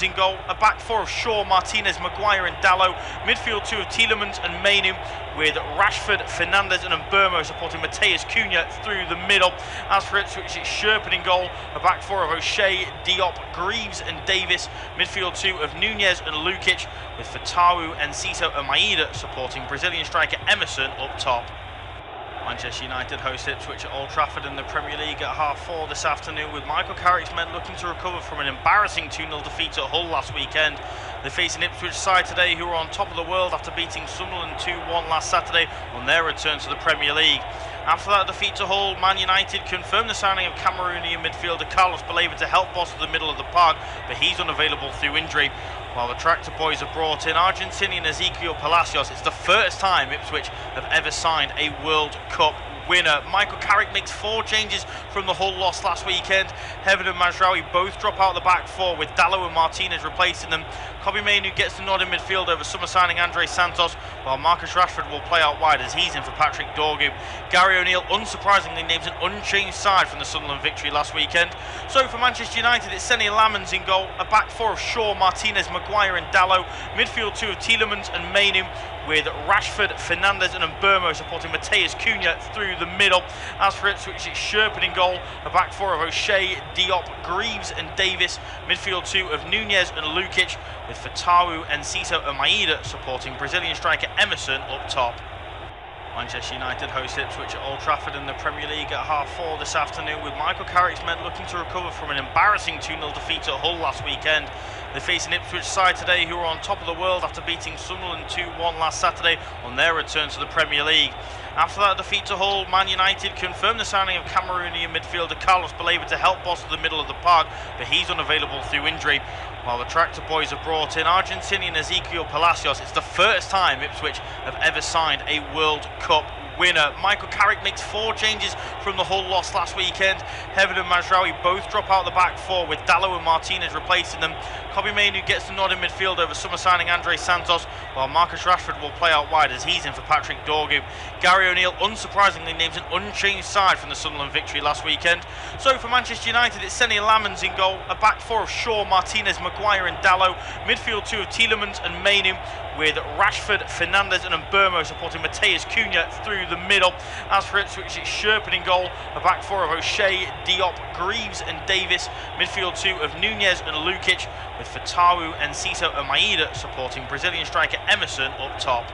Lamans in goal, a back four of Shaw, Martinez, Maguire and Dalot, midfield two of Tielemans and Mainoo, with Rashford, Fernandes and Mbermo supporting Mateus Cunha through the middle. As for Ipswich, it's Sherpen in goal, a back four of O'Shea, Diop, Greaves and Davis, midfield two of Nunez and Lukic, with Fatawu and Ciso and Maeda supporting Brazilian striker Emerson up top. Manchester United host Ipswich at Old Trafford in the Premier League at 4:30 this afternoon, with Michael Carrick's men looking to recover from an embarrassing 2-0 defeat at Hull last weekend. They face an Ipswich side today who are on top of the world after beating Sunderland 2-1 last Saturday on their return to the Premier League. After that defeat to Hull, Man United confirmed the signing of Cameroonian midfielder Carlos Baleba to help bolster the middle of the park, but he's unavailable through injury. While the Tractor Boys have brought in Argentinian Ezequiel Palacios, it's the first time Ipswich have ever signed a World Cup winner. Michael Carrick makes 4 changes from the Hull loss last weekend. Heaven and Mazraoui both drop out the back four, with Dalot and Martinez replacing them. Kobbie Mainoo gets the nod in midfield over summer signing Andre Santos, while Marcus Rashford will play out wide as he's in for Patrick Dorgu. Gary O'Neill unsurprisingly names an unchanged side from the Sunderland victory last weekend. So for Manchester United, it's Senny Lamans in goal, a back four of Shaw, Martinez, Maguire and Dalot, midfield two of Tielemans and Mainoo, with Rashford, Fernandes and Mbermo supporting Mateus Cunha through the middle. As for Ipswich, it's Sherpen in goal, a back four of O'Shea, Diop, Greaves and Davis, midfield two of Nunez and Lukic, with Fatawu and Ciso and Maeda supporting Brazilian striker Emerson up top. Manchester United host Ipswich at Old Trafford in the Premier League at 4:30 this afternoon, with Michael Carrick's men looking to recover from an embarrassing 2-0 defeat at Hull last weekend. They face an Ipswich side today who are on top of the world after beating Sunderland 2-1 last Saturday on their return to the Premier League. After that defeat to Hull, Man United confirmed the signing of Cameroonian midfielder Carlos Baleba to help bolster the middle of the park, but he's unavailable through injury. While the Tractor Boys have brought in Argentinian Ezequiel Palacios, it's the first time Ipswich have ever signed a World Cup winner. Michael Carrick makes 4 changes from the Hull loss last weekend. Heaven and Mazraoui both drop out the back four, with Dalot and Martinez replacing them. Kobbie Mainoo gets the nod in midfield over summer signing Andre Santos, while Marcus Rashford will play out wide as he's in for Patrick Dorgu. Gary O'Neill unsurprisingly names an unchanged side from the Sunderland victory last weekend. So for Manchester United, it's Senny Lamans in goal, a back four of Shaw, Martinez, Maguire and Dalot, midfield two of Tielemans and Mainoo, with Rashford, Fernandes and Mbermo supporting Mateus Cunha through the middle. As for Ipswich, it's Sherpen in goal, a back four of O'Shea, Diop, Greaves and Davis, midfield two of Nunez and Lukic, with Fatawu and Ciso and Maeda supporting Brazilian striker Emerson up top.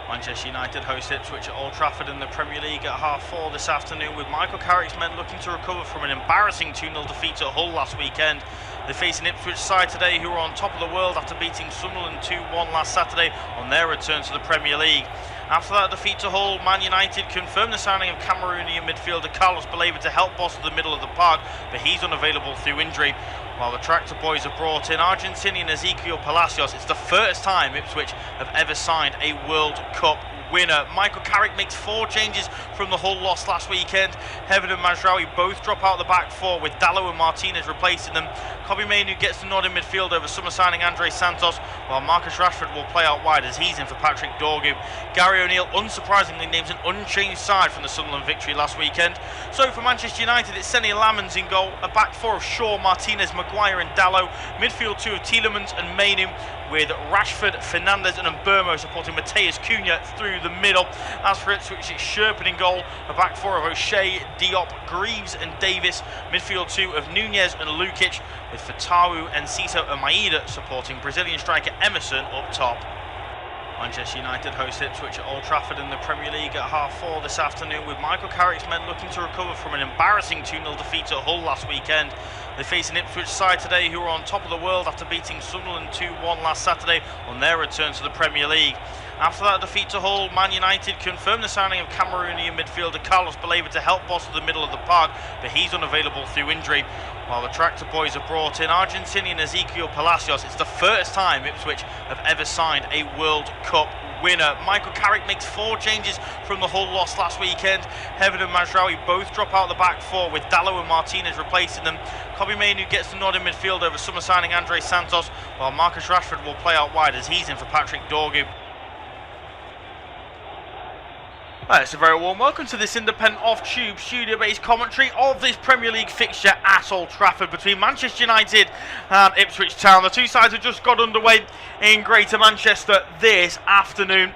Manchester United host Ipswich at Old Trafford in the Premier League at 4:30 this afternoon, with Michael Carrick's men looking to recover from an embarrassing 2-0 defeat at Hull last weekend. They face an Ipswich side today who are on top of the world after beating Sunderland 2-1 last Saturday on their return to the Premier League. After that defeat to Hull, Man United confirmed the signing of Cameroonian midfielder Carlos Baleba to help bolster the middle of the park, but he's unavailable through injury. While the Tractor Boys have brought in Argentinian Ezequiel Palacios, it's the first time Ipswich have ever signed a World Cup winner. Michael Carrick makes 4 changes from the Hull loss last weekend. Heaven and Mazraoui both drop out the back four, with Dalot and Martinez replacing them. Kobbie Mainoo gets the nod in midfield over summer signing Andre Santos, while Marcus Rashford will play out wide as he's in for Patrick Dorgu. Gary O'Neill unsurprisingly names an unchanged side from the Sunderland victory last weekend. So for Manchester United, it's Senny Lamans in goal, a back four of Shaw, Martinez, Maguire and Dalot, midfield two of Tielemans and Mainoo, with Rashford, Fernandes and Mbermo supporting Mateus Cunha through the middle. As for Ipswich, it's Sherpen in goal, a back four of O'Shea, Diop, Greaves and Davis, midfield two of Nunez and Lukic, with Fatawu and Ciso and Maeda supporting Brazilian striker Emerson up top. Manchester United host Ipswich at Old Trafford in the Premier League at 4:30 this afternoon, with Michael Carrick's men looking to recover from an embarrassing 2-0 defeat at Hull last weekend. They face an Ipswich side today who are on top of the world after beating Sunderland 2-1 last Saturday on their return to the Premier League. After that defeat to Hull, Man United confirmed the signing of Cameroonian midfielder Carlos Baleba to help bolster the middle of the park, but he's unavailable through injury. While the Tractor Boys have brought in Argentinian Ezequiel Palacios, it's the first time Ipswich have ever signed a World Cup winner. Michael Carrick makes 4 changes from the Hull loss last weekend. Heaven and Mazraoui both drop out the back four, with Dalot and Martinez replacing them. Kobbie Mainoo gets the nod in midfield over summer signing Andre Santos, while Marcus Rashford will play out wide as he's in for Patrick Dorgu. It's a very warm welcome to this independent off-tube studio-based commentary of this Premier League fixture at Old Trafford between Manchester United and Ipswich Town. The two sides have just got underway in Greater Manchester this afternoon,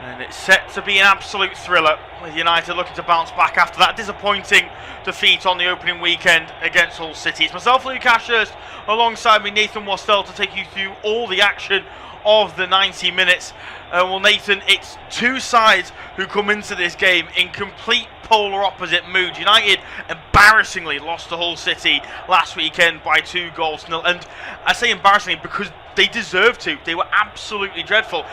and it's set to be an absolute thriller, with United looking to bounce back after that disappointing defeat on the opening weekend against Hull City. It's myself, Luke Ashurst, alongside me Nathan Wastel, to take you through all the action of the 90 minutes. Well, Nathan, it's two sides who come into this game in complete polar opposite mood. United embarrassingly lost to Hull City last weekend by 2-0. And I say embarrassingly because they deserved to. They were absolutely dreadful.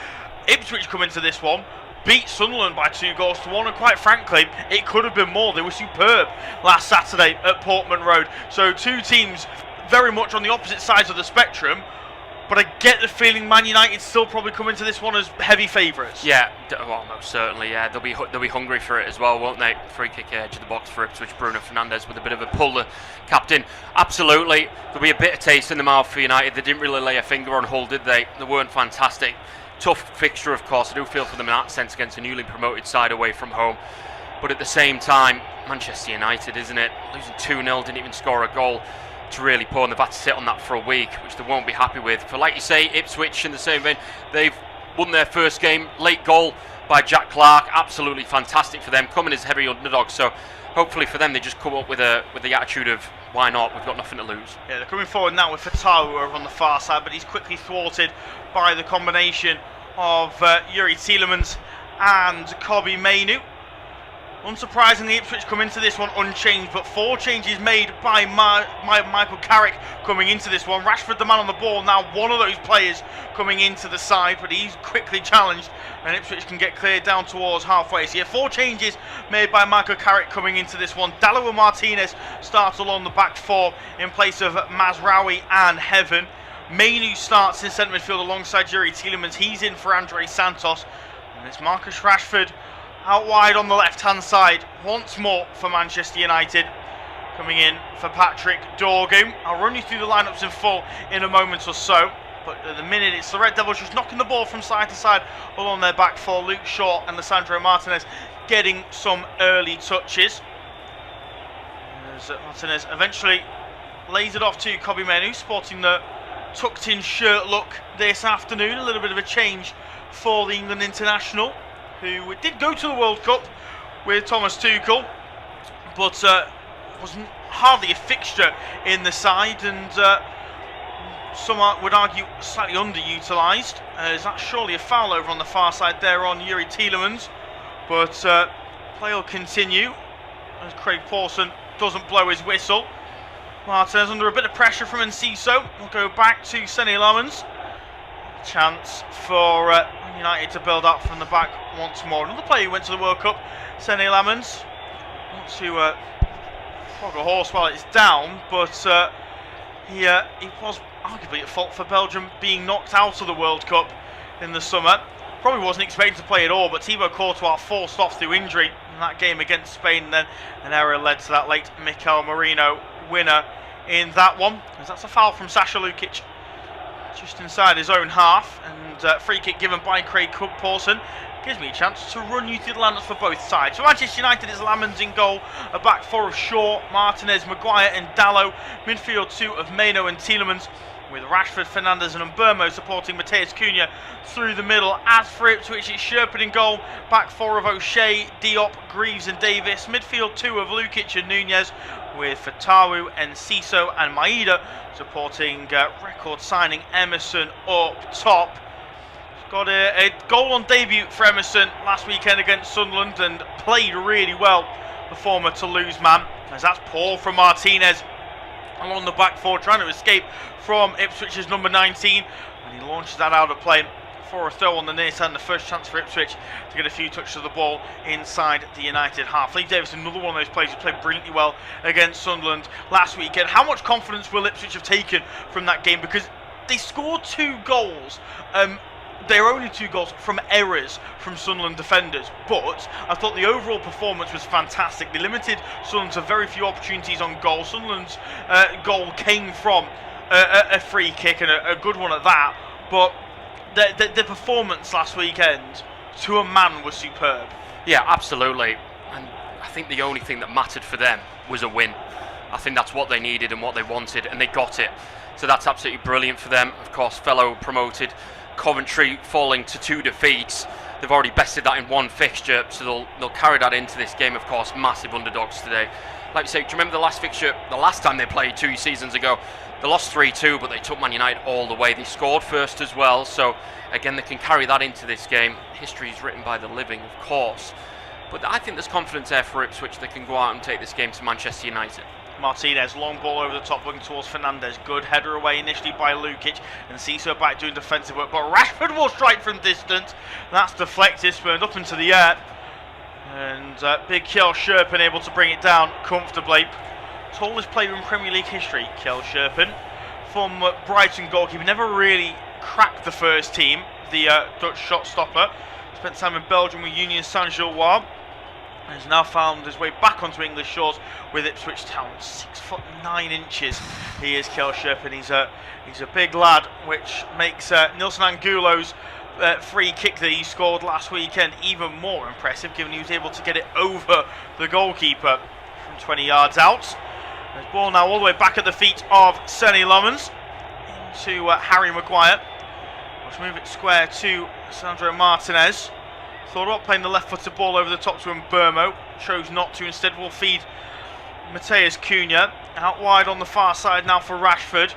Ipswich come into this one, beat Sunderland by 2-1, and quite frankly, it could have been more. They were superb last Saturday at Portman Road. So two teams very much on the opposite sides of the spectrum. But I get the feeling Man United still probably come into this one as heavy favourites. Yeah, well, most certainly. Yeah, they'll be hungry for it as well, won't they? Free kick edge of the box for Ipswich. Bruno Fernandes with a bit of a pull, the captain. Absolutely, there'll be a bit of taste in the mouth for United. They didn't really lay a finger on Hull, did they? They weren't fantastic. Tough fixture, of course. I do feel for them in that sense against a newly promoted side away from home. But at the same time, Manchester United, isn't it? Losing 2-0, didn't even score a goal. It's really poor, and they've had to sit on that for a week, which they won't be happy with. For, like you say, Ipswich in the same vein, they've won their first game, late goal by Jack Clark, absolutely fantastic for them, coming as heavy underdogs. So hopefully for them, they just come up with the attitude of why not? We've got nothing to lose. Yeah, they're coming forward now with Fatawu over on the far side, but he's quickly thwarted by the combination of Youri Tielemans and Kobbie Mainoo. Unsurprisingly, Ipswich come into this one unchanged, but 4 changes made by Michael Carrick coming into this one. Rashford, the man on the ball, now one of those players coming into the side, but he's quickly challenged, and Ipswich can get cleared down towards halfway. So yeah, 4 changes made by Michael Carrick coming into this one. Dalot and Martinez starts along the back 4 in place of Mazraoui and Heaven. Mainoo starts in centre midfield alongside Youri Tielemans. He's in for Andre Santos, and it's Marcus Rashford out wide on the left-hand side once more for Manchester United. Coming in for Patrick Dorgu. I'll run you through the lineups in full in a moment or so, but at the minute it's the Red Devils just knocking the ball from side to side along their back 4. Luke Shaw and Lisandro Martinez getting some early touches. As Martinez eventually lays it off to Kobbie Mainoo, sporting the tucked-in shirt look this afternoon. A little bit of a change for the England international, who did go to the World Cup with Thomas Tuchel, but wasn't hardly a fixture in the side, and some would argue slightly underutilised. That's surely a foul over on the far side there on Youri Tielemans, but play will continue as Craig Pawson doesn't blow his whistle. Martinez under a bit of pressure from Enciso. We'll go back to Seny Lamans. Chance for United to build up from the back once more. Another player who went to the World Cup, Seny Lamans. Not to flog a horse while it's down, but he was arguably at fault for Belgium being knocked out of the World Cup in the summer. Probably wasn't expecting to play at all, but Thibaut Courtois forced off through injury in that game against Spain, and then an error led to that late Mikel Merino winner in that one, as that's a foul from Sasha Lukic just inside his own half, and free kick given by Craig Pawson. Gives me a chance to run you through the lineups for both sides. For Manchester United, it's Lamans in goal, a back 4 of Shaw, Martinez, Maguire and Dalot, midfield 2 of Mainoo and Tielemans, with Rashford, Fernandes and Mbeumo supporting Matheus Cunha through the middle. As for Ipswich, it's Sherpen in goal, back 4 of O'Shea, Diop, Greaves and Davis, midfield 2 of Lukic and Nunez, with Fatawu, Enciso and Maeda supporting record signing Emerson up top. Got a goal on debut for Emerson last weekend against Sunderland and played really well, the former Toulouse man, as that's poor from Martinez along the back 4, trying to escape from Ipswich's number 19, and he launches that out of play for a throw on the near side. The first chance for Ipswich to get a few touches of the ball inside the United half. Lee Davis, another one of those players who played brilliantly well against Sunderland last weekend. How much confidence will Ipswich have taken from that game? Because they scored 2 goals. They were only 2 goals from errors from Sunderland defenders, but I thought the overall performance was fantastic. They limited Sunderland to very few opportunities on goal. Sunderland's goal came from a free kick, and a good one at that, but the performance last weekend to a man was superb. Yeah, absolutely. And I think the only thing that mattered for them was a win. I think that's what they needed and what they wanted, and they got it. So that's absolutely brilliant for them. Of course, fellow promoted Coventry falling to 2 defeats. They've already bested that in 1 fixture, so they'll carry that into this game. Of course, massive underdogs today. Like you say, do you remember the last fixture, the last time they played 2 seasons ago? They lost 3-2, but they took Man United all the way. They scored first as well, so again, they can carry that into this game. History is written by the living, of course. But I think there's confidence there for Ipswich. They can go out and take this game to Manchester United. Martinez, long ball over the top, looking towards Fernandez. Good header away initially by Lukic, and Ciso back doing defensive work. But Rashford will strike from distance. That's deflected, spurned up into the air. And big Kjell Sherpen able to bring it down comfortably. Tallest player in Premier League history, Kjell Sherpen. From Brighton goalkeeper, never really cracked the first team, the Dutch shot stopper. Spent time in Belgium with Union Saint-Gilloise. Has now found his way back onto English shores with Ipswich Town. 6'9". He is Kjell Sherpen. He's a big lad, which makes Nilson Angulo's free kick that he scored last weekend even more impressive, given he was able to get it over the goalkeeper from 20 yards out. His ball now all the way back at the feet of Sonny Lommans into Harry Maguire. Let's move it square to Sandro Martinez. Thought about playing the left-footed ball over the top to Mbermo. Chose not to. Instead will feed Matheus Cunha. Out wide on the far side now for Rashford.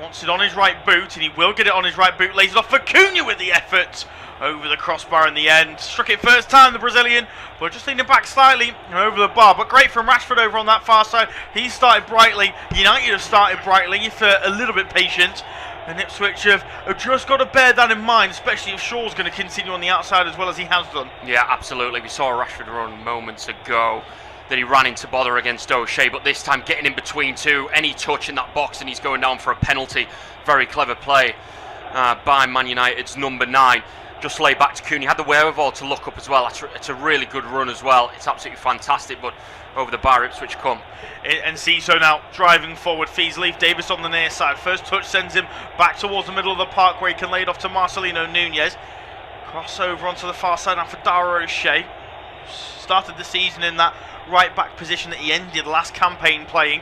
Wants it on his right boot, and he will get it on his right boot. Lays it off for Cunha with the effort. Over the crossbar in the end. Struck it first time, the Brazilian, but just leaning back slightly and over the bar. But great from Rashford over on that far side. He started brightly. United have started brightly, if a little bit patient. And Ipswich have just got to bear that in mind, especially if Shaw's going to continue on the outside as well as he has done. Yeah, absolutely. We saw Rashford run moments ago that he ran into bother against O'Shea, but this time getting in between two, any touch in that box and he's going down for a penalty. Very clever play by Man United's number 9. Just lay back to Cunha. He had the wherewithal to look up as well. It's a really good run as well. It's absolutely fantastic, but over the bar, Ipswich come. And Ciso now driving forward, feeds Leif Davis on the near side. First touch sends him back towards the middle of the park where he can lay it off to Marcelino Nunez. Crossover onto the far side now for Dara O'Shea. Started the season in that right back position that he ended last campaign playing,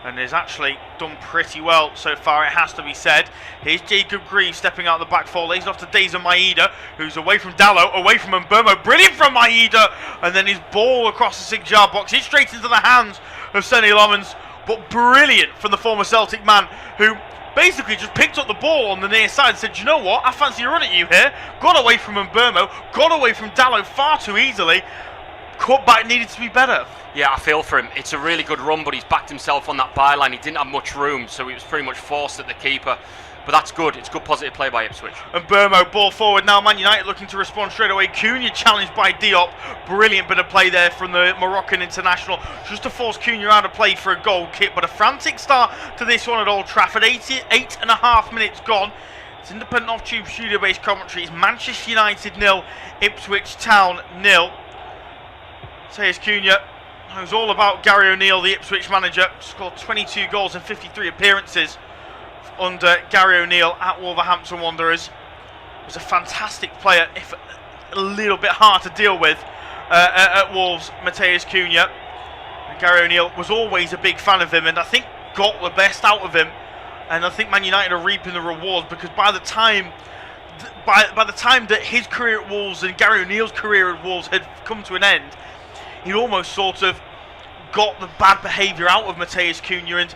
and has actually done pretty well so far, it has to be said. Here's Jacob Greaves stepping out the back four, lays it off to Deza Maeda, who's away from Dallo, away from Mbermo. Brilliant from Maeda, and then his ball across the 6-yard box. It's straight into the hands of Sonny Lommans, but brilliant from the former Celtic man, who basically just picked up the ball on the near side and said, you know what, I fancy a run at you here. Got away from Mbermo, got away from Dallo far too easily. Cutback needed to be better. Yeah, I feel for him. It's a really good run, but he's backed himself on that byline. He didn't have much room, so he was pretty much forced at the keeper. But that's good. It's good positive play by Ipswich. And Mbermo, ball forward now. Man United looking to respond straight away. Cunha challenged by Diop. Brilliant bit of play there from the Moroccan international, just to force Cunha out of play for a goal kick. But a frantic start to this one at Old Trafford. 8.5 minutes gone. It's independent off-tube studio-based commentary. It's Manchester United 0, Ipswich Town 0. Matheus Cunha, who's all about Gary O'Neill, the Ipswich manager, scored 22 goals in 53 appearances under Gary O'Neill at Wolverhampton Wanderers. Was a fantastic player, if a little bit hard to deal with at Wolves, Matheus Cunha. And Gary O'Neill was always a big fan of him, and I think got the best out of him. And I think Man United are reaping the rewards, because by the time that his career at Wolves and Gary O'Neill's career at Wolves had come to an end, he'd almost sort of got the bad behaviour out of Matheus Cunha, and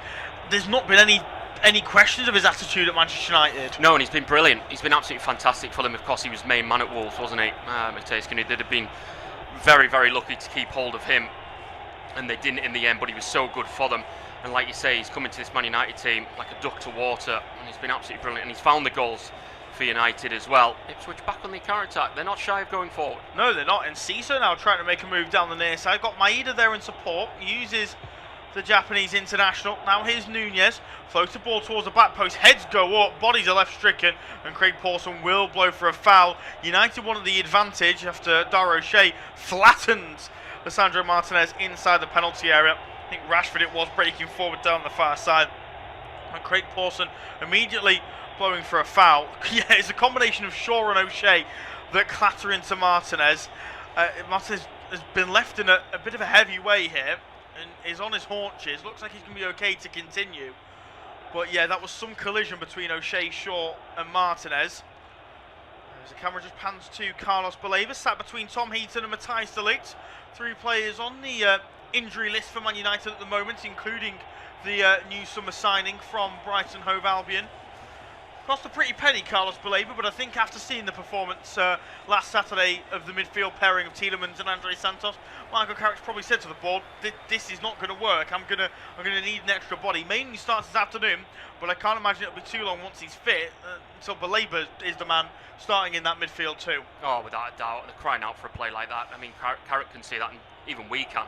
there's not been any questions of his attitude at Manchester United. No, and he's been brilliant. He's been absolutely fantastic for them. Of course, he was main man at Wolves, wasn't he? Matheus Cunha. They'd have been very, very lucky to keep hold of him, and they didn't in the end, but he was so good for them. And like you say, he's come into this Man United team like a duck to water, and he's been absolutely brilliant, and he's found the goals for United as well. Ipswich back on the counter-attack. They're not shy of going forward. No, they're not. And Ciso now trying to make a move down the near side. Got Maeda there in support. Uses the Japanese international. Now here's Nunez. Floats the ball towards the back post. Heads go up. Bodies are left stricken. And Craig Pawson will blow for a foul. United wanted the advantage after Dara O'Shea flattens Sandro Martinez inside the penalty area. I think Rashford it was breaking forward down the far side. And Craig Pawson immediately blowing for a foul. Yeah, it's a combination of Shaw and O'Shea that clatter into Martinez. Martinez has been left in a bit of a heavy way here and is on his haunches. Looks like he's going to be okay to continue. But yeah, that was some collision between O'Shea, Shaw and Martinez. As the camera just pans to Carlos Baleba, sat between Tom Heaton and Matthijs de Ligt. 3 players on the injury list for Man United at the moment, including the new summer signing from Brighton Hove Albion. Cost a pretty penny, Carlos Baleba, but I think after seeing the performance last Saturday of the midfield pairing of Tielemans and Andre Santos, Michael Carrick's probably said to the board, "This is not going to work. I'm gonna need an extra body." Mainly starts this afternoon, but I can't imagine it'll be too long once he's fit. So Baleba is the man starting in that midfield too. Oh, without a doubt, they're crying out for a play like that. I mean, Carrick can see that, and even we can.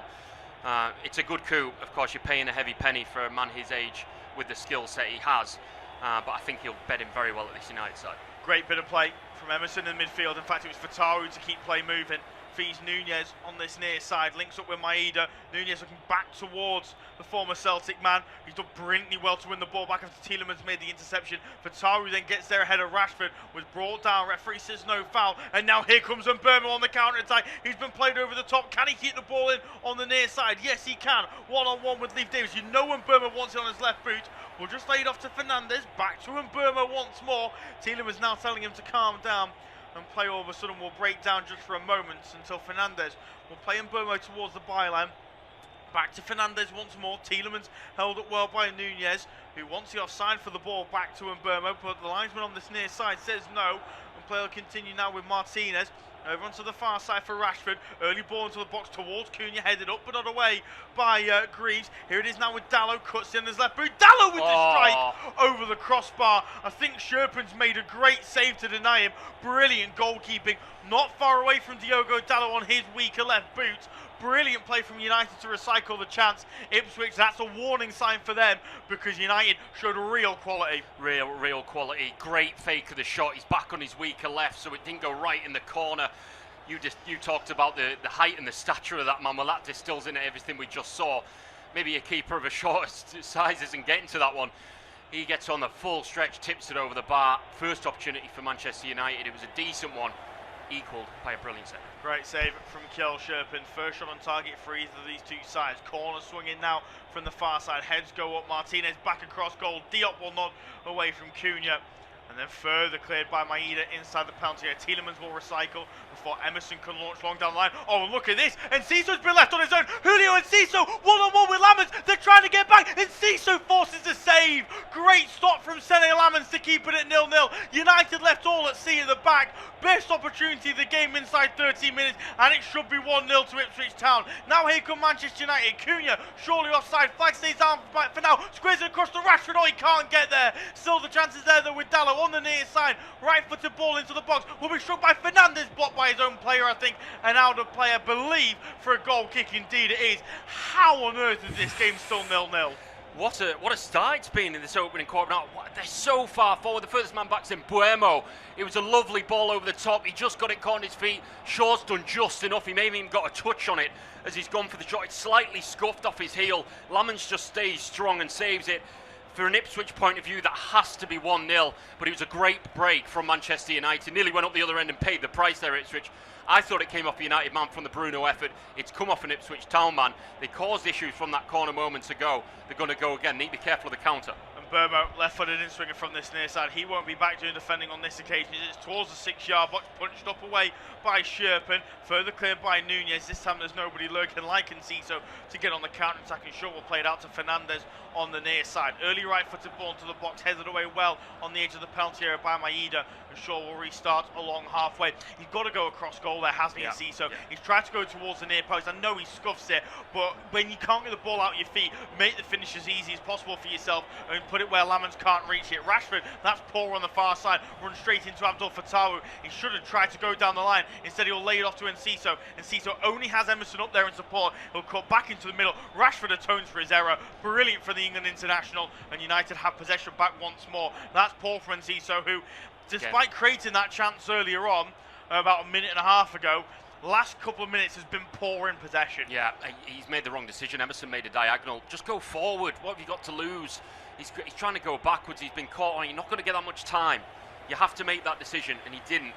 It's a good coup. Of course, you're paying a heavy penny for a man his age with the skill set he has. But I think he'll bed him very well at this United side. Great bit of play from Emerson in midfield. In fact, it was Fatawu to keep play moving. Feeds Nunez on this near side, links up with Maeda. Nunez looking back towards the former Celtic man. He's done brilliantly well to win the ball back after Tielemans made the interception. Fatawu then gets there ahead of Rashford, was brought down. Referee says no foul, and now here comes Mbeumo on the counter attack. He's been played over the top. Can he keep the ball in on the near side? Yes, he can. 1-on-1 with Leif Davis. You know Mbeumo wants it on his left boot. We'll just lay it off to Fernandes. Back to Mbeumo once more. Tielemans now telling him to calm down. And play all of a sudden will break down just for a moment until Fernandes will play Mbeumo towards the byline. Back to Fernandes once more. Tielemans held up well by Nunez, who wants the offside for the ball back to Mbeumo, but the linesman on this near side says no. And play will continue now with Martinez. Over onto the far side for Rashford. Early ball into the box towards Cunha, headed up but not away by Greaves. Here it is now with Dalot, cuts in his left boot. Dalot with the strike over the crossbar. I think Sherpen's made a great save to deny him. Brilliant goalkeeping. Not far away from Diogo Dalot on his weaker left boot. Brilliant play from United to recycle the chance. Ipswich, that's a warning sign for them because United showed real quality. Real quality. Great fake of the shot. He's back on his weaker left, so it didn't go right in the corner. You talked about the height and the stature of that man. Well, that distills into everything we just saw. Maybe a keeper of a shorter size isn't getting to that one. He gets on the full stretch, tips it over the bar. First opportunity for Manchester United. It was a decent one, equalled by a brilliant save. Great save from Kjell Sherpen. First shot on target for either of these two sides. Corner swinging now from the far side. Heads go up. Martinez back across goal. Diop will nod away from Cunha. And then further cleared by Maeda inside the penalty area. Tielemans will recycle before Emerson can launch long down the line. Oh, look at this. Enciso's been left on his own. Julio Enciso, 1-on-1 with Lammers. They're trying to get back. Enciso forces the save. Great stop from Sene Lammers to keep it at 0-0. United left all at sea at the back. Best opportunity of the game inside 13 minutes. And it should be 1-0 to Ipswich Town. Now here come Manchester United. Cunha, surely offside. Flag stays down for now. Squares it across to Rashford. Oh, he can't get there. Still the chances there though with Dalot on the near side. Right-footed ball into the box. Will be struck by Fernandes. Blocked by his own player, I think. And out of play, I believe, for a goal kick. Indeed it is. How on earth is this game still 0-0? What a start it's been in this opening quarter. Now, they're so far forward. The first man back's in Mbeumo. It was a lovely ball over the top. He just got it caught on his feet. Shaw's done just enough. He may have even got a touch on it as he's gone for the shot. It's slightly scuffed off his heel. Lammens just stays strong and saves it. For an Ipswich point of view, that has to be 1-0. But it was a great break from Manchester United. Nearly went up the other end and paid the price there, Ipswich. I thought it came off a United man from the Bruno effort. It's come off an Ipswich Town man. They caused issues from that corner moments ago. They're going to go again. Need to be careful of the counter. Mbeumo, left-footed in swinger from this near side. He won't be back doing defending on this occasion. It's towards the 6-yard box, punched up away by Sherpen. Further cleared by Nunez. This time there's nobody lurking like Enciso to get on the counter-attack, and Shaw will play it out to Fernandes on the near side. Early right-footed ball into the box, headed away well on the edge of the penalty area by Maeda, and Shaw will restart along halfway. He's got to go across goal there, hasn't he, Enciso? Yeah. He's tried to go towards the near post. I know he scuffs it, but when you can't get the ball out of your feet, make the finish as easy as possible for yourself and put it where Lammens can't reach it. Rashford, that's poor on the far side, runs straight into Abdul Fatawu. He should have tried to go down the line. Instead, he'll lay it off to Enciso. Enciso only has Emerson up there in support. He'll cut back into the middle. Rashford atones for his error. Brilliant for the England international, and United have possession back once more. That's poor for Enciso, who, despite creating that chance earlier on, about a minute and a half ago, last couple of minutes has been poor in possession. Yeah, he's made the wrong decision. Emerson made a diagonal. Just go forward. What have you got to lose? He's trying to go backwards. He's been caught on. You're not going to get that much time. You have to make that decision, and he didn't.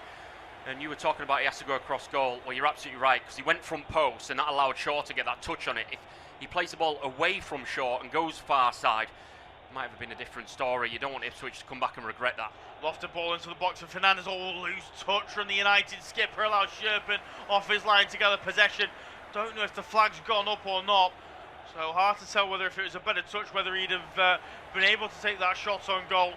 And you were talking about he has to go across goal. Well, you're absolutely right, because he went front post and that allowed Shaw to get that touch on it. If he plays the ball away from Shaw and goes far side, it might have been a different story. You don't want Ipswich to come back and regret that. Lofted ball into the box and Fernandez, all loose touch from the United skipper, allows Sherpen off his line to gather possession. Don't know if the flag's gone up or not, so hard to tell whether if it was a better touch, whether he'd have been able to take that shot on goal.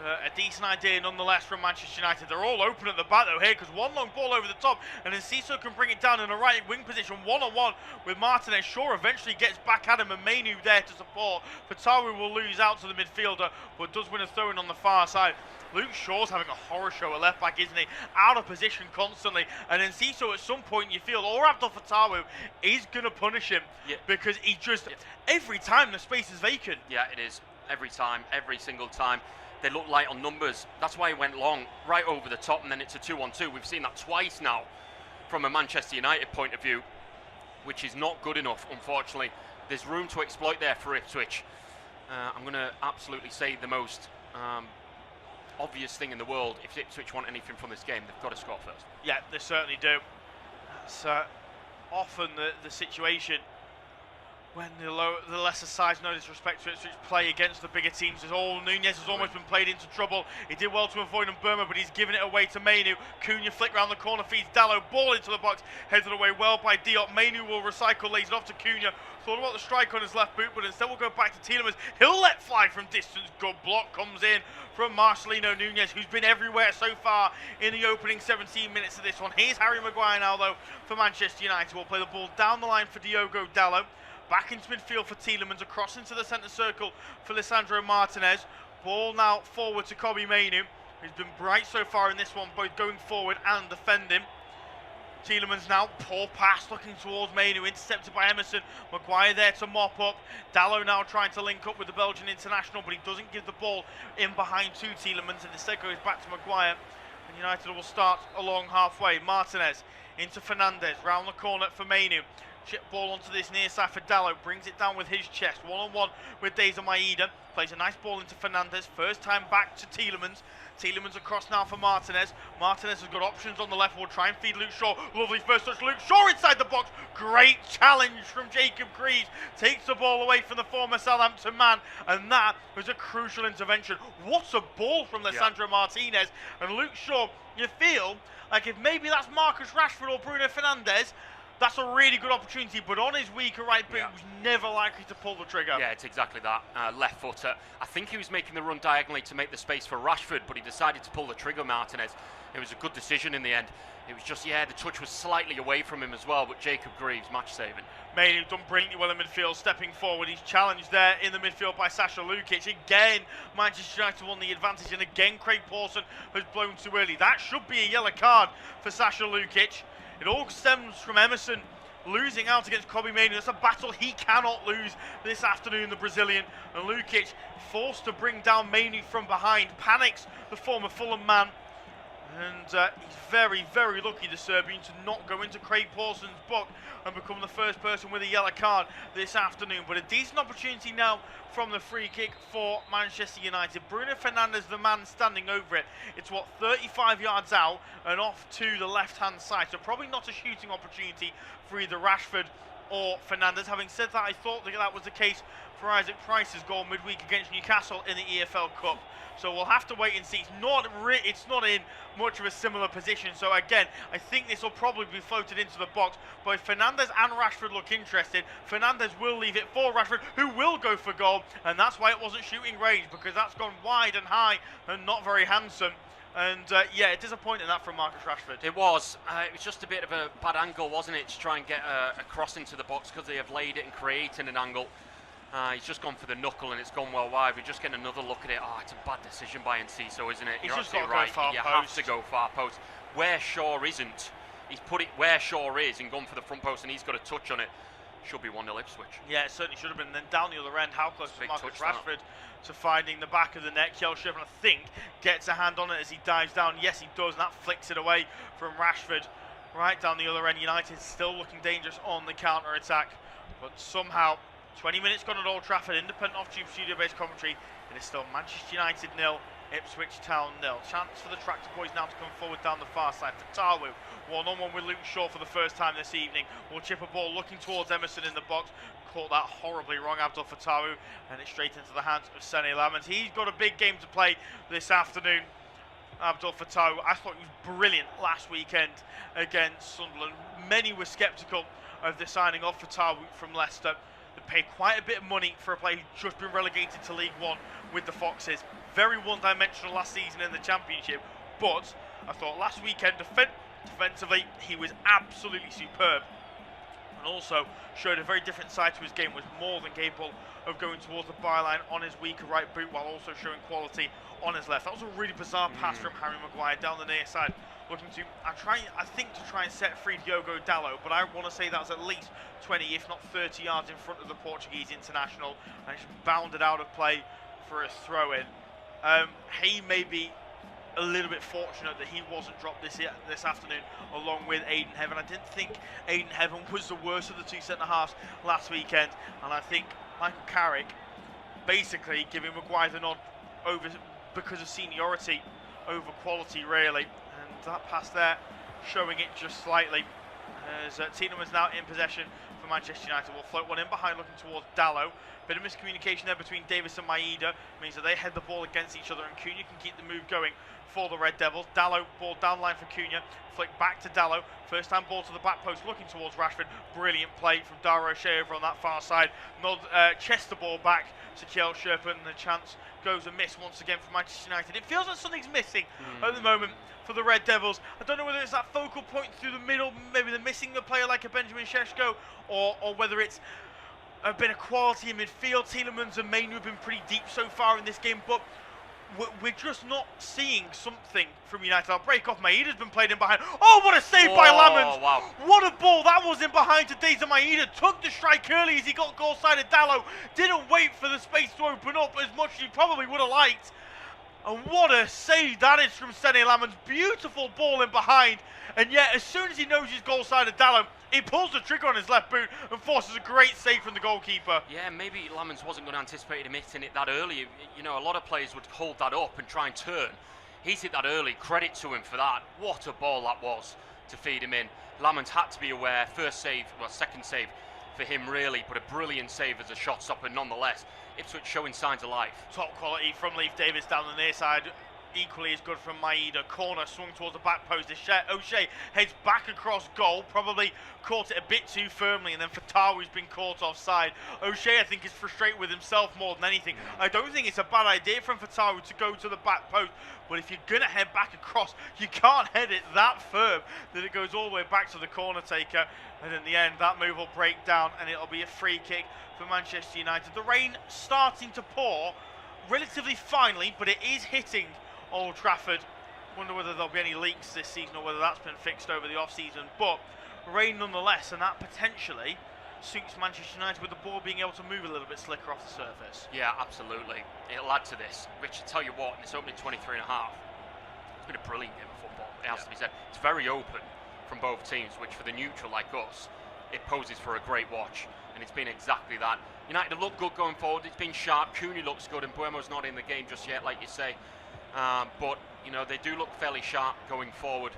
A decent idea nonetheless from Manchester United. They're all open at the back though here, because one long ball over the top and then Ciso can bring it down in a right wing position one-on-one with Martinez. Shaw eventually gets back at him and Mainu there to support. Fatawi will lose out to the midfielder but does win a throw-in on the far side. Luke Shaw's having a horror show at left back, isn't he? Out of position constantly, and then Ciso at some point you feel, or Abdul Fatawi is going to punish him, because he just, every time the space is vacant. Yeah, it is. Every time, every single time. They look light on numbers. That's why he went long, right over the top, and then it's a 2-on-2. We've seen that twice now from a Manchester United point of view, which is not good enough, unfortunately. There's room to exploit there for Ipswich. I'm going to absolutely say the most obvious thing in the world. If Ipswich want anything from this game, they've got to score first. Yeah, they certainly do. That's often the situation when the lesser sides, no disrespect to Ipswich, play against the bigger teams. Nunez has almost been played into trouble. He did well to avoid Burma, but he's given it away to Mainu. Cunha flick round the corner, feeds Dallo, ball into the box, headed away well by Diop. Mainu will recycle, lays it off to Cunha. Thought about the strike on his left boot, but instead we'll go back to Tielemans. He'll let fly from distance. Good block comes in from Marcelino Nunez, who's been everywhere so far in the opening 17 minutes of this one. Here's Harry Maguire now, though, for Manchester United. We'll play the ball down the line for Diogo Dallo. Back into midfield for Tielemans, across into the centre circle for Lisandro Martinez. Ball now forward to Kobbie Mainu, who's been bright so far in this one, both going forward and defending. Tielemans now, poor pass looking towards Mainu, intercepted by Emerson. Maguire there to mop up. Dallo now trying to link up with the Belgian international, but he doesn't give the ball in behind to Tielemans, and instead goes back to Maguire. And United will start along halfway. Martinez into Fernandez, round the corner for Mainu. Chip ball onto this near side for Dallo, brings it down with his chest, one-on-one with Deza Maeda, plays a nice ball into Fernandez, first time back to Tielemans. Tielemans across now for Martinez. Martinez has got options on the left, will try and feed Luke Shaw. Lovely first touch, Luke Shaw inside the box. Great challenge from Jacob Greaves, takes the ball away from the former Southampton man, and that was a crucial intervention. What a ball from Lisandro Martinez. And Luke Shaw, you feel like if maybe that's Marcus Rashford or Bruno Fernandes, that's a really good opportunity, but on his weaker right boot, was never likely to pull the trigger. Yeah, it's exactly that. Left footer. I think he was making the run diagonally to make the space for Rashford, but he decided to pull the trigger, Martinez. It was a good decision in the end. It was just, the touch was slightly away from him as well, but Jacob Greaves, match saving. Mainu done brilliantly well in midfield, stepping forward. He's challenged there in the midfield by Sasha Lukic. Again, Manchester United won the advantage, and again, Craig Pawson has blown too early. That should be a yellow card for Sasha Lukic. It all stems from Emerson losing out against Kobbie Mainu. That's a battle he cannot lose this afternoon, the Brazilian. And Lukic forced to bring down Mainu from behind. Panics the former Fulham man. And he's very, very lucky, the Serbian, to not go into Craig Pawson's book and become the first person with a yellow card this afternoon. But a decent opportunity now from the free kick for Manchester United. Bruno Fernandes, the man standing over it. It's 35 yards out and off to the left-hand side. So probably not a shooting opportunity for either Rashford or Fernandes. Having said that, I thought that was the case for Isaac Price's goal midweek against Newcastle in the EFL Cup. So we'll have to wait and see. It's not in much of a similar position. So again, I think this will probably be floated into the box. But if Fernandes and Rashford look interested, Fernandes will leave it for Rashford, who will go for goal. And that's why it wasn't shooting range, because that's gone wide and high and not very handsome. And disappointing that from Marcus Rashford. It was just a bit of a bad angle, wasn't it, to try and get a cross into the box, because they have laid it and created an angle. He's just gone for the knuckle and it's gone well wide. We're just getting another look at it. Oh, it's a bad decision by Enciso, isn't it? He's just got to go far post. You have to go far post. Where Shaw isn't, he's put it where Shaw is and gone for the front post, and he's got a touch on it. Should be 1-0 Ipswich. Yeah, it certainly should have been. Then down the other end, how close was Marcus Rashford to finding the back of the net? Kjell Schiffen, I think, gets a hand on it as he dives down. Yes, he does, and that flicks it away from Rashford. Right down the other end, United still looking dangerous on the counter-attack. But somehow, 20 minutes gone at Old Trafford, independent off-tube studio-based commentary. It is still Manchester United 0, Ipswich Town 0. Chance for the Tractor Boys now to come forward down the far side. Fatawu, one-on-one with Luke Shaw for the first time this evening. Will chip a ball looking towards Emerson in the box. Caught that horribly wrong, Abdul Fatawu, and it's straight into the hands of Sene Lamans. He's got a big game to play this afternoon. Abdul Fatawu, I thought he was brilliant last weekend against Sunderland. Many were sceptical of the signing of Fatawu from Leicester. They paid quite a bit of money for a player who'd just been relegated to League One with the Foxes. Very one-dimensional last season in the Championship, but I thought last weekend defensively he was absolutely superb, and also showed a very different side to his game. Was more than capable of going towards the byline on his weaker right boot while also showing quality on his left. That was a really bizarre pass from Harry Maguire down the near side, looking to I think to try and set free Diogo Dalot, but I want to say that's at least 20 if not 30 yards in front of the Portuguese international, and it's bounded out of play for a throw-in. He may be a little bit fortunate that he wasn't dropped this afternoon along with Aidan Heaven. I didn't think Aidan Heaven was the worst of the two centre-halves last weekend, and I think Michael Carrick basically giving Maguire the nod over because of seniority over quality, really. And that pass there showing it just slightly, as Tielemans now in possession for Manchester United. Will float one in behind looking towards Dalot. Bit of miscommunication there between Davis and Maeda means that they head the ball against each other, and Cunha can keep the move going for the Red Devils. Dalot, ball down line for Cunha, flick back to Dalot, first time ball to the back post looking towards Rashford. Brilliant play from Dara O'Shea over on that far side. Chest the ball back to Kjell Sherpen, and the chance goes amiss once again for Manchester United. It feels like something's missing at the moment for the Red Devils. I don't know whether it's that focal point through the middle, maybe they're missing a player like a Benjamin Šeško, or whether it's a bit of quality in midfield. Tielemans and Mainu have been pretty deep so far in this game, but we're just not seeing something from United. I'll break off. Maeda's been played in behind. Oh, what a save by Lamans! Wow. What a ball that was in behind to Deza Maeda. Took the strike early as he got goal side of Dalot. Didn't wait for the space to open up as much as he probably would have liked. And what a save that is from Sene Lamans. Beautiful ball in behind. And yet, as soon as he knows his goal side of Dalot, he pulls the trigger on his left boot and forces a great save from the goalkeeper. Yeah, maybe Lamans wasn't going to anticipate him hitting it that early. You know, a lot of players would hold that up and try and turn. He's hit that early. Credit to him for that. What a ball that was to feed him in. Lamans had to be aware. First save, well, second save for him really, but a brilliant save as a shot stopper nonetheless. Ipswich showing signs of life. Top quality from Leif Davis down the near side. Equally as good from Maeda. Corner swung towards the back post. O'Shea heads back across goal. Probably caught it a bit too firmly, and then Fatawu's been caught offside. O'Shea, I think, is frustrated with himself more than anything. I don't think it's a bad idea from Fatawu to go to the back post, but if you're going to head back across, you can't head it that firm that it goes all the way back to the corner taker. And in the end, that move will break down, and it'll be a free kick for Manchester United. The rain starting to pour relatively finely, but it is hitting Old Trafford. Wonder whether there'll be any leaks this season or whether that's been fixed over the off-season, but rain nonetheless, and that potentially suits Manchester United with the ball being able to move a little bit slicker off the surface. Yeah, absolutely. It'll add to this. Rich, I tell you what, in this opening 23 and a half, it's been a brilliant game of football, it has to be said. It's very open from both teams, which for the neutral like us, it poses for a great watch, and it's been exactly that. United have looked good going forward. It's been sharp. Cunha looks good, and Buemo's not in the game just yet, like you say. But, you know, they do look fairly sharp going forward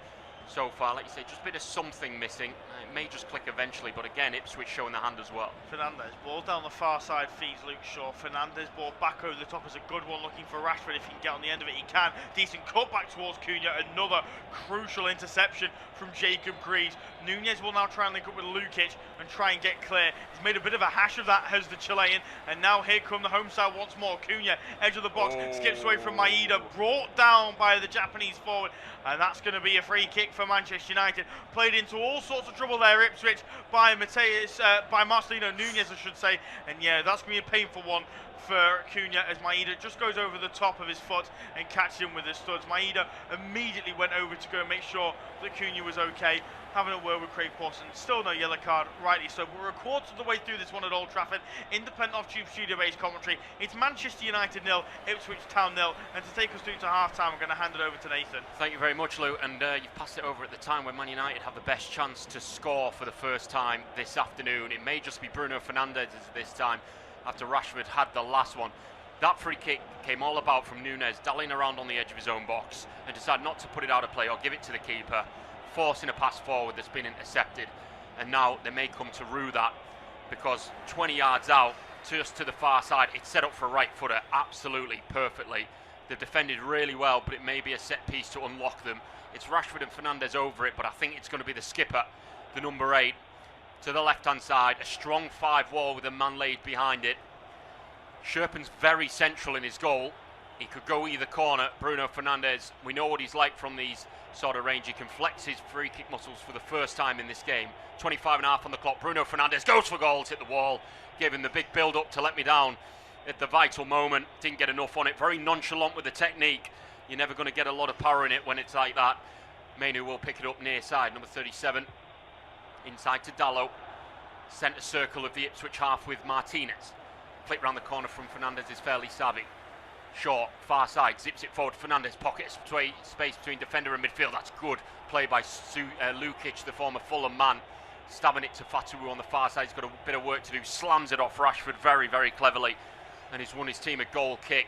so far. Like you say, just a bit of something missing. It may just click eventually, but again, Ipswich showing the hand as well. Fernandez, ball down the far side, feeds Luke Shaw. Fernandez, ball back over the top is a good one, looking for Rashford. If he can get on the end of it, he can. Decent cut back towards Cunha. Another crucial interception from Jacob Greaves. Nunez will now try and link up with Lukic and try and get clear. He's made a bit of a hash of that, has the Chilean. And now here come the home side once more. Cunha, edge of the box, skips away from Maeda, brought down by the Japanese forward. And that's going to be a free kick for Manchester United. Played into all sorts of trouble there, Ipswich, by Marcelino Nunez, I should say. And yeah, that's going to be a painful one for Cunha as Maeda just goes over the top of his foot and catches him with his studs. Maeda immediately went over to go and make sure that Cunha was okay. Having a word with Craig Pawson. Still no yellow card, rightly so. But we're a quarter of the way through this one at Old Trafford. Independent off-tube studio-based commentary. It's Manchester United 0, Ipswich Town 0. And to take us through to half-time, I'm going to hand it over to Nathan. Thank you very much, Lou. And you've passed it over at the time when Man United have the best chance to score for the first time this afternoon. It may just be Bruno Fernandes this time, after Rashford had the last one. That free kick came all about from Núñez dallying around on the edge of his own box and decided not to put it out of play or give it to the keeper, forcing a pass forward that's been intercepted. And now they may come to rue that, because 20 yards out, just to the far side, it's set up for a right footer absolutely perfectly. They've defended really well, but it may be a set piece to unlock them. It's Rashford and Fernandes over it, but I think it's going to be the skipper, the number 8, to the left-hand side. A strong 5 wall with a man laid behind it. Sherpen's very central in his goal. He could go either corner. Bruno Fernandes, we know what he's like from these sort of range. He can flex his free kick muscles for the first time in this game. 25.5 on the clock. Bruno Fernandes goes for goals, hit the wall, gave him the big build-up to let me down at the vital moment. Didn't get enough on it. Very nonchalant with the technique. You're never going to get a lot of power in it when it's like that. Mainu will pick it up near side, number 37. Inside to Dalot. Centre circle of the Ipswich half with Martinez. Flick round the corner from Fernandes is fairly savvy. Short, far side, zips it forward. Fernandes pockets space between defender and midfield. That's good play by Lukic, the former Fulham man. Stabbing it to Fatawu on the far side. He's got a bit of work to do. Slams it off Rashford very, very cleverly. And he's won his team a goal kick.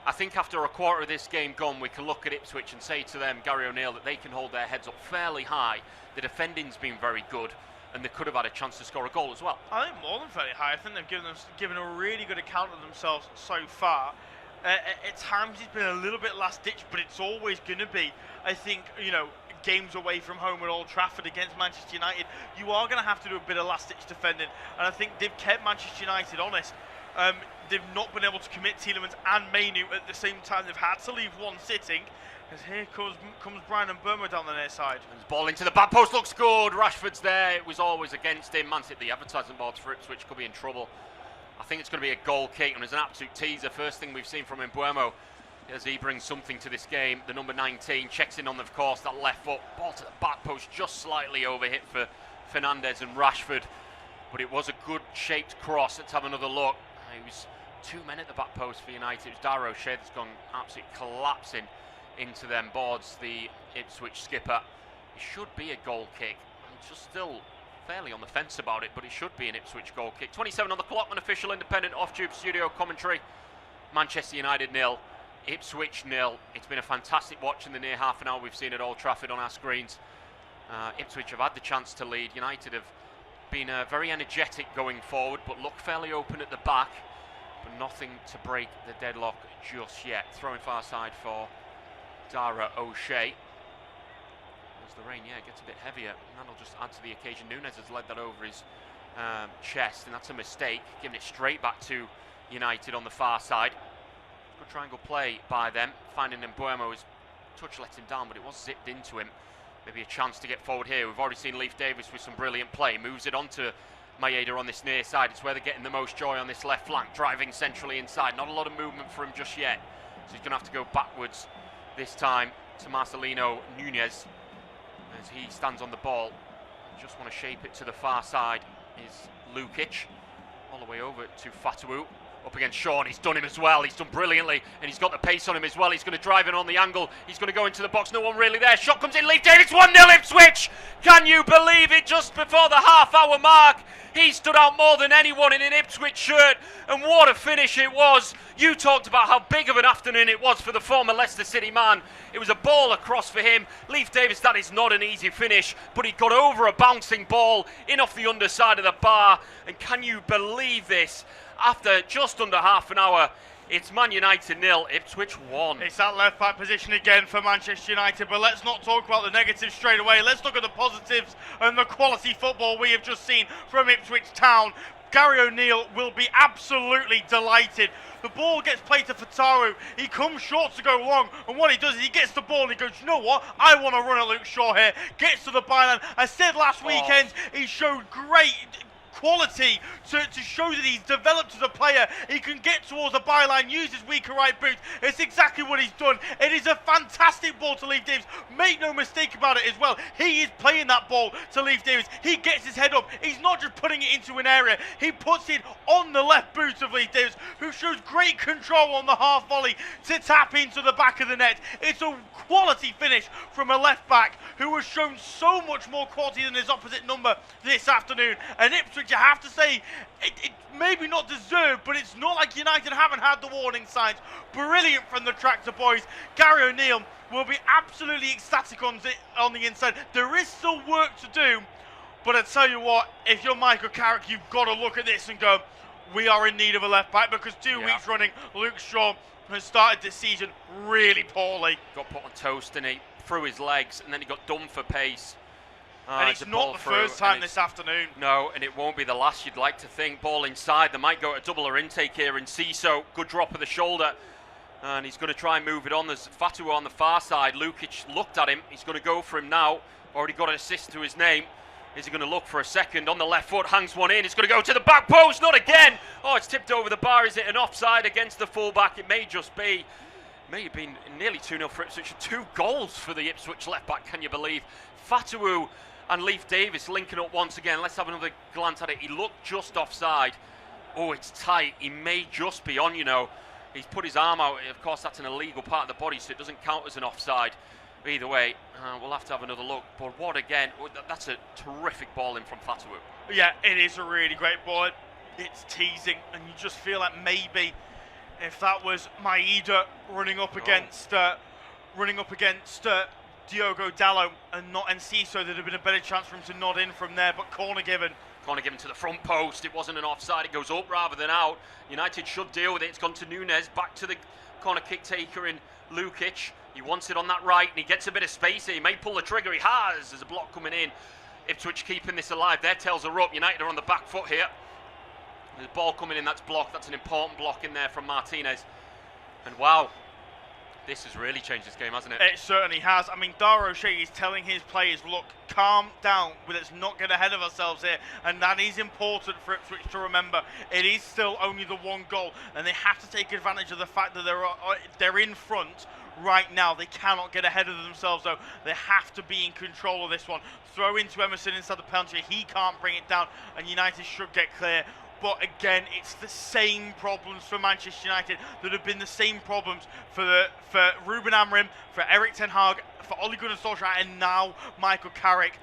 I think after a quarter of this game gone, we can look at Ipswich and say to them, Gary O'Neill, that they can hold their heads up fairly high. The defending's been very good, and they could have had a chance to score a goal as well. I think more than fairly high. I think they've given a really good account of themselves so far. At times it's been a little bit last ditch, but it's always going to be, I think, games away from home at Old Trafford against Manchester United, you are going to have to do a bit of last ditch defending, and I think they've kept Manchester United honest. They've not been able to commit Tielemans and Mainu at the same time. They've had to leave one sitting, as here comes Brian and Burma down the near side. And his ball into the back post, looks good. Rashford's there. It was always against him. Man City, the advertising boards for Ipswich could be in trouble. I think it's going to be a goal kick, and it's an absolute teaser. First thing we've seen from Mbeumo as he brings something to this game. The number 19 checks in on, of course, that left foot. Ball to the back post, just slightly overhit for Fernandes and Rashford. But it was a good shaped cross. Let's have another look. It was 2 men at the back post for United. It was Dara O'Shea that's gone absolutely collapsing into them boards, the Ipswich skipper. It should be a goal kick. I'm just still fairly on the fence about it, but it should be an Ipswich goal kick. 27 on the clock, an official independent off-tube studio commentary. Manchester United 0, Ipswich 0. It's been a fantastic watch in the near half an hour we've seen at Old Trafford on our screens. Ipswich have had the chance to lead. United have been very energetic going forward, but look fairly open at the back, but nothing to break the deadlock just yet. Throwing far side for Dara O'Shea. As the rain, gets a bit heavier, and that'll just add to the occasion. Núñez has led that over his chest, and that's a mistake, giving it straight back to United on the far side. Good triangle play by them, finding Mbeumo. His touch let him down, but it was zipped into him. Maybe a chance to get forward here. We've already seen Leif Davis with some brilliant play. Moves it on to Maeda on this near side. It's where they're getting the most joy on this left flank. Driving centrally inside. Not a lot of movement for him just yet. So he's going to have to go backwards this time to Marcelino Núñez as he stands on the ball. Just want to shape it to the far side is Lukic. All the way over to Fatawu. Up against Sean, he's done him as well. He's done brilliantly, and he's got the pace on him as well. He's going to drive in on the angle. He's going to go into the box. No one really there. Shot comes in. Leif Davis 1-0 Ipswich. Can you believe it? Just before the half-hour mark, he stood out more than anyone in an Ipswich shirt, and what a finish it was. You talked about how big of an afternoon it was for the former Leicester City man. It was a ball across for him. Leif Davis, that is not an easy finish, but he got over a bouncing ball in off the underside of the bar. And can you believe this? After just under half an hour, it's Man United 0, Ipswich 1. It's that left back position again for Manchester United, but let's not talk about the negatives straight away. Let's look at the positives and the quality football we have just seen from Ipswich Town. Gary O'Neill will be absolutely delighted. The ball gets played to Fatawu. He comes short to go long, and what he does is he gets the ball and he goes, you know what? I want to run at Luke Shaw here. Gets to the byline. I said last weekend he showed great quality to show that he's developed as a player. He can get towards the byline, use his weaker right boot. It's exactly what he's done. It is a fantastic ball to Leif Davis. Make no mistake about it as well. He is playing that ball to Leif Davis. He gets his head up. He's not just putting it into an area. He puts it on the left boot of Leif Davis, who shows great control on the half volley to tap into the back of the net. It's a quality finish from a left back who has shown so much more quality than his opposite number this afternoon. And Ipswich which you have to say, it maybe not deserved, but it's not like United haven't had the warning signs. Brilliant from the Tractor boys. Gary O'Neill will be absolutely ecstatic on the inside. There is still work to do, but I tell you what, if you're Michael Carrick, you've got to look at this and go, we are in need of a left back, because 2 weeks running, Luke Shaw has started this season really poorly. Got put on toast and he threw his legs, and then he got done for pace. And it's not the first time this afternoon. No, and it won't be the last, you'd like to think. Ball inside, they might go to double or intake here, and Ciso, good drop of the shoulder. And he's going to try and move it on. There's Fatu on the far side. Lukic looked at him. He's going to go for him now. Already got an assist to his name. Is he going to look for a second? On the left foot, hangs one in. It's going to go to the back post. Not again. Oh, it's tipped over the bar. Is it an offside against the fullback? It may just be. May have been nearly 2-0 for Ipswich. 2 goals for the Ipswich left back, can you believe? Fatu and Leif Davis linking up once again. Let's have another glance at it. He looked just offside. Oh, it's tight. He may just be on, you know. He's put his arm out. Of course, that's an illegal part of the body, so it doesn't count as an offside. Either way, we'll have to have another look. But what again? That's a terrific ball in from Fatu. Yeah, it is a really great ball. It's teasing, and you just feel like maybe if that was Maeda running up against Diogo Dalot and not Enciso, there'd have been a better chance for him to nod in from there. But corner given. Corner given to the front post. It wasn't an offside. It goes up rather than out. United should deal with it. It's gone to Nunes. Back to the corner kick taker in Lukic. He wants it on that right, and he gets a bit of space here. He may pull the trigger. He has. There's a block coming in. Ipswich keeping this alive. Their tails are up. United are on the back foot here. There's a ball coming in. That's blocked. That's an important block in there from Martinez. And wow, this has really changed this game, hasn't it? It certainly has. I mean, Dara O'Shea is telling his players, look, calm down. Let's not get ahead of ourselves here. And that is important for Ipswich to remember. It is still only the 1 goal, and they have to take advantage of the fact that they're in front right now. They cannot get ahead of themselves, though. They have to be in control of this one. Throw into Emerson inside the penalty. He can't bring it down, and United should get clear. But again, it's the same problems for Manchester United that have been the same problems for Ruben Amorim, for Erik ten Hag, for Ole Gunnar Solskjaer, and now Michael Carrick.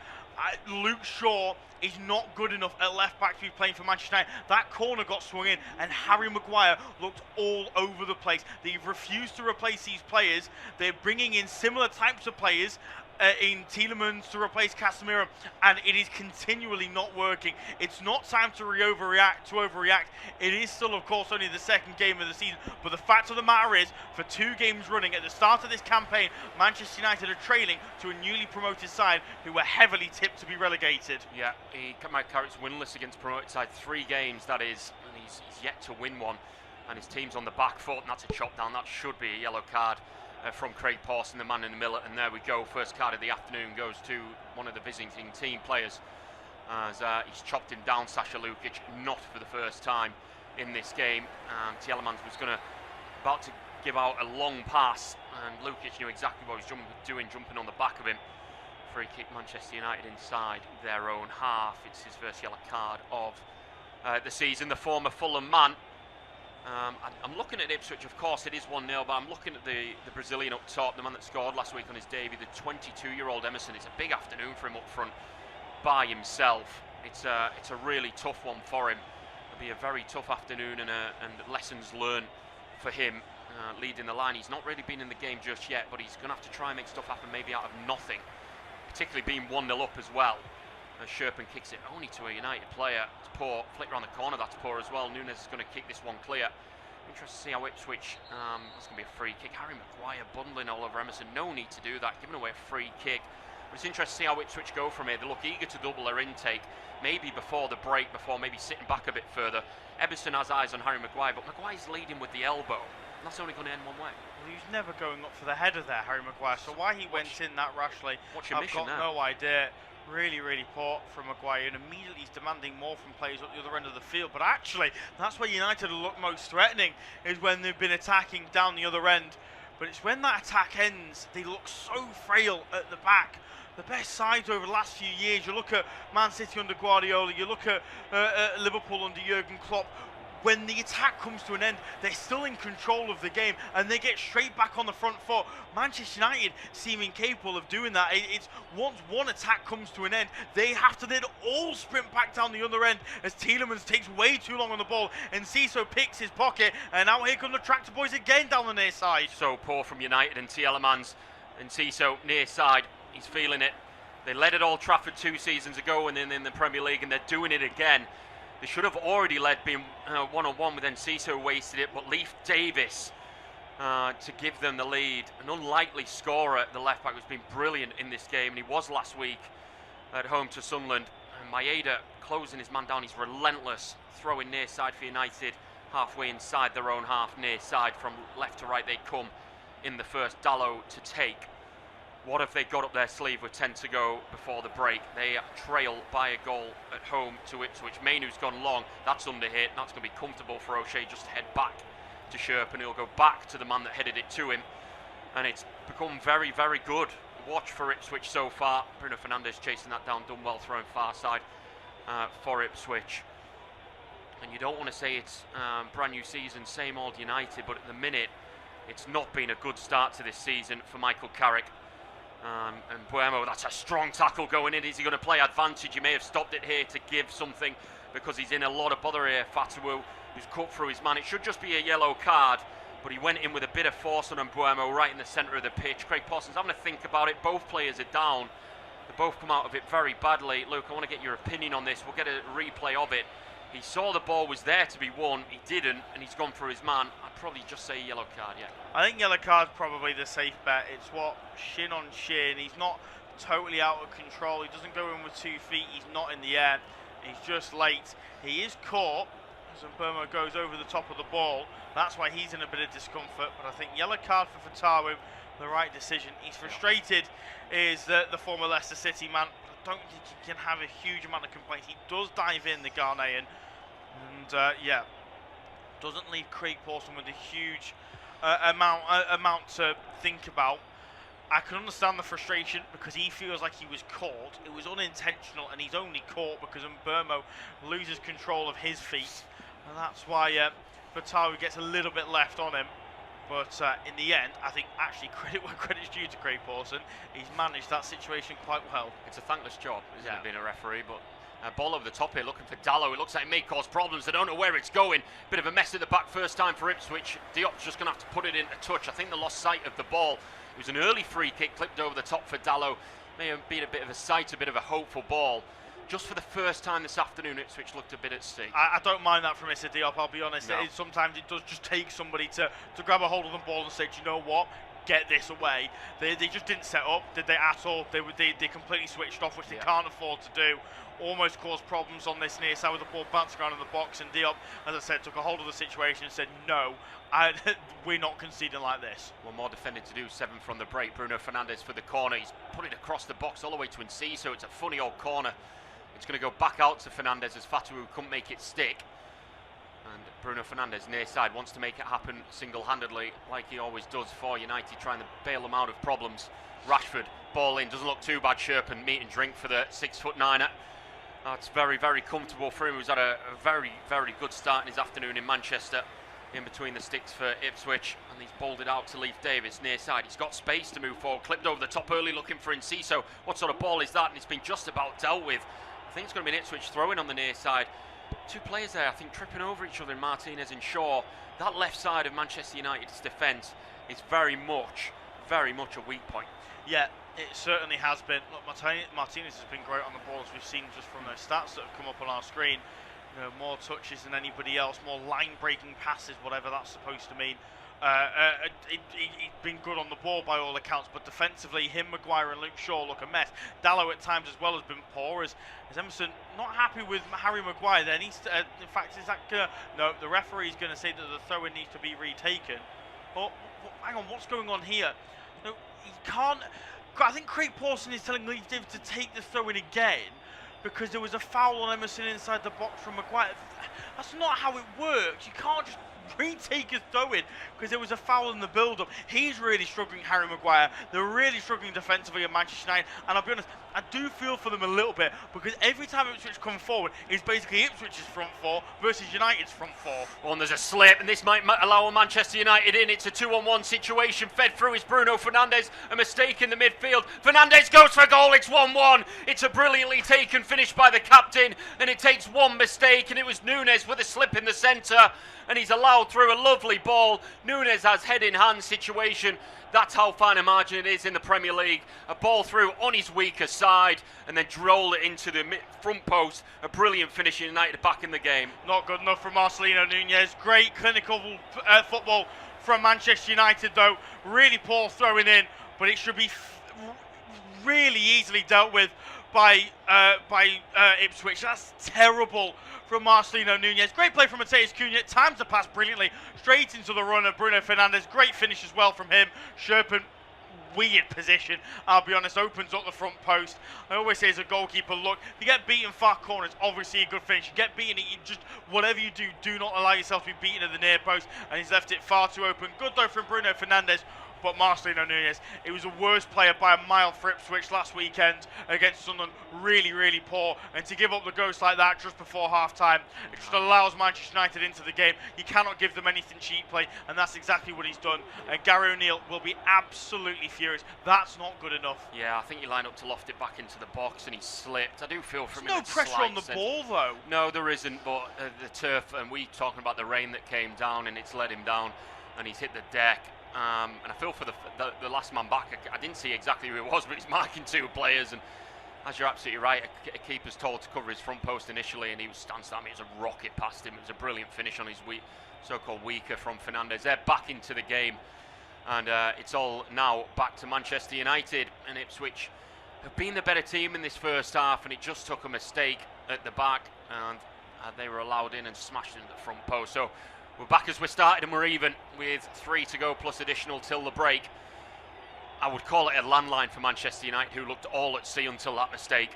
Luke Shaw is not good enough at left back to be playing for Manchester United. That corner got swung in, and Harry Maguire looked all over the place. They've refused to replace these players. They're bringing in similar types of players in Tielemans to replace Casemiro, and it is continually not working. It's not time to overreact. It is still, of course, only the 2nd game of the season, but the fact of the matter is, for 2 games running at the start of this campaign, Manchester United are trailing to a newly promoted side who were heavily tipped to be relegated. Yeah, Mike Carrick's winless against promoted side, 3 games, that is, and he's yet to win one, and his team's on the back foot, and that's a chop down. That should be a yellow card from Craig Pawson, the man in the middle, and there we go. First card of the afternoon goes to one of the visiting team players as he's chopped him down, Sasha Lukic, not for the first time in this game. Tielemans was about to give out a long pass, and Lukic knew exactly what he was jumping on the back of him. Free kick, Manchester United inside their own half. It's his first yellow card of the season. The former Fulham man. I'm looking at Ipswich, of course it is 1-0, but I'm looking at the Brazilian up top, the man that scored last week on his debut, the 22-year-old Emerson. It's a big afternoon for him up front by himself. It's a really tough one for him. It'll be a very tough afternoon and lessons learned for him leading the line. He's not really been in the game just yet, but he's going to have to try and make stuff happen maybe out of nothing, particularly being 1-0 up as well. As Sherpen kicks it only to a United player. It's poor. Flick around the corner, that's poor as well. Nunes is going to kick this one clear. Interesting to see how Ipswich, that's going to be a free kick. Harry Maguire bundling all over Emerson. No need to do that, giving away a free kick. But it's interesting to see how Ipswich go from here. They look eager to double their intake. Maybe before the break, before maybe sitting back a bit further. Emerson has eyes on Harry Maguire, but Maguire's leading with the elbow. And that's only going to end one way. Well, he's never going up for the header there, Harry Maguire. So why he went in that rashly, I've got no idea. Really, really poor from Maguire, and immediately he's demanding more from players at the other end of the field. But actually, that's where United look most threatening, is when they've been attacking down the other end. But it's when that attack ends, they look so frail at the back. The best sides over the last few years, you look at Man City under Guardiola, you look at Liverpool under Jurgen Klopp, when the attack comes to an end, they're still in control of the game and they get straight back on the front foot. Manchester United seem incapable of doing that. It's once one attack comes to an end, they have to then all sprint back down the other end as Tielemans takes way too long on the ball and Ciso picks his pocket, and now here come the tractor boys again down the near side. So poor from United, and Tielemans and Ciso near side, he's feeling it. They led at Old Trafford 2 seasons ago and then in the Premier League, and they're doing it again. They should have already led, being one-on-one, with Enciso wasted it, but Leif Davis to give them the lead. An unlikely scorer, the left-back, who's been brilliant in this game, and he was last week at home to Sunderland. And Maeda closing his man down, he's relentless, throwing near side for United, halfway inside their own half, near side, from left to right they come in the first. Dalot to take. What have they got up their sleeve with 10 to go before the break? They trail by a goal at home to Ipswich. Mainoo's gone long. That's under hit. That's going to be comfortable for O'Shea just to head back to Sherp, and he'll go back to the man that headed it to him. And it's become very, very good watch for Ipswich so far. Bruno Fernandes chasing that down. Done well, throwing far side for Ipswich. And you don't want to say it's brand new season, same old United, but at the minute, it's not been a good start to this season for Michael Carrick. And Buemo, that's a strong tackle going in. Is he going to play advantage? He may have stopped it here to give something because he's in a lot of bother here. Fatawu, who's cut through his man. It should just be a yellow card, but he went in with a bit of force on Buemo right in the centre of the pitch. Craig Parsons having to think about it. Both players are down. They both come out of it very badly. Luke, I want to get your opinion on this. We'll get a replay of it. He saw the ball was there to be won, he didn't, and he's gone through his man. I'd probably just say yellow card, yeah. I think yellow card's probably the safe bet. It's what, shin on shin. He's not totally out of control. He doesn't go in with 2 feet. He's not in the air. He's just late. He is caught as Burma goes over the top of the ball. That's why he's in a bit of discomfort. But I think yellow card for Fatawu, the right decision. He's frustrated, is the former Leicester City man. I don't think he can have a huge amount of complaints. He does dive in, the Ghanaian. And yeah, doesn't leave Craig Pawson with a huge amount to think about. I can understand the frustration because he feels like he was caught. It was unintentional, and he's only caught because Mbermo loses control of his feet, and that's why Fatawu gets a little bit left on him. But in the end, I think actually credit where credit's due to Craig Pawson. He's managed that situation quite well. It's a thankless job, isn't it, being a referee? But ball over the top here, looking for Dalot. It looks like it may cause problems. I don't know where it's going. Bit of a mess at the back, first time for Ipswich. Diop's just going to have to put it into touch. I think they lost sight of the ball. It was an early free kick, clipped over the top for Dalot. May have been a bit of a sight, a bit of a hopeful ball. Just for the first time this afternoon, Ipswich looked a bit at sea. I don't mind that from Mr. Diop, I'll be honest. No. Sometimes it does just take somebody to grab a hold of the ball and say, do you know what? Get this away. They just didn't set up, did they, at all? They completely switched off, which they can't afford to do. Almost caused problems on this near side with the ball bouncing around in the box, and Diop, as I said, took a hold of the situation and said, no, we're not conceding like this. One more defending to do, 7 from the break. Bruno Fernandes for the corner. He's put it across the box all the way to Enciso, so it's a funny old corner. It's going to go back out to Fernandes as Fatawu couldn't make it stick. And Bruno Fernandes, near side, wants to make it happen single-handedly, like he always does for United, trying to bail them out of problems. Rashford, ball in, doesn't look too bad. Sherpen, meat and drink for the 6'9". That's very, very comfortable for him. He's had a very, very good start in his afternoon in Manchester, in between the sticks for Ipswich, and he's bowled it out to Leif Davis, near side. He's got space to move forward, clipped over the top early, looking for Enciso. What sort of ball is that? And it's been just about dealt with. I think it's going to be an Ipswich throwing on the near side. 2 players there, I think, tripping over each other in Martinez and Shaw. That left side of Manchester United's defence is very much a weak point. Yeah, it certainly has been. Look, Martinez has been great on the ball, as we've seen just from those stats that have come up on our screen. You know, more touches than anybody else, more line-breaking passes, whatever that's supposed to mean. He's been good on the ball by all accounts, but defensively, him, Maguire and Luke Shaw look a mess. Dalot at times as well has been poor, as Emerson not happy with Harry Maguire. Then he's, in fact, is that no? The referee's going to say that the throw-in needs to be retaken. But hang on, what's going on here? No, he can't. I think Craig Pawson is telling Leif Davis to take the throw-in again, because there was a foul on Emerson inside the box from Maguire. That's not how it works. You can't just retake his throw-in because there was a foul in the build-up. He's really struggling, Harry Maguire. They're really struggling defensively at Manchester United, and I'll be honest, I do feel for them a little bit because every time Ipswich come forward, it's basically Ipswich's front four versus United's front four. Well, and there's a slip, and this might allow Manchester United in. It's a 2-on-1 situation. Fed through is Bruno Fernandes. A mistake in the midfield. Fernandes goes for a goal. It's 1-1. It's a brilliantly taken finish by the captain, and it takes one mistake, and it was Nunes with a slip in the centre, and he's allowed through a lovely ball. Nunes has head-in-hand situation. That's how fine a margin it is in the Premier League. A ball through on his weaker side and then roll it into the front post. A brilliant finish. United back in the game. Not good enough from Marcelino Nunez. Great clinical football from Manchester United though. Really poor throwing in, but it should be really easily dealt with by Ipswich. That's terrible from Marcelino Nunez. Great play from Mateus Cunha. Times the pass brilliantly. Straight into the run of Bruno Fernandes. Great finish as well from him. Sherpen, weird position, I'll be honest, opens up the front post. I always say as a goalkeeper, look, if you get beaten far corners, obviously a good finish. You get beaten, you just, whatever you do, do not allow yourself to be beaten at the near post, and he's left it far too open. Good though from Bruno Fernandes. But Marcelino Nunez, it was the worst player by a mile for Ipswich last weekend against Sunderland. Really, really poor. And to give up the ghost like that just before half-time, it just allows Manchester United into the game. You cannot give them anything cheaply, and that's exactly what he's done. And Gary O'Neill will be absolutely furious. That's not good enough. Yeah, I think he lined up to loft it back into the box, and he slipped. I do feel for him. There's no pressure on the ball, though. No, there isn't, but the turf, and we talking about the rain that came down, and it's let him down, and he's hit the deck. And I feel for the last man back. I didn't see exactly who it was, but he's marking two players. And as you're absolutely right, a keeper's told to cover his front post initially, and he was standing. It was a rocket past him. It was a brilliant finish on his so-called weaker from Fernandes. They're back into the game, and it's all now back to Manchester United. And Ipswich have been the better team in this first half, and it just took a mistake at the back, and they were allowed in and smashed into the front post. So we're back as we started, and we're even with 3 to go plus additional till the break. I would call it a landline for Manchester United, who looked all at sea until that mistake.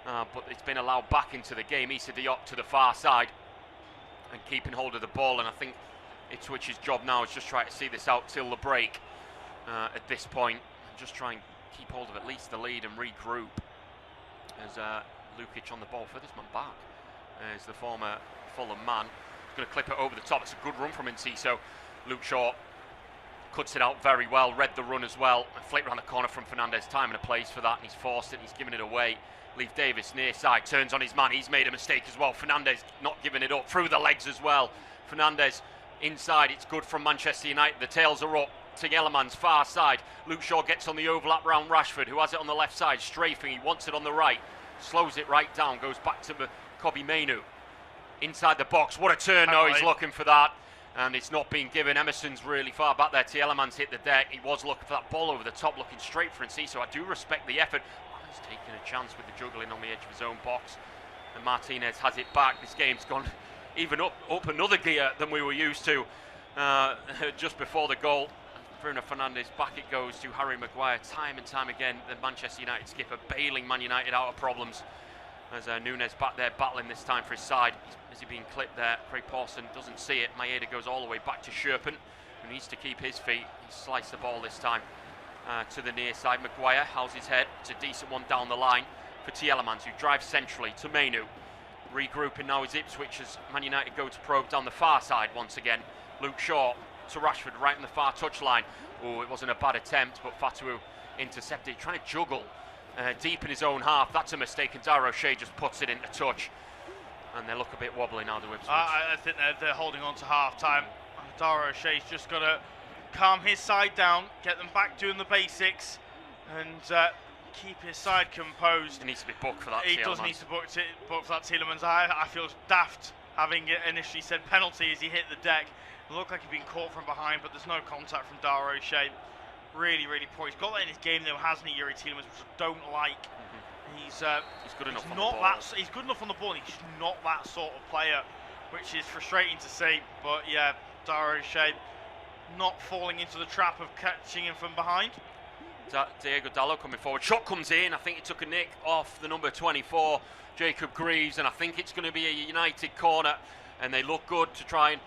But it's been allowed back into the game. Issa Diop to the far side and keeping hold of the ball. And I think Ipswich's job now is just try to see this out till the break at this point. And just try and keep hold of at least the lead and regroup. As Lukic on the ball for this man back. As the former Fulham man. Going to clip it over the top. It's a good run from Enciso. Luke Shaw cuts it out very well, read the run as well, and flicked around the corner from Fernandes. Time and a place for that, and he's forced it, he's given it away. Leave Davis near side, turns on his man, he's made a mistake as well. Fernandes not giving it up, through the legs as well. Fernandes inside, it's good from Manchester United. The tails are up to Yellerman's far side. Luke Shaw gets on the overlap round Rashford, who has it on the left side, strafing, he wants it on the right. Slows it right down, goes back to Kobe Mainu. Inside the box, what a turn though, he's looking for that. And it's not being given. Emerson's really far back there. Tielemans hit the deck. He was looking for that ball over the top, looking straight for Enciso. I do respect the effort. He's taking a chance with the juggling on the edge of his own box. And Martinez has it back. This game's gone even up another gear than we were used to just before the goal. Bruno Fernandes, back it goes to Harry Maguire. Time and time again, the Manchester United skipper bailing Man United out of problems. As Nunes back there battling this time for his side. Is he being clipped there? Craig Pawson doesn't see it. Maeda goes all the way back to Sherpen, who needs to keep his feet. He sliced the ball this time to the near side. Maguire howls his head. It's a decent one down the line for Tielemans, who drives centrally to Mainu. Regrouping now is Ipswich as Man United go to probe down the far side once again. Luke Shaw to Rashford right on the far touchline. Oh, it wasn't a bad attempt, but Fatu intercepted, trying to juggle deep in his own half. That's a mistake, and Dara O'Shea just puts it into touch. And they look a bit wobbly now, the Ipswich. I think they're holding on to half-time. Dara O'Shea's just got to calm his side down, get them back doing the basics, and keep his side composed. He needs to be booked for that. He does need to book for that Tielemans. I feel daft having initially said penalty as he hit the deck. It looked like he'd been caught from behind, but there's no contact from Dara O'Shea. Really, really poor. He's got that in his game though, hasn't he, Yuri Tielemans, which I don't like. He's good enough on the not ball. He's good enough on the ball. He's not that sort of player, which is frustrating to see. But yeah, Dara O'Shea not falling into the trap of catching him from behind. Diego Dallo coming forward. Shot comes in. I think he took a nick off the number 24, Jacob Greaves, and I think it's going to be a United corner. And they look good to try and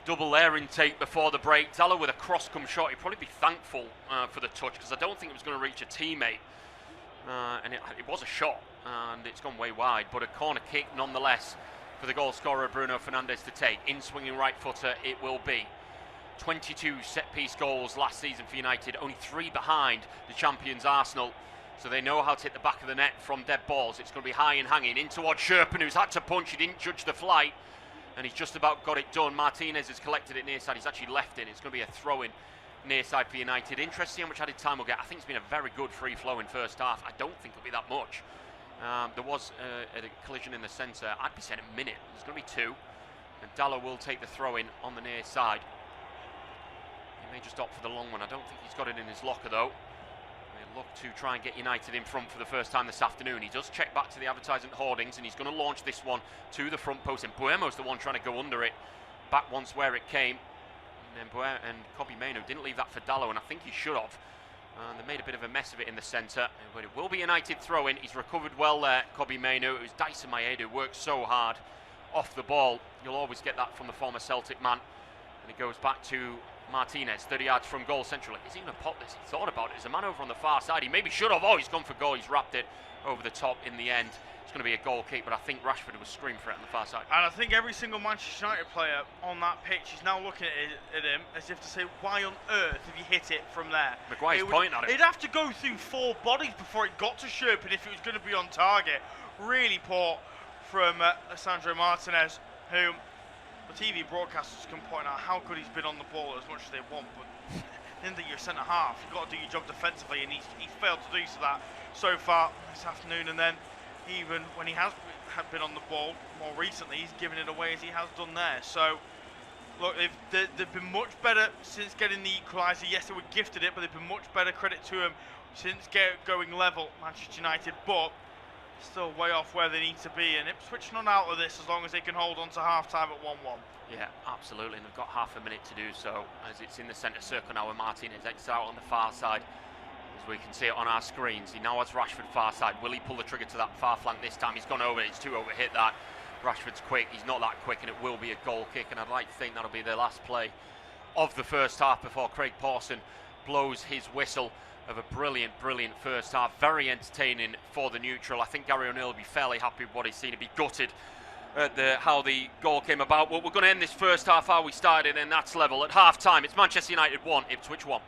double their intake before the break. Dallo with a cross-come shot. He'd probably be thankful for the touch, because I don't think it was going to reach a teammate. And it was a shot, and it's gone way wide. But a corner kick nonetheless for the goal scorer Bruno Fernandes to take. In swinging right footer it will be. 22 set-piece goals last season for United, only 3 behind the champions Arsenal. So they know how to hit the back of the net from dead balls. It's going to be high and hanging in towards Sherpen, who's had to punch. He didn't judge the flight, and he's just about got it done. Martinez has collected it near side. He's actually left it. It's going to be a throw-in near side for United. Interesting how much added time we'll get. I think it's been a very good free flow in first half. I don't think it'll be that much. There was a collision in the centre. I'd be saying a minute. There's going to be 2. And Dallo will take the throw-in on the near side. He may just opt for the long one. I don't think he's got it in his locker though. They look to try and get United in front for the first time this afternoon. He does check back to the advertisement hoardings, and he's going to launch this one to the front post. And Buemo's the one trying to go under it. Back once where it came. And then Kobbie Mainoo didn't leave that for Dallo, and I think he should have. And they made a bit of a mess of it in the centre. But it will be a United throw-in. He's recovered well there, Kobbie Mainoo. It was Dyson Maeda who worked so hard off the ball. You'll always get that from the former Celtic man. And it goes back to Martinez, 30 yards from goal centrally. Is he going to pop this? He thought about it. There's a man over on the far side. He maybe should have. Oh, he's gone for goal. He's wrapped it over the top in the end. It's going to be a goal kick, but I think Rashford was scream for it on the far side. And I think every single Manchester United player on that pitch is now looking at him as if to say, why on earth have you hit it from there? Maguire's pointing at him. It'd have to go through 4 bodies before it got to Sherpen if it was going to be on target. Really poor from Sandro Martinez, who the TV broadcasters can point out how good he's been on the ball as much as they want, but in the centre half, you've got to do your job defensively, and he's failed to do that so far this afternoon. And then even when he has been on the ball more recently, he's given it away as he has done there. So look, they've been much better since getting the equaliser. Yes, they were gifted it, but they've been much better, credit to them, since going level, Manchester United, but still way off where they need to be, and Ipswich not out of this as long as they can hold on to half-time at 1-1. Yeah, absolutely, and they've got half a minute to do so, as it's in the centre circle now, and Martinez exits out on the far side, as we can see it on our screens. He now has Rashford far side. Will he pull the trigger to that far flank this time? He's gone over, it's too overhit that. Rashford's quick, he's not that quick, and it will be a goal kick, and I'd like to think that'll be the last play of the first half before Craig Pawson blows his whistle of a brilliant first half. Very entertaining for the neutral. I think Gary O'Neill will be fairly happy with what he's seen. He'll be gutted at how the goal came about. Well, we're going to end this first half how we started, and that's level. At half time, it's Manchester United 1, Ipswich 1.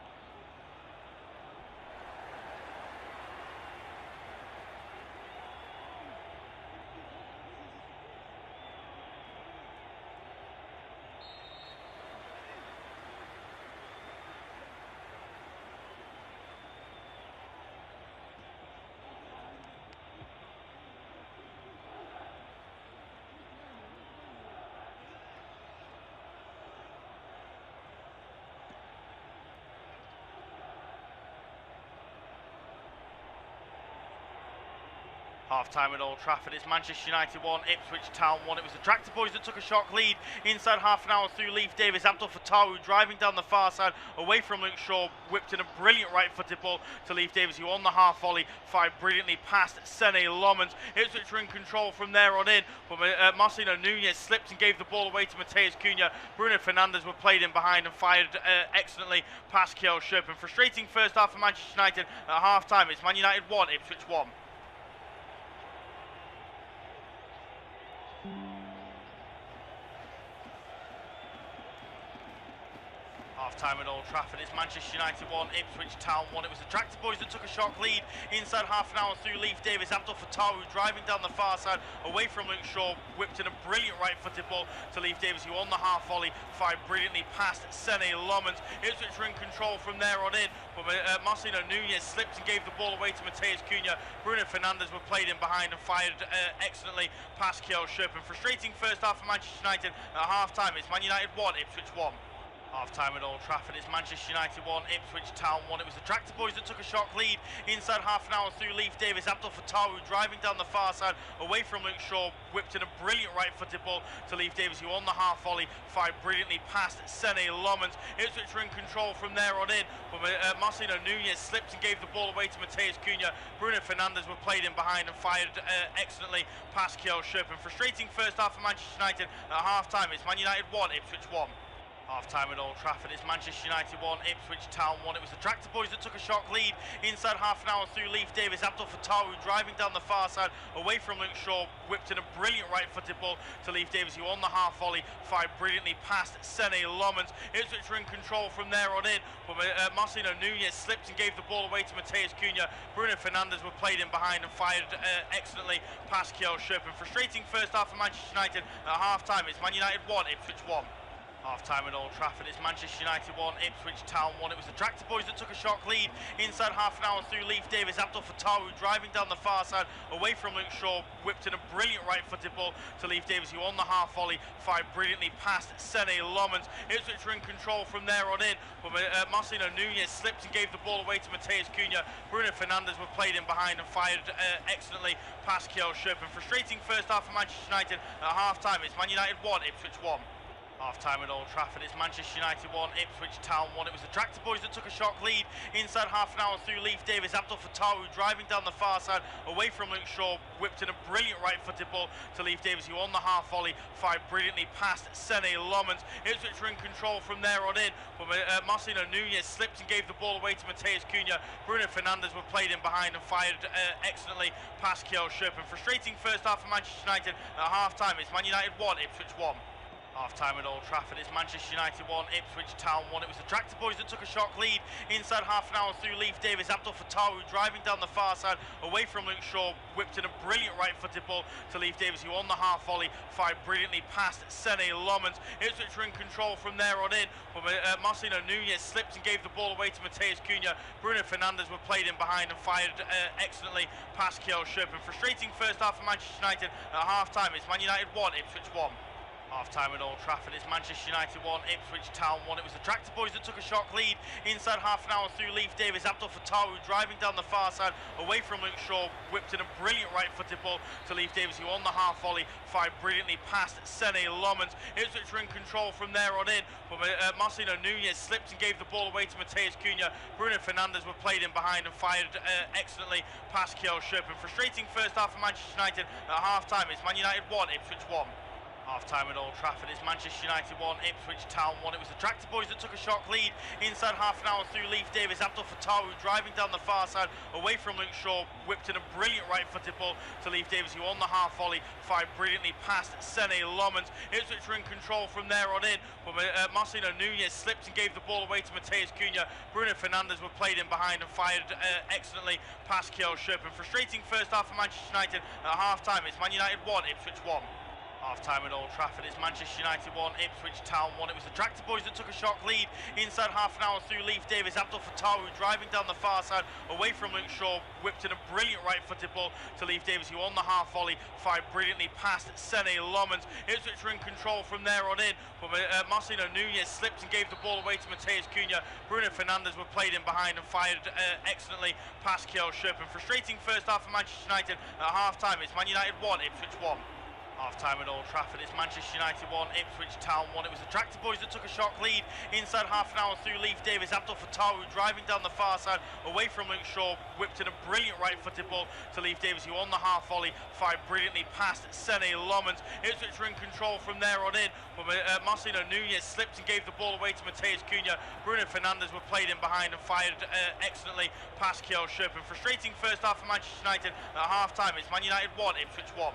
Half-time at Old Trafford, it's Manchester United 1, Ipswich Town 1. It was the Tractor Boys that took a shock lead inside half an hour through Leif Davis. Abdul Fattah driving down the far side away from Luke Shaw, whipped in a brilliant right-footed ball to Leif Davis, who on the half volley fired brilliantly past Sene Lomans. Ipswich were in control from there on in, but Marcelo Nunez slipped and gave the ball away to Matheus Cunha. Bruno Fernandes were played in behind and fired excellently past Kjell Sherpen. Frustrating first half for Manchester United at half-time. It's Man United 1, Ipswich 1. Half-time at Old Trafford, it's Manchester United 1, Ipswich Town 1. It was the Tractor Boys that took a shock lead inside half an hour through Leif Davis. Abdul Fattah driving down the far side away from Luke Shaw, whipped in a brilliant right-footed ball to Leif Davis, who on the half volley fired brilliantly past Sene Lomans. Ipswich were in control from there on in, but Marcelo Nunez slipped and gave the ball away to Matheus Cunha. Bruno Fernandes were played in behind and fired excellently past Kjell Sherpen. Frustrating first half for Manchester United at half-time. It's Man United 1, Ipswich 1. Half-time at Old Trafford, it's Manchester United 1, Ipswich Town 1. It was the Tractor Boys that took a shock lead inside half an hour through Leif Davis. Abdul Fattahu driving down the far side away from Luke Shaw, whipped in a brilliant right-footed ball to Leif Davis, who on the half volley fired brilliantly past Sene Lomans. Ipswich were in control from there on in, but Marcelino Nunez slipped and gave the ball away to Mateus Cunha. Bruno Fernandes were played in behind and fired excellently past Kjell Scherpen. Frustrating first half for Manchester United. At half-time, it's Man United 1, Ipswich 1. Half-time at Old Trafford, it's Manchester United 1, Ipswich Town 1. It was the Tractor Boys that took a shock lead inside half an hour through Leif Davis. Abdul Fattahu driving down the far side away from Luke Shaw, whipped in a brilliant right-footed ball to Leif Davis, who on the half volley fired brilliantly past Sene Lomans. Ipswich were in control from there on in, but Marcelino Nunez slipped and gave the ball away to Mateus Cunha. Bruno Fernandes were played in behind and fired excellently past Kjell Scherpen. Frustrating first half for Manchester United. At half-time, it's Man United 1, Ipswich 1. Half-time at Old Trafford, it's Manchester United 1, Ipswich Town 1. It was the Tractor Boys that took a shock lead inside half an hour through Leif Davis. Abdul Fattahu driving down the far side away from Luke Shaw, whipped in a brilliant right-footed ball to Leif Davis, who on the half volley fired brilliantly past Sene Lomans. Ipswich were in control from there on in, but Marcelino Nunez slipped and gave the ball away to Mateus Cunha. Bruno Fernandes were played in behind and fired excellently past Kjell Scherpen. Frustrating first half for Manchester United. At half-time, it's Man United 1, Ipswich 1. Half-time at Old Trafford, it's Manchester United 1, Ipswich Town 1. It was the Tractor Boys that took a shock lead inside half an hour through Leif Davis. Abdul Fattahu driving down the far side away from Luke Shaw, whipped in a brilliant right-footed ball to Leif Davis, who on the half volley fired brilliantly past Sene Lomans. Ipswich were in control from there on in, but Marcelino Nunez slipped and gave the ball away to Mateus Cunha. Bruno Fernandes were played in behind and fired excellently past Kjell Scherpen. Frustrating first half for Manchester United. At half-time, it's Man United 1, Ipswich 1. Half-time at Old Trafford, it's Manchester United 1, Ipswich Town 1. It was the Tractor Boys that took a shock lead inside half an hour through Leif Davis. Abdul Fattahu driving down the far side away from Luke Shaw, whipped in a brilliant right-footed ball to Leif Davis, who on the half volley fired brilliantly past Sene Lomans. Ipswich were in control from there on in, but Marcelino Nunez slipped and gave the ball away to Mateus Cunha. Bruno Fernandes were played in behind and fired excellently past Kjell Scherpen. Frustrating first half for Manchester United. At half-time, it's Man United 1, Ipswich 1. Half-time at Old Trafford, it's Manchester United 1, Ipswich Town 1. It was the Tractor Boys that took a shock lead inside half an hour through Leif Davis. Abdul Fattahu driving down the far side away from Luke Shaw, whipped in a brilliant right-footed ball to Leif Davis, who on the half volley fired brilliantly past Sene Lomans. Ipswich were in control from there on in, but Marcelino Nunez slipped and gave the ball away to Mateus Cunha. Bruno Fernandes were played in behind and fired excellently past Kjell Scherpen. Frustrating first half for Manchester United. At half-time, it's Man United 1, Ipswich 1. Half-time at Old Trafford, it's Manchester United 1, Ipswich Town 1. It was the Tractor Boys that took a shock lead inside half an hour through Leif Davis. Abdul Fattahu driving down the far side away from Luke Shaw, whipped in a brilliant right-footed ball to Leif Davis, who on the half volley fired brilliantly past Sene Lomans. Ipswich were in control from there on in, but Marcelino Nunez slipped and gave the ball away to Mateus Cunha. Bruno Fernandes were played in behind and fired excellently past Kjell Scherpen. Frustrating first half for Manchester United. At half-time, it's Man United 1, Ipswich 1. Half-time at Old Trafford, it's Manchester United 1, Ipswich Town 1. It was the Tractor Boys that took a shock lead inside half an hour through Leif Davis. Abdul Fattahu driving down the far side away from Luke Shaw, whipped in a brilliant right-footed ball to Leif Davis, who on the half volley fired brilliantly past Sene Lomans. Ipswich were in control from there on in, but Marcelino Nunez slipped and gave the ball away to Mateus Cunha. Bruno Fernandes were played in behind and fired excellently past Kjell Scherpen. Frustrating first half for Manchester United. At half-time, it's Man United 1, Ipswich 1. Half-time at Old Trafford, it's Manchester United 1, Ipswich Town 1. It was the Tractor Boys that took a shock lead inside half an hour through Leif Davis. Abdul Fattahu driving down the far side away from Luke Shaw, whipped in a brilliant right-footed ball to Leif Davis, who on the half volley fired brilliantly past Sene Lomans. Ipswich were in control from there on in, but Marcelino Nunez slipped and gave the ball away to Mateus Cunha. Bruno Fernandes were played in behind and fired excellently past Kjell Scherpen. Frustrating first half for Manchester United. At half-time, it's Man United 1, Ipswich 1.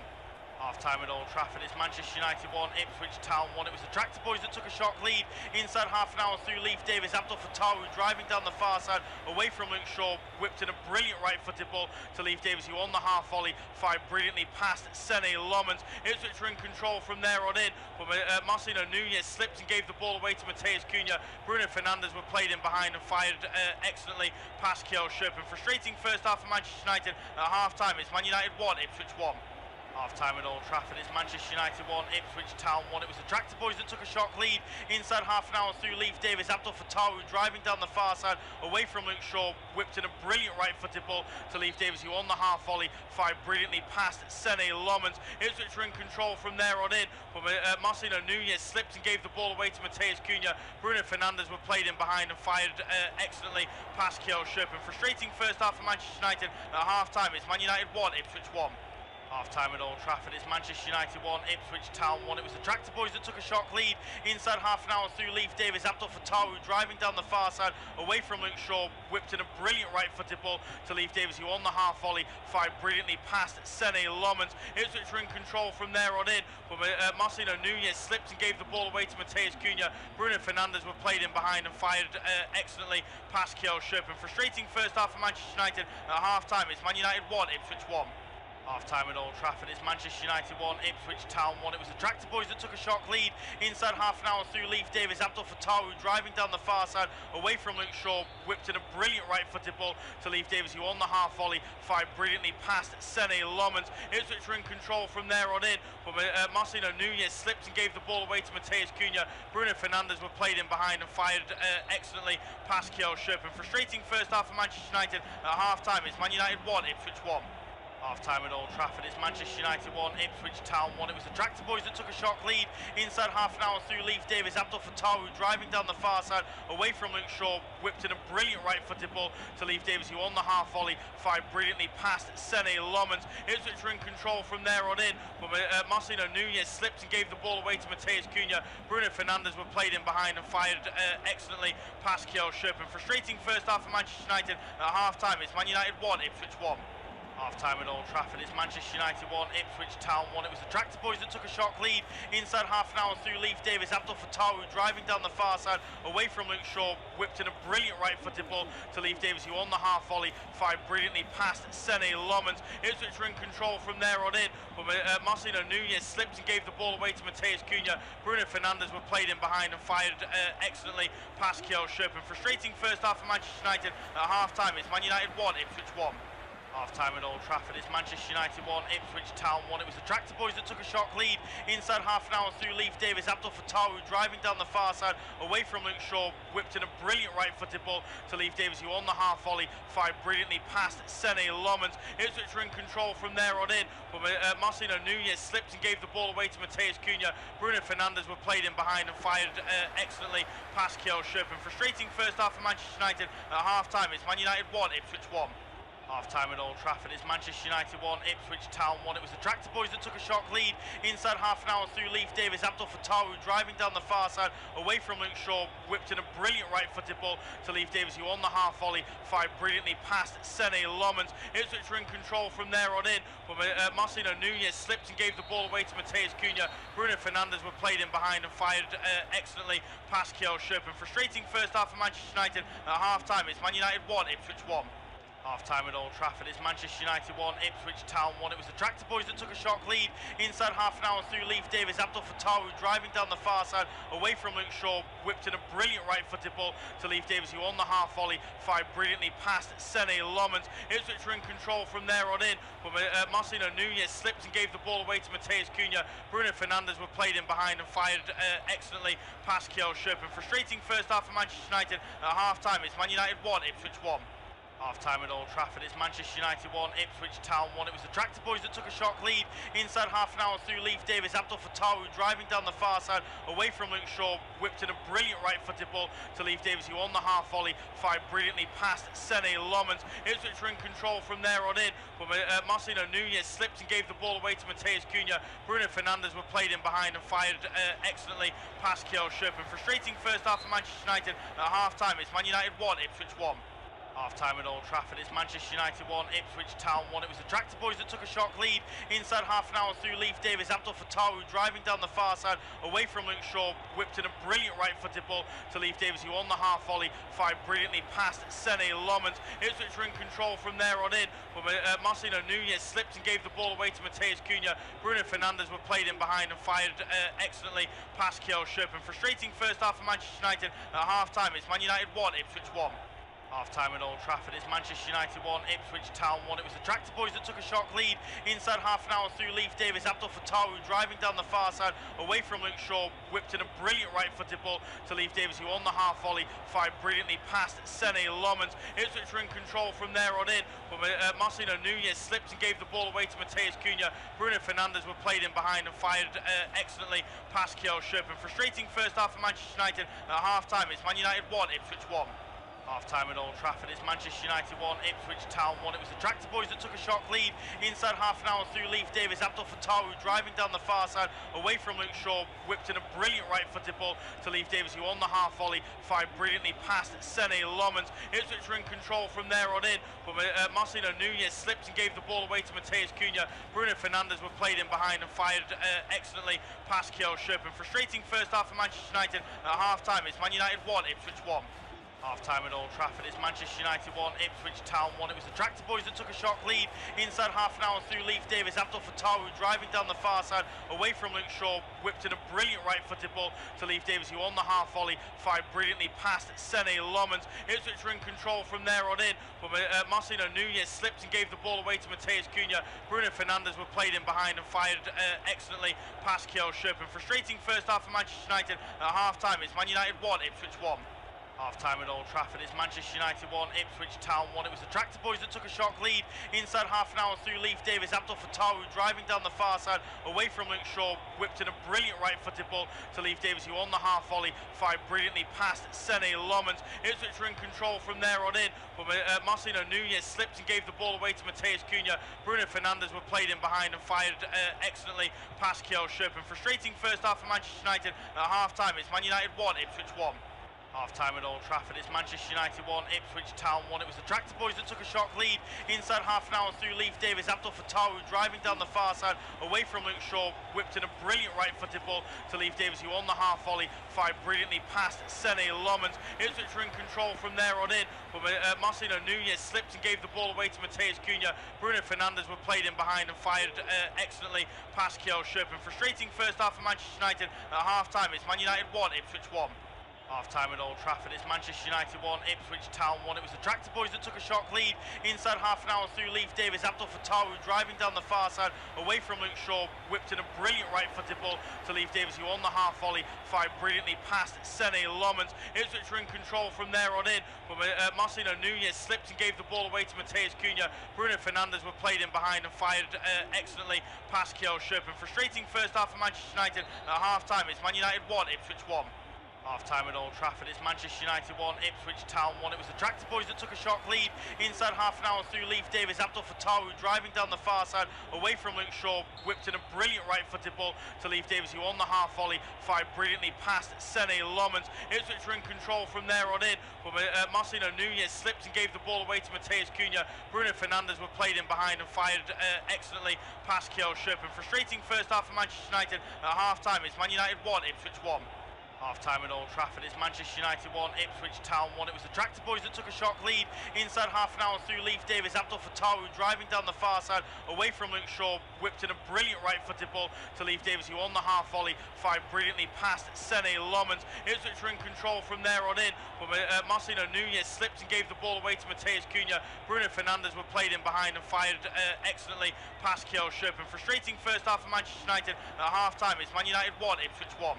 Half-time at Old Trafford, it's Manchester United 1, Ipswich Town 1. It was the Tractor Boys that took a shock lead inside half an hour through Leif Davis. Abdul Fattahu driving down the far side away from Luke Shaw, whipped in a brilliant right-footed ball to Leif Davis, who on the half volley fired brilliantly past Sene Lomans. Ipswich were in control from there on in, but Marcelino Nunez slipped and gave the ball away to Mateus Cunha. Bruno Fernandes were played in behind and fired excellently past Kjell Scherpen. Frustrating first half for Manchester United. At half-time, it's Man United 1, Ipswich 1. Half-time at Old Trafford, it's Manchester United 1, Ipswich Town 1. It was the Tractor Boys that took a shock lead inside half an hour through Leif Davis. Abdul Fattah driving down the far side away from Luke Shaw, whipped in a brilliant right-footed ball to Leif Davis, who on the half volley fired brilliantly past Sene Lomans. Ipswich were in control from there on in, but Marcelo Nunez slipped and gave the ball away to Mateus Cunha. Bruno Fernandes were played in behind and fired excellently past Kjell Sherpen. Frustrating first half for Manchester United. At half-time, it's Man United 1, Ipswich 1. Half-time at Old Trafford, it's Manchester United 1, Ipswich Town 1. It was the Tractor Boys that took a shock lead inside half an hour through Leif Davis. Abdul Fattah driving down the far side away from Luke Shaw, whipped in a brilliant right-footed ball to Leif Davis, who on the half volley fired brilliantly past Sene Lomans. Ipswich were in control from there on in, but Marcelo Nunez slipped and gave the ball away to Mateus Cunha. Bruno Fernandes were played in behind and fired excellently past Kjell Sherpen. Frustrating first half for Manchester United. At half-time, it's Man United 1, Ipswich 1. Half-time at Old Trafford, it's Manchester United 1, Ipswich Town 1. It was the Tractor Boys that took a shock lead inside half an hour through Leif Davis. Abdul Fattah driving down the far side away from Luke Shaw, whipped in a brilliant right-footed ball to Leif Davis, who on the half volley fired brilliantly past Sene Lomans. Ipswich were in control from there on in, but Marcelo Nunez slipped and gave the ball away to Mateus Cunha. Bruno Fernandes were played in behind and fired excellently past Kjell Sherpen. Frustrating first half for Manchester United. At half-time, it's Man United 1, Ipswich 1. Half-time at Old Trafford, it's Manchester United 1, Ipswich Town 1. It was the Tractor Boys that took a shock lead inside half an hour through Leif Davis. Abdul Fattah driving down the far side away from Luke Shaw, whipped in a brilliant right-footed ball to Leif Davis, who on the half volley fired brilliantly past Sene Lomans. Ipswich were in control from there on in, but Marcelo Nunez slipped and gave the ball away to Mateus Cunha. Bruno Fernandes were played in behind and fired excellently past Kjell Sherpen. Frustrating first half for Manchester United. At half-time, it's Man United 1, Ipswich 1. Half-time at Old Trafford, it's Manchester United 1, Ipswich Town 1. It was the Tractor Boys that took a shock lead inside half an hour through Leif Davis. Abdul Fattah driving down the far side away from Luke Shaw, whipped in a brilliant right-footed ball to Leif Davis, who on the half volley fired brilliantly past Sene Lomans. Ipswich were in control from there on in, but Marcelo Nunez slipped and gave the ball away to Mateus Cunha. Bruno Fernandes were played in behind and fired excellently past Kjell Sherpen. Frustrating first half for Manchester United. At half-time, it's Man United 1, Ipswich 1. Half-time at Old Trafford, it's Manchester United 1, Ipswich Town 1. It was the Tractor Boys that took a shock lead inside half an hour through Leif Davis. Abdul Fattah driving down the far side away from Luke Shaw, whipped in a brilliant right-footed ball to Leif Davis, who on the half volley fired brilliantly past Sene Lomans. Ipswich were in control from there on in, but Marcelo Nunez slipped and gave the ball away to Mateus Cunha. Bruno Fernandes were played in behind and fired excellently past Kjell Sherpen. Frustrating first half for Manchester United. At half-time, it's Man United 1, Ipswich 1. Half-time at Old Trafford, it's Manchester United 1, Ipswich Town 1. It was the Tractor Boys that took a shock lead inside half an hour through Leif Davis. Abdul Fattah driving down the far side away from Luke Shaw, whipped in a brilliant right-footed ball to Leif Davis, who on the half volley fired brilliantly past Sene Lomans. Ipswich were in control from there on in, but Marcelo Nunez slipped and gave the ball away to Mateus Cunha. Bruno Fernandes were played in behind and fired excellently past Kjell Sherpen. Frustrating first half for Manchester United. At half-time, it's Man United 1, Ipswich 1. Half-time at Old Trafford, it's Manchester United 1, Ipswich Town 1. It was the Tractor Boys that took a shock lead inside half an hour through Leif Davis. Abdul Fattah driving down the far side away from Luke Shaw, whipped in a brilliant right-footed ball to Leif Davis, who on the half volley fired brilliantly past Sene Lomans. Ipswich were in control from there on in, but Marcelo Nunez slipped and gave the ball away to Mateus Cunha. Bruno Fernandes were played in behind and fired excellently past Kjell Sherpen. Frustrating first half for Manchester United. At half-time, it's Man United 1, Ipswich 1. Half-time at Old Trafford, it's Manchester United 1, Ipswich Town 1. It was the Tractor Boys that took a shock lead inside half an hour through Leif Davis. Abdul Fattah driving down the far side away from Luke Shaw, whipped in a brilliant right-footed ball to Leif Davis, who on the half volley fired brilliantly past Sene Lomans. Ipswich were in control from there on in, but Marcelo Nunez slipped and gave the ball away to Mateus Cunha. Bruno Fernandes were played in behind and fired excellently past Kjell Sherpen. Frustrating first half for Manchester United. At half-time, it's Man United 1, Ipswich 1. Half-time at Old Trafford, it's Manchester United 1, Ipswich Town 1. It was the Tractor Boys that took a shock lead inside half an hour through Leif Davis. Abdul Fattah driving down the far side away from Luke Shaw, whipped in a brilliant right-footed ball to Leif Davis, who on the half volley fired brilliantly past Sene Lomans. Ipswich were in control from there on in, but Marcelo Nunez slipped and gave the ball away to Mateus Cunha. Bruno Fernandes were played in behind and fired excellently past Kjell Sherpen. Frustrating first half for Manchester United. At half-time, it's Man United 1, Ipswich 1. Half-time at Old Trafford, it's Manchester United 1, Ipswich Town 1. It was the Tractor Boys that took a shock lead inside half an hour through Leif Davis. Abdul Fattahu driving down the far side away from Luke Shaw, whipped in a brilliant right-footed ball to Leif Davis, who on the half volley fired brilliantly past Sene Lomans. Ipswich were in control from there on in, but Marcelino Nunez slipped and gave the ball away to Mateus Cunha. Bruno Fernandes were played in behind and fired excellently past Kjell Sherpen. Frustrating first half for Manchester United. At half-time, it's Man United 1, Ipswich 1. Half-time at Old Trafford, it's Manchester United 1, Ipswich Town 1. It was the Tractor Boys that took a shock lead inside half an hour through Leif Davis. Abdul Fattahu driving down the far side away from Luke Shaw, whipped in a brilliant right-footed ball to Leif Davis, who on the half volley fired brilliantly past Sene Lomans. Ipswich were in control from there on in, but Marcelino Nunez slipped and gave the ball away to Mateus Cunha. Bruno Fernandes were played in behind and fired excellently past Kjell Sherpen. Frustrating first half for Manchester United. At half-time, it's Man United 1, Ipswich 1. Half-time at Old Trafford, it's Manchester United 1, Ipswich Town 1. It was the Tractor Boys that took a shock lead inside half an hour through Leif Davis. Abdul Fattahu driving down the far side away from Luke Shaw, whipped in a brilliant right-footed ball to Leif Davis, who on the half volley fired brilliantly past Sene Lomans. Ipswich were in control from there on in, but Marcelino Nunez slipped and gave the ball away to Mateus Cunha. Bruno Fernandes were played in behind and fired excellently past Kjell Sherpen. Frustrating first half for Manchester United. At half-time, it's Man United 1, Ipswich 1. Half-time at Old Trafford, it's Manchester United 1, Ipswich Town 1. It was the Tractor Boys that took a shock lead inside half an hour through Leif Davis. Abdul Fattahu driving down the far side away from Luke Shaw, whipped in a brilliant right-footed ball to Leif Davis, who on the half volley fired brilliantly past Sene Lomans. Ipswich were in control from there on in, but Marcelino Nunez slipped and gave the ball away to Mateus Cunha. Bruno Fernandes were played in behind and fired excellently past Kjell Sherpen. Frustrating first half for Manchester United. At half-time, it's Man United 1, Ipswich 1. Half-time at Old Trafford, it's Manchester United 1, Ipswich Town 1. It was the Tractor Boys that took a shock lead inside half an hour through Leif Davis. Abdul Fattahu driving down the far side away from Luke Shaw, whipped in a brilliant right-footed ball to Leif Davis, who on the half volley fired brilliantly past Sene Lomans. Ipswich were in control from there on in, but Marcelino Nunez slipped and gave the ball away to Mateus Cunha. Bruno Fernandes were played in behind and fired excellently past Kjell Sherpen. Frustrating first half for Manchester United. At half-time, it's Man United 1, Ipswich 1. Half-time at Old Trafford, it's Manchester United 1, Ipswich Town 1. It was the Tractor Boys that took a shock lead inside half an hour through Leif Davis. Abdul Fattahu driving down the far side away from Luke Shaw, whipped in a brilliant right-footed ball to Leif Davis, who on the half volley fired brilliantly past Sene Lomans. Ipswich were in control from there on in, but Marcelino Nunez slipped and gave the ball away to Mateus Cunha. Bruno Fernandes were played in behind and fired excellently past Kjell Sherpen. Frustrating first half for Manchester United. At half-time, it's Man United 1, Ipswich 1. Half-time at Old Trafford, it's Manchester United 1, Ipswich Town 1. It was the Tractor Boys that took a shock lead inside half an hour through Leif Davis. Abdul Fattahu driving down the far side away from Luke Shaw, whipped in a brilliant right-footed ball to Leif Davis, who on the half volley fired brilliantly past Sene Lomans. Ipswich were in control from there on in, but Marcelino Nunez slipped and gave the ball away to Mateus Cunha. Bruno Fernandes were played in behind and fired excellently past Kjell Sherpen. Frustrating first half for Manchester United. At half-time, it's Man United 1, Ipswich 1. Half-time at Old Trafford, it's Manchester United 1, Ipswich Town 1. It was the Tractor Boys that took a shock lead inside half an hour through Leif Davis. Abdul Fattahu driving down the far side away from Luke Shaw, whipped in a brilliant right-footed ball to Leif Davis, who on the half volley fired brilliantly past Sene Lomans. Ipswich were in control from there on in, but Marcelino Nunez slipped and gave the ball away to Mateus Cunha. Bruno Fernandes were played in behind and fired excellently past Kjell Sherpen. Frustrating first half for Manchester United. At half-time, it's Man United 1, Ipswich 1.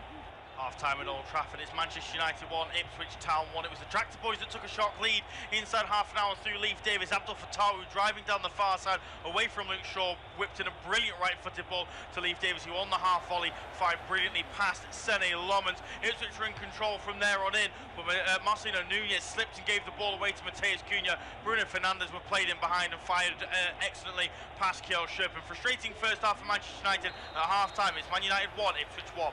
Half-time at Old Trafford, it's Manchester United 1, Ipswich Town 1. It was the Tractor Boys that took a shock lead inside half an hour through Leif Davis. Abdul Fattahu driving down the far side away from Luke Shaw, whipped in a brilliant right-footed ball to Leif Davis, who on the half volley fired brilliantly past Sene Lomans. Ipswich were in control from there on in, but Marcelino Nunez slipped and gave the ball away to Mateus Cunha. Bruno Fernandes were played in behind and fired excellently past Kjell Sherpen. Frustrating first half for Manchester United. At half-time, it's Man United 1, Ipswich 1.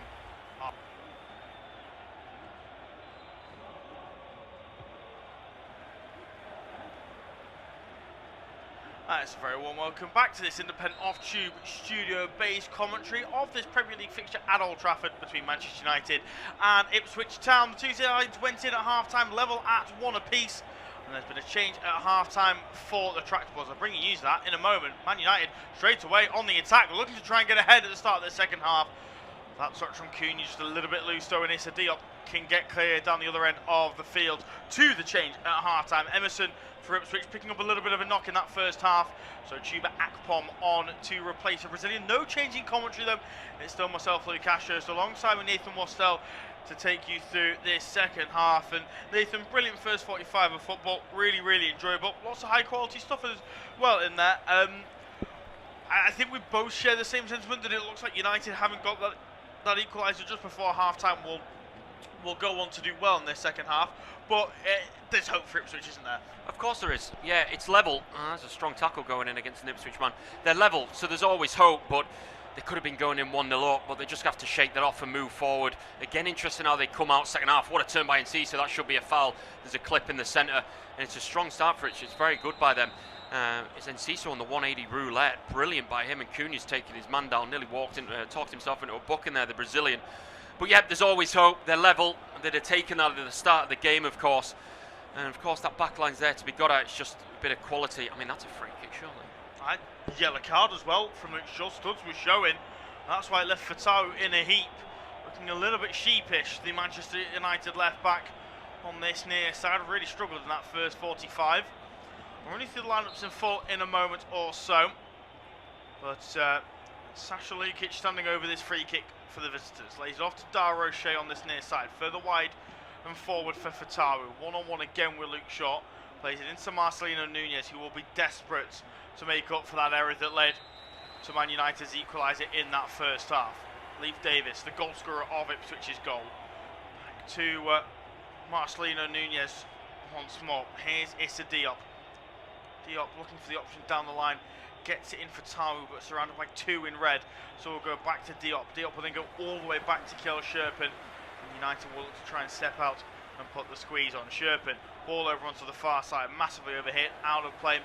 That's a very warm welcome back to this independent off-tube studio-based commentary of this Premier League fixture at Old Trafford between Manchester United and Ipswich Town. The two sides went in at half-time level at 1 apiece, and there's been a change at half-time for the Tractor Boys. I'll bring you to that in a moment. Man United straight away on the attack, looking to try and get ahead at the start of the second half. That touch from Cunha just a little bit loose though, and Issa Diop can get clear down the other end of the field to the change at half-time. Emerson for Ipswich picking up a little bit of a knock in that first half. So Chuba Akpom on to replace a Brazilian. No change in commentary though. It's still myself, Louis Castros, alongside with Nathan Wastel to take you through this second half. And Nathan, brilliant first 45 of football. Really, really enjoyable. Lots of high quality stuff as well in there. I think we both share the same sentiment that it looks like United haven't got that equaliser just before half-time will go on to do well in their second half. But there's hope for Ipswich, isn't there? Of course there is. Yeah, it's level. There's a strong tackle going in against an Ipswich man. They're level, so there's always hope, but they could have been going in 1-0 up, but they just have to shake that off and move forward. Again, interesting how they come out second half. What a turn by NC, so that should be a foul. There's a clip in the centre, and it's a strong start for it. It's very good by them. It's Enciso on the 180 roulette. Brilliant by him, and Cunha's taking his man down. Nearly talked himself into a book in there, the Brazilian. But yeah, there's always hope. They're level. They'd have taken that at the start of the game, of course. And of course, that backline's there to be got at. It's just a bit of quality. I mean, that's a free kick, surely. Yellow card as well from which Joe Studs was showing. That's why it left Fatau in a heap. Looking a little bit sheepish, the Manchester United left back on this near side. Really struggled in that first 45. We're running through the lineups in full in a moment or so. But Sasha Lukic standing over this free kick for the visitors. Lays it off to Dar Rocher on this near side. Further wide and forward for Fatawu. One-on-one again with Luke Shaw. Plays it into Marcelino Nunez, who will be desperate to make up for that error that led to Man United's equaliser in that first half. Leif Davis, the goal scorer of Ipswich's goal. Back to Marcelino Nunez once more. Here's Issa Diop. Diop looking for the option down the line. Gets it in for Tawu, but surrounded by two in red. So we'll go back to Diop. Diop will then go all the way back to Kjell Sherpen. And United will look to try and step out and put the squeeze on. Sherpen, ball over onto the far side. Massively overhit, out of play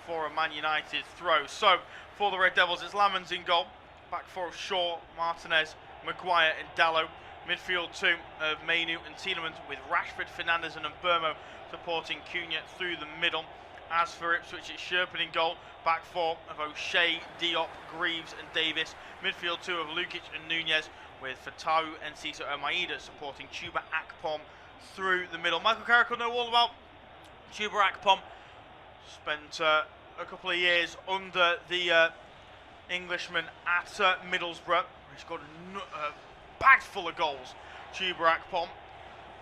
for a Man United throw. So for the Red Devils, it's Lamans in goal. Back four of Shaw, Martinez, Maguire and Dallow. Midfield two of Mainu and Tielemans, with Rashford, Fernandes and Mbermo supporting Cunha through the middle. As for Ipswich, it's Sherpen in goal. Back four of O'Shea, Diop, Greaves and Davis. Midfield two of Lukic and Nunez, with Fatau and Cesar Maeda supporting Chuba Akpom through the middle. Michael Carrick will know all about Chuba Akpom. Spent a couple of years under the Englishman at Middlesbrough. He's got a bag full of goals, Chuba Akpom.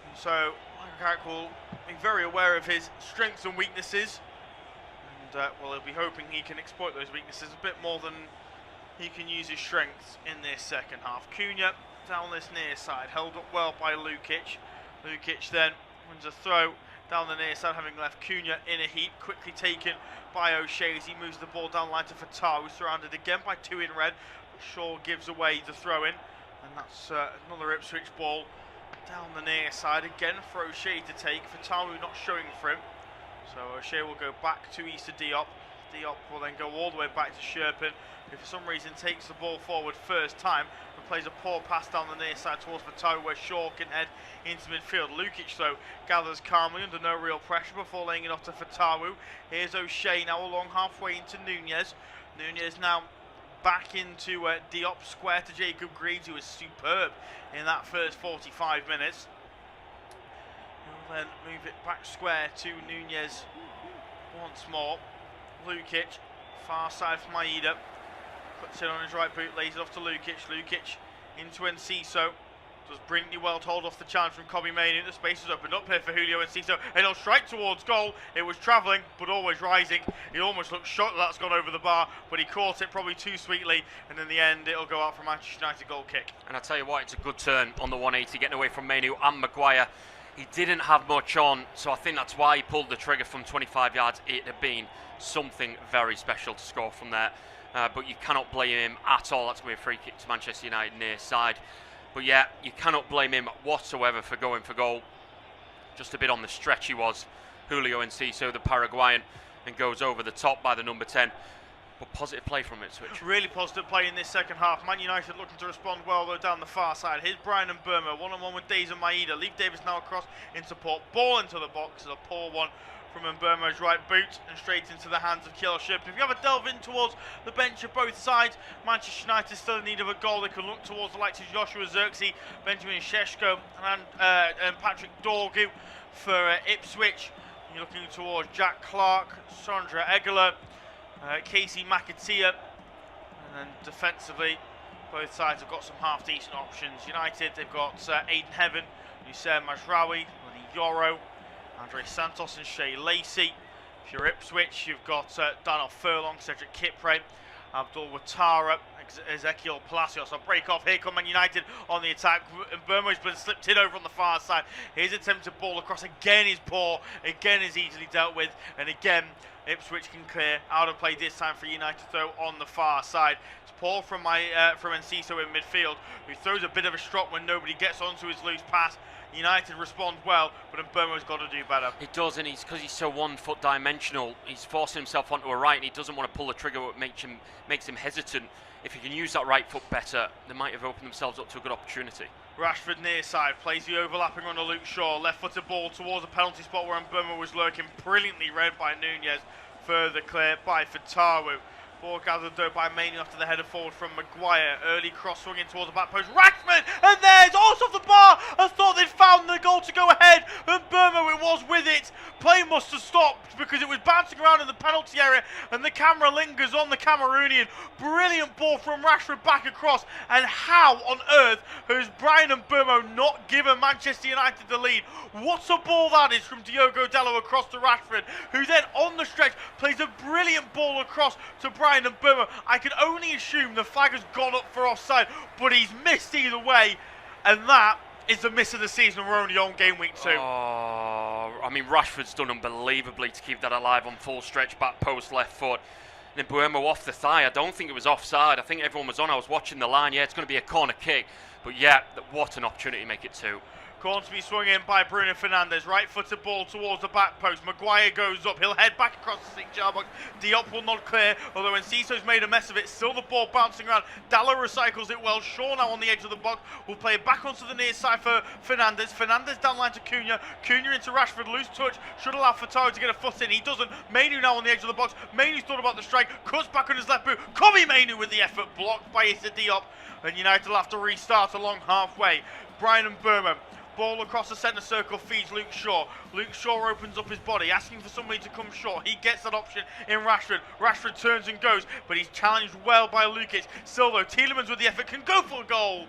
And so Michael Carrick will be very aware of his strengths and weaknesses. And well, he'll be hoping he can exploit those weaknesses a bit more than he can use his strengths in this second half. Cunha down this near side, held up well by Lukic. Lukic then wins a throw down the near side, having left Cunha in a heap. Quickly taken by O'Shea as he moves the ball down the line to Fatau, who's surrounded again by two in red. But Shaw gives away the throw in, and that's another Ipswich ball down the near side again for O'Shea to take. Fatau not showing for him. So O'Shea will go back to Issa Diop. Diop will then go all the way back to Sherpen, who for some reason takes the ball forward first time and plays a poor pass down the near side towards Fatau, where Shaw can head into midfield. Lukic though gathers calmly under no real pressure before laying it off to Fatawu. Here's O'Shea now along halfway into Nunez. Nunez now back into Diop, square to Jacob Greaves, who was superb in that first 45 minutes. He'll then move it back square to Nunez once more. Lukic, far side for Maeda. Puts it on his right boot, lays it off to Lukic. Lukic into Enciso. Does brilliantly well to hold off the challenge from Kobe Mainu. The space is opened up here for Julio Enciso, and he'll strike towards goal. It was travelling, but always rising. He almost looked shocked that's gone over the bar, but he caught it probably too sweetly, and in the end, it'll go out for Manchester United goal kick. And I tell you what, it's a good turn on the 180, getting away from Mainu and Maguire. He didn't have much on, so I think that's why he pulled the trigger from 25 yards. It had been something very special to score from there. But you cannot blame him at all. That's going to be a free kick to Manchester United near side. But yeah, you cannot blame him whatsoever for going for goal. Just a bit on the stretch he was. Julio Enciso, the Paraguayan, and goes over the top by the number 10. But positive play from Ipswich. Really positive play in this second half. Man United looking to respond well though down the far side. Here's Brian and Burma, one-on-one with Days and Maeda. Leif Davis now across in support. Ball into the box is a poor one from Mburmo's right boot and straight into the hands of Kielship. If you have a delve in towards the bench of both sides, Manchester United still in need of a goal. They can look towards the likes of Joshua Zirkzee, Benjamin Šeško and Patrick Dorgu for Ipswich. You're looking towards Jack Clark, Sondra Egeler, Casey McAteer, and then defensively both sides have got some half-decent options. United, they've got Aidan Heaven, Hussein Majraoui, Lee Yoro, Andre Santos and Shea Lacey. If you're Ipswich, you've got Daniel Furlong, Cedric Kipre, Abdul Watara, Ezekiel Palacios. I'll break off. Here come Man United on the attack. And Burmo's been slipped in over on the far side. His attempted ball across again is poor. Again is easily dealt with. And again, Ipswich can clear out of play this time for United though on the far side. It's poor from Enciso in midfield, who throws a bit of a strop when nobody gets onto his loose pass. United respond well, but Burmo's got to do better. He does, and because he's so 1 foot dimensional, he's forcing himself onto a right, and he doesn't want to pull the trigger, what makes him hesitant. If he can use that right foot better, they might have opened themselves up to a good opportunity. Rashford near side, plays the overlapping on to Luke Shaw, left-footed ball towards the penalty spot where Burmo was lurking, brilliantly read by Nunez, further clear by Fatawu. Ball gathered though by Mainoo after the header forward from Maguire. Early cross swung in towards the back post. Rashford, and there's also off the bar. I thought they'd found the goal to go ahead, and Burmo it was with it. Play must have stopped because it was bouncing around in the penalty area, and the camera lingers on the Cameroonian. Brilliant ball from Rashford back across, and how on earth has Brian Burmo not given Manchester United the lead? What a ball that is from Diogo Dalot across to Rashford, who then on the stretch plays a brilliant ball across to Brian Burmo. I can only assume the flag has gone up for offside, but he's missed either way, and that is the miss of the season. We're only on game week 2. Oh, I mean, Rashford's done unbelievably to keep that alive on full stretch, back post, left foot. And then Burmo off the thigh. I don't think it was offside. I think everyone was on. I was watching the line. Yeah, it's going to be a corner kick. But yeah, what an opportunity to make it 2. Corner to be swung in by Bruno Fernandes. Right-footed ball towards the back post. Maguire goes up. He'll head back across the 6-yard box. Diop will not clear, although Enciso's made a mess of it. Still the ball bouncing around. Dalot recycles it well. Shaw now on the edge of the box. Will play it back onto the near side for Fernandes. Fernandes down line to Cunha. Cunha into Rashford. Loose touch. Should allow Fatawu to get a foot in. He doesn't. Mainoo now on the edge of the box. Mainoo's thought about the strike. Cuts back on his left boot. Kobe Mainoo with the effort. Blocked by Issa Diop. And United will have to restart along halfway. Brian Burmo. Ball across the centre circle feeds Luke Shaw. Luke Shaw opens up his body, asking for somebody to come short. He gets that option in Rashford. Rashford turns and goes, but he's challenged well by Lukic. Still though, Tielemans with the effort can go for a goal.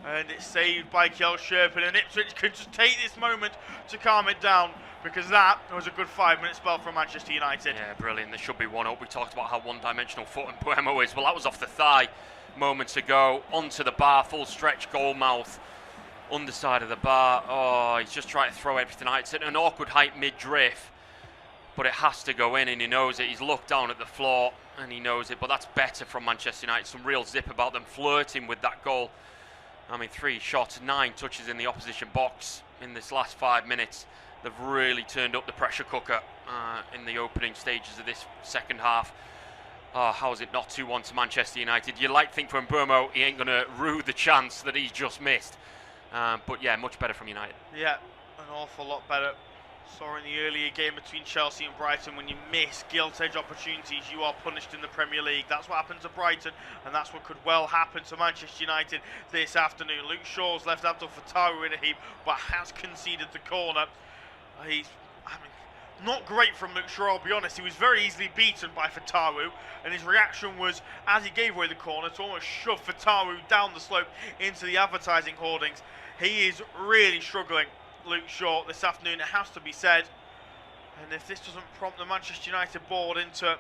And it's saved by Kielship, and Ipswich can just take this moment to calm it down, because that was a good 5-minute spell from Manchester United. Yeah, brilliant. There should be 1 up. We talked about how one-dimensional foot and Burmo is. Well, that was off the thigh moments ago. Onto the bar, full stretch, goal mouth. Underside of the bar. Oh, he's just trying to throw everything out. It's at an awkward height mid-drift, but it has to go in, and he knows it. He's looked down at the floor and he knows it, but that's better from Manchester United. Some real zip about them, flirting with that goal. I mean, 3 shots, 9 touches in the opposition box in this last 5 minutes. They've really turned up the pressure cooker in the opening stages of this second half. Oh, how is it not 2-1 to Manchester United? You like to think from Burmo he ain't going to rue the chance that he's just missed. But yeah, much better from United. Yeah, an awful lot better. Saw in the earlier game between Chelsea and Brighton, when you miss gilt-edge opportunities, you are punished in the Premier League. That's what happened to Brighton, and that's what could well happen to Manchester United this afternoon. Luke Shaw's left Abdul Fatawu in a heap, but has conceded the corner. Not great from Luke Shaw, I'll be honest. He was very easily beaten by Fatawu, and his reaction was, as he gave away the corner, to almost shove Fatawu down the slope into the advertising hoardings. He is really struggling, Luke Shaw, this afternoon, it has to be said. And if this doesn't prompt the Manchester United board into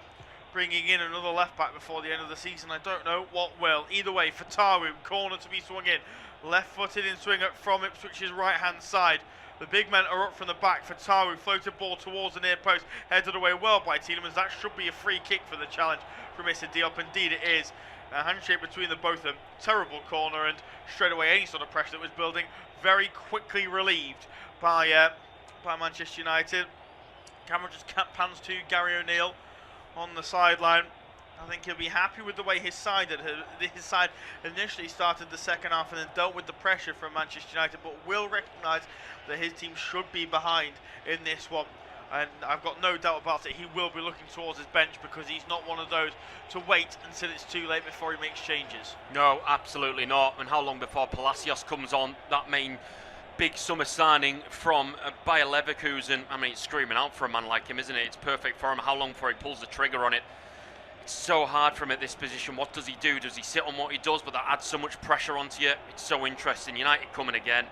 bringing in another left-back before the end of the season, I don't know what will. Either way, Fatawu, corner to be swung in. Left-footed in swing from Ipswich's right-hand side. The big men are up from the back. Fatawu floated ball towards the near post, headed away well by Tielemans. That should be a free kick for the challenge from Issa Diop. Indeed it is. A handshake between the both of them. Terrible corner, and straight away any sort of pressure that was building very quickly relieved by Manchester United. Camera just pans to Gary O'Neill on the sideline. I think he'll be happy with the way his side initially started the second half and then dealt with the pressure from Manchester United, but will recognise that his team should be behind in this one. And I've got no doubt about it, he will be looking towards his bench because he's not one of those to wait until it's too late before he makes changes. No, absolutely not. And how long before Palacios comes on, that main big summer signing from Bayer Leverkusen? I mean, it's screaming out for a man like him, isn't it? It's perfect for him. How long before he pulls the trigger on it? It's so hard for him at this position. What does he do? Does he sit on what he does? But that adds so much pressure onto you. It's so interesting. United coming again.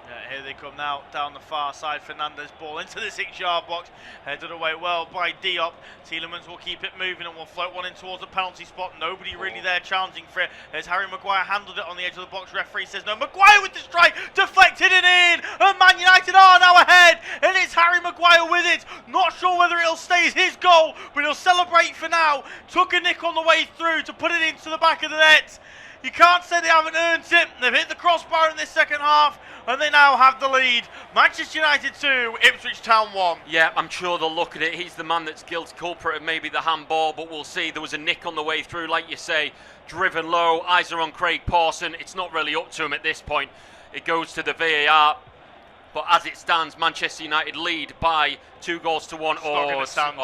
Yeah, here they come now, down the far side. Fernandez ball into the 6-yard box, headed away well by Diop. Tielemans will keep it moving and will float one in towards the penalty spot. Nobody really there challenging for it as Harry Maguire handled it on the edge of the box. Referee says no. Maguire with the strike, deflected it in, and Man United are now ahead, and it's Harry Maguire with it. Not sure whether it'll stay as his goal, but he'll celebrate for now. Took a nick on the way through to put it into the back of the net. You can't say they haven't earned it. They've hit the crossbar in this second half, and they now have the lead. Manchester United 2, Ipswich Town 1. Yeah, I'm sure they'll look at it. He's the man that's guilty culprit of maybe the handball, but we'll see. There was a nick on the way through, like you say, driven low. Eyes are on Craig Pawson. It's not really up to him at this point. It goes to the VAR. But as it stands, Manchester United lead by 2-1. It's not going to stand.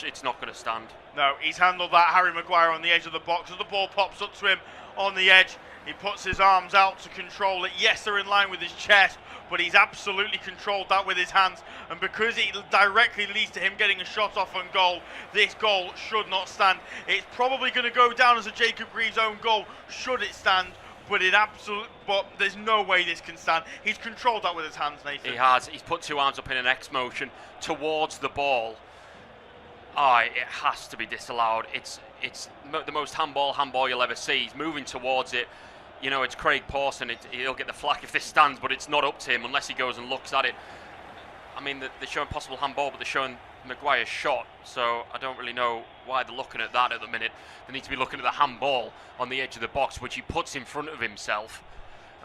It's not going to stand. No, he's handled that, Harry Maguire, on the edge of the box. As the ball pops up to him on the edge, he puts his arms out to control it. Yes, they're in line with his chest, but he's absolutely controlled that with his hands. And because it directly leads to him getting a shot off on goal, this goal should not stand. It's probably going to go down as a Jacob Greaves own goal, should it stand. But there's no way this can stand. He's controlled that with his hands, Nathan. He has. He's put two arms up in an X motion towards the ball. It has to be disallowed. It's the most handball you'll ever see. He's moving towards it. You know, it's Craig Pawson. He'll get the flack if this stands, but it's not up to him unless he goes and looks at it. I mean, they're showing possible handball, but they're showing Maguire's shot, so I don't really know why they're looking at that at the minute. They need to be looking at the handball on the edge of the box, which he puts in front of himself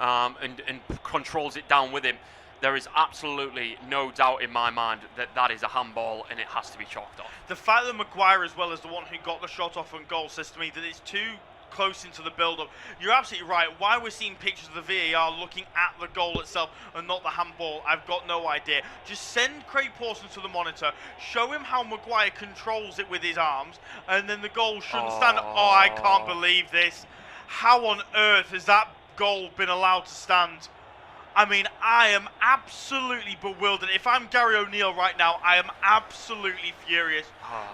and controls it down with him. There is absolutely no doubt in my mind that that is a handball and it has to be chalked off. The fact that Maguire as well as the one who got the shot off on goal says to me that it's too close into the build-up. You're absolutely right. Why we're seeing pictures of the VAR looking at the goal itself and not the handball, I've got no idea. Just send Craig Pawson to the monitor, show him how Maguire controls it with his arms, and then the goal shouldn't stand. Oh, I can't believe this. How on earth has that goal been allowed to stand? I mean, I am absolutely bewildered. If I'm Gary O'Neill right now, I am absolutely furious.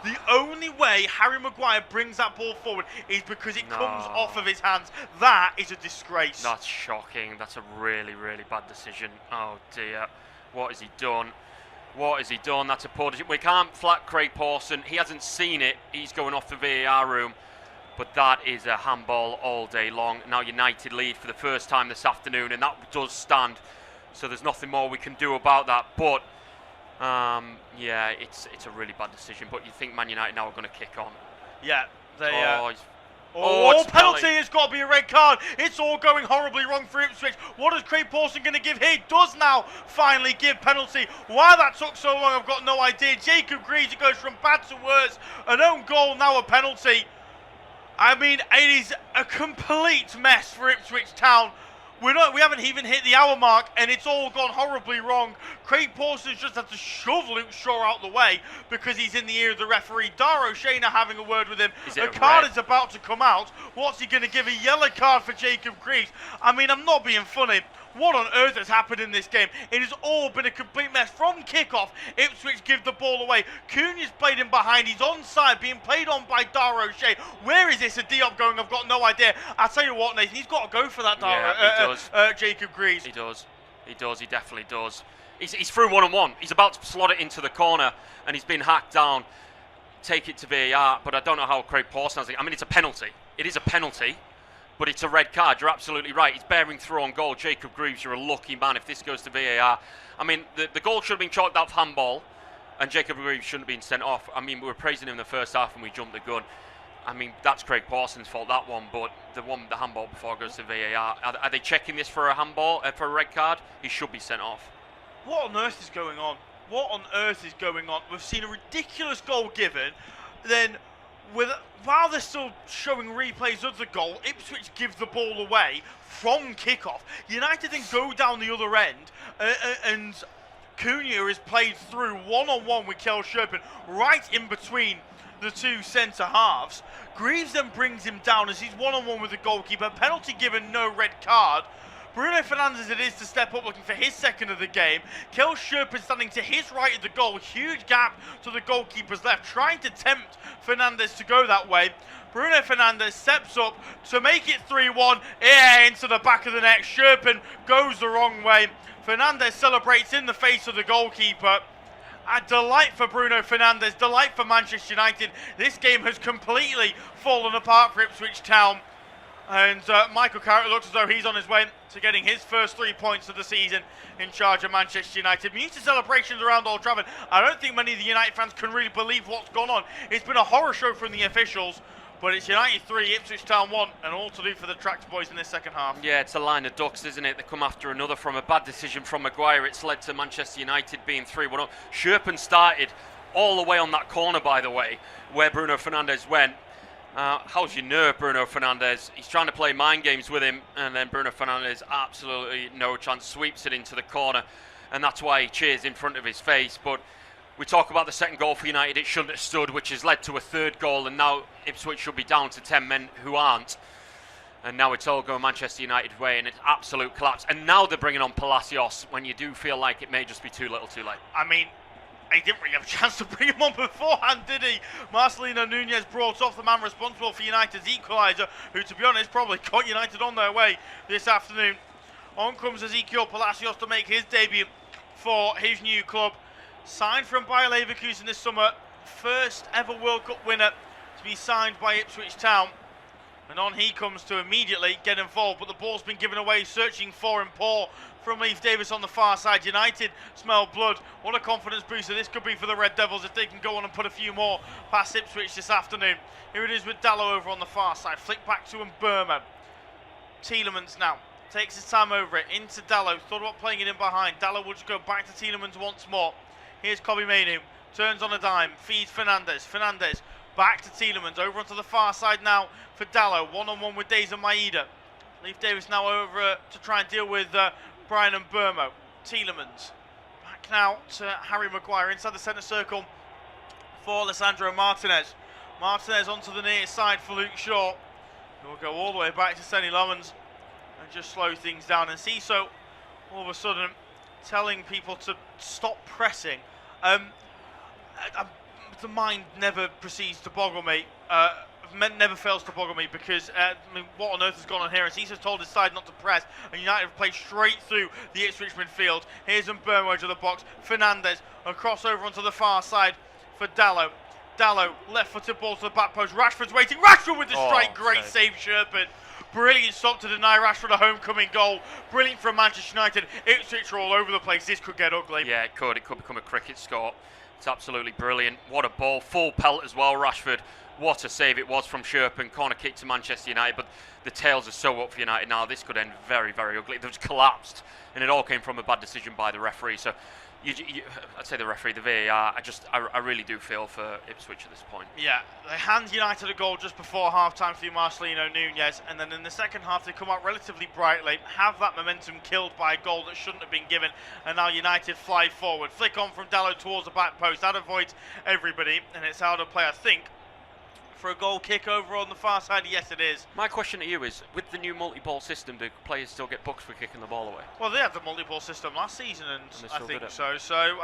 The only way Harry Maguire brings that ball forward is because it comes off of his hands. That is a disgrace. That's shocking. That's a really, really bad decision. Oh, dear. What has he done? What has he done? That's a poor decision. We can't flat Craig Pawson. He hasn't seen it. He's going off the VAR room. But that is a handball all day long. Now United lead for the first time this afternoon, and that does stand. So there's nothing more we can do about that. But yeah, it's a really bad decision. But you think Man United now are going to kick on? Yeah, they. Penalty. It's got to be a red card. It's all going horribly wrong for Ipswich. What is Craig Pawson going to give here? He does now finally give penalty. Why that took so long, I've got no idea. Jacob Greaves, it goes from bad to worse. An own goal, now a penalty. I mean, it is a complete mess for Ipswich Town. We haven't even hit the hour mark, and it's all gone horribly wrong. Craig Pawson's just had to shove Luke Shaw out the way because he's in the ear of the referee. Dara O'Shea having a word with him. The card is about to come out. What's he going to give? A yellow card for Jacob Greaves. I mean, I'm not being funny. What on earth has happened in this game? It has all been a complete mess. From kickoff, Ipswich give the ball away. Cunha's played in behind. He's onside, being played on by Dara O'Shea. Where is this? A Diop going? I've got no idea. I'll tell you what, Nathan, he's got to go for that, Jacob Greaves. He does. He does. He definitely does. He's through 1-on-1. He's about to slot it into the corner, and he's been hacked down. Take it to VAR, but I don't know how Craig Pawson has it. I mean, it's a penalty. It is a penalty. But it's a red card. You're absolutely right. He's bearing through on goal. Jacob Greaves, you're a lucky man if this goes to VAR. I mean, the goal should have been chalked out for handball, and Jacob Greaves shouldn't have been sent off. I mean, we were praising him in the first half and we jumped the gun. I mean, that's Craig Pawson's fault, that one, but the handball before it goes to VAR. Are they checking this for a handball, for a red card? He should be sent off. What on earth is going on? What on earth is going on? We've seen a ridiculous goal given, then while they're still showing replays of the goal, Ipswich give the ball away from kickoff. United then go down the other end and Cunha is played through one-on-one with Kel Sherpen, right in between the two centre halves. Greaves then brings him down as he's one-on-one with the goalkeeper. Penalty given, no red card. Bruno Fernandes it is to step up, looking for his second of the game. Kel Sherpen standing to his right of the goal. Huge gap to the goalkeeper's left, trying to tempt Fernandes to go that way. Bruno Fernandes steps up to make it 3-1. Into the back of the net. Sherpen goes the wrong way. Fernandes celebrates in the face of the goalkeeper. A delight for Bruno Fernandes, delight for Manchester United. This game has completely fallen apart for Ipswich Town. And Michael Carrick looks as though he's on his way to getting his first 3 points of the season in charge of Manchester United. Muted celebrations around Old Trafford. I don't think many of the United fans can really believe what's gone on. It's been a horror show from the officials. But it's United 3, Ipswich Town 1, and all to do for the Tractor boys in this second half. Yeah, it's a line of ducks, isn't it? They come after another from a bad decision from Maguire. It's led to Manchester United being 3-1 up. Sherpen started all the way on that corner, by the way, where Bruno Fernandes went. How's your nerve, Bruno Fernandes? He's trying to play mind games with him, and then Bruno Fernandes, absolutely no chance, sweeps it into the corner, and that's why he cheers in front of his face. But we talk about the second goal for United, it shouldn't have stood, which has led to a third goal, and now Ipswich should be down to 10 men who aren't. And now it's all going Manchester United way, and it's absolute collapse. And now they're bringing on Palacios when you do feel like it may just be too little too late. I mean, he didn't really have a chance to bring him on beforehand, did he? Marcelino Nunez brought off the man responsible for United's equaliser, who, to be honest, probably got United on their way this afternoon. On comes Ezekiel Palacios to make his debut for his new club. Signed from Bayer Leverkusen this summer, first ever World Cup winner to be signed by Ipswich Town. And on he comes to immediately get involved, but the ball's been given away, searching for and poor from Leif Davis on the far side. United smell blood. What a confidence booster this could be for the Red Devils if they can go on and put a few more past Ipswich this afternoon. Here it is with Dallow over on the far side, flick back to Burma. Tielemans now takes his time over it, into Dallow, thought about playing it in behind. Dallow will just go back to Tielemans once more. Here's Kobbie Mainoo, turns on a dime, feeds Fernandes. Fernandes back to Tielemans, over onto the far side now for Dallow, one-on-one with Deza Maeda. Leif Davis now over to try and deal with Brian and Burmo. Tielemans back now to Harry Maguire inside the centre circle for Alessandro Martinez. Martinez onto the near side for Luke Shaw. He'll go all the way back to Senny Lomans and just slow things down. And Ciso all of a sudden telling people to stop pressing. The mind never proceeds to boggle me. Never fails to boggle me because I mean, what on earth has gone on here? And Ciso's told his side not to press, and United have played straight through the Ipswich midfield. Here's Mbeumo to the box. Fernandes, a crossover onto the far side for Dallow. Dallow, left-footed ball to the back post. Rashford's waiting. Rashford with the strike. Great save, Sherpen. Brilliant stop to deny Rashford a homecoming goal. Brilliant from Manchester United. Ipswich are all over the place. This could get ugly. Yeah, it could. It could become a cricket score. It's absolutely brilliant. What a ball. Full pelt as well, Rashford. What a save it was from Sherpen. Corner kick to Manchester United. But the tails are so up for United now. This could end very, very ugly. It was collapsed. And it all came from a bad decision by the referee. So I'd say the referee, the VAR, I really do feel for Ipswich at this point. Yeah, they hand United a goal just before half-time through Marcelino Nunez, and then in the second half they come out relatively brightly, have that momentum killed by a goal that shouldn't have been given, and now United fly forward. Flick on from Dallow towards the back post, that avoids everybody, and it's out of play, I think, for a goal kick over on the far side. Yes, it is. My question to you is, with the new multi-ball system, do players still get booked for kicking the ball away? Well, they had the multi-ball system last season, and I think so. So,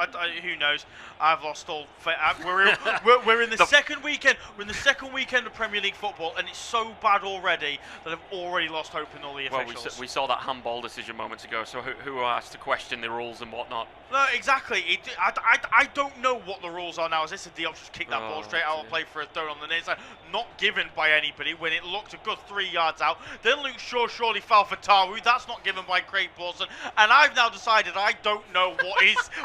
who knows? I've lost all faith. We're in the second weekend. We're in the second weekend of Premier League football, and it's so bad already that I've already lost hope in all the officials. Well, we saw that handball decision moments ago. So who asked to question the rules and whatnot? No, exactly. I don't know what the rules are now. Is this a deal? Just kick that ball straight out and play for a throw on the near side? Not given by anybody when it looked a good 3 yards out. Then Luke Shaw surely fell for Taru. That's not given by Craig Pawson. And I've now decided I don't know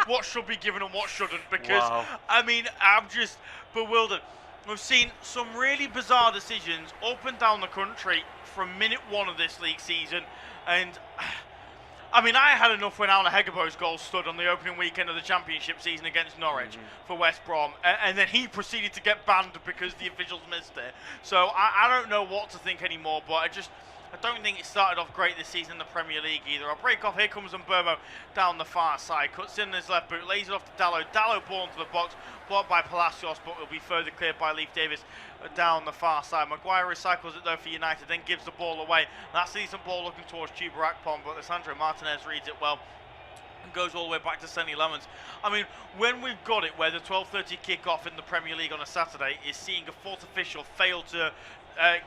what should be given and what shouldn't, because I mean, I'm just bewildered. We've seen some really bizarre decisions up and down the country from minute one of this league season, and I mean, I had enough when Alan Hegebo's goal stood on the opening weekend of the Championship season against Norwich for West Brom, and then he proceeded to get banned because the officials missed it. So I don't know what to think anymore, but I don't think it started off great this season in the Premier League either. A break off, here comes Mbermo down the far side, cuts in his left boot, lays it off to Dallow. Dallow ball into the box, blocked by Palacios, but will be further cleared by Leif Davis down the far side. Maguire recycles it though for United, then gives the ball away. That's a decent ball looking towards Chuba Akpom, but Alessandro Martinez reads it well and goes all the way back to Sonny Lemons. I mean, when we've got it where the 12:30 kick-off in the Premier League on a Saturday is seeing a fourth official fail to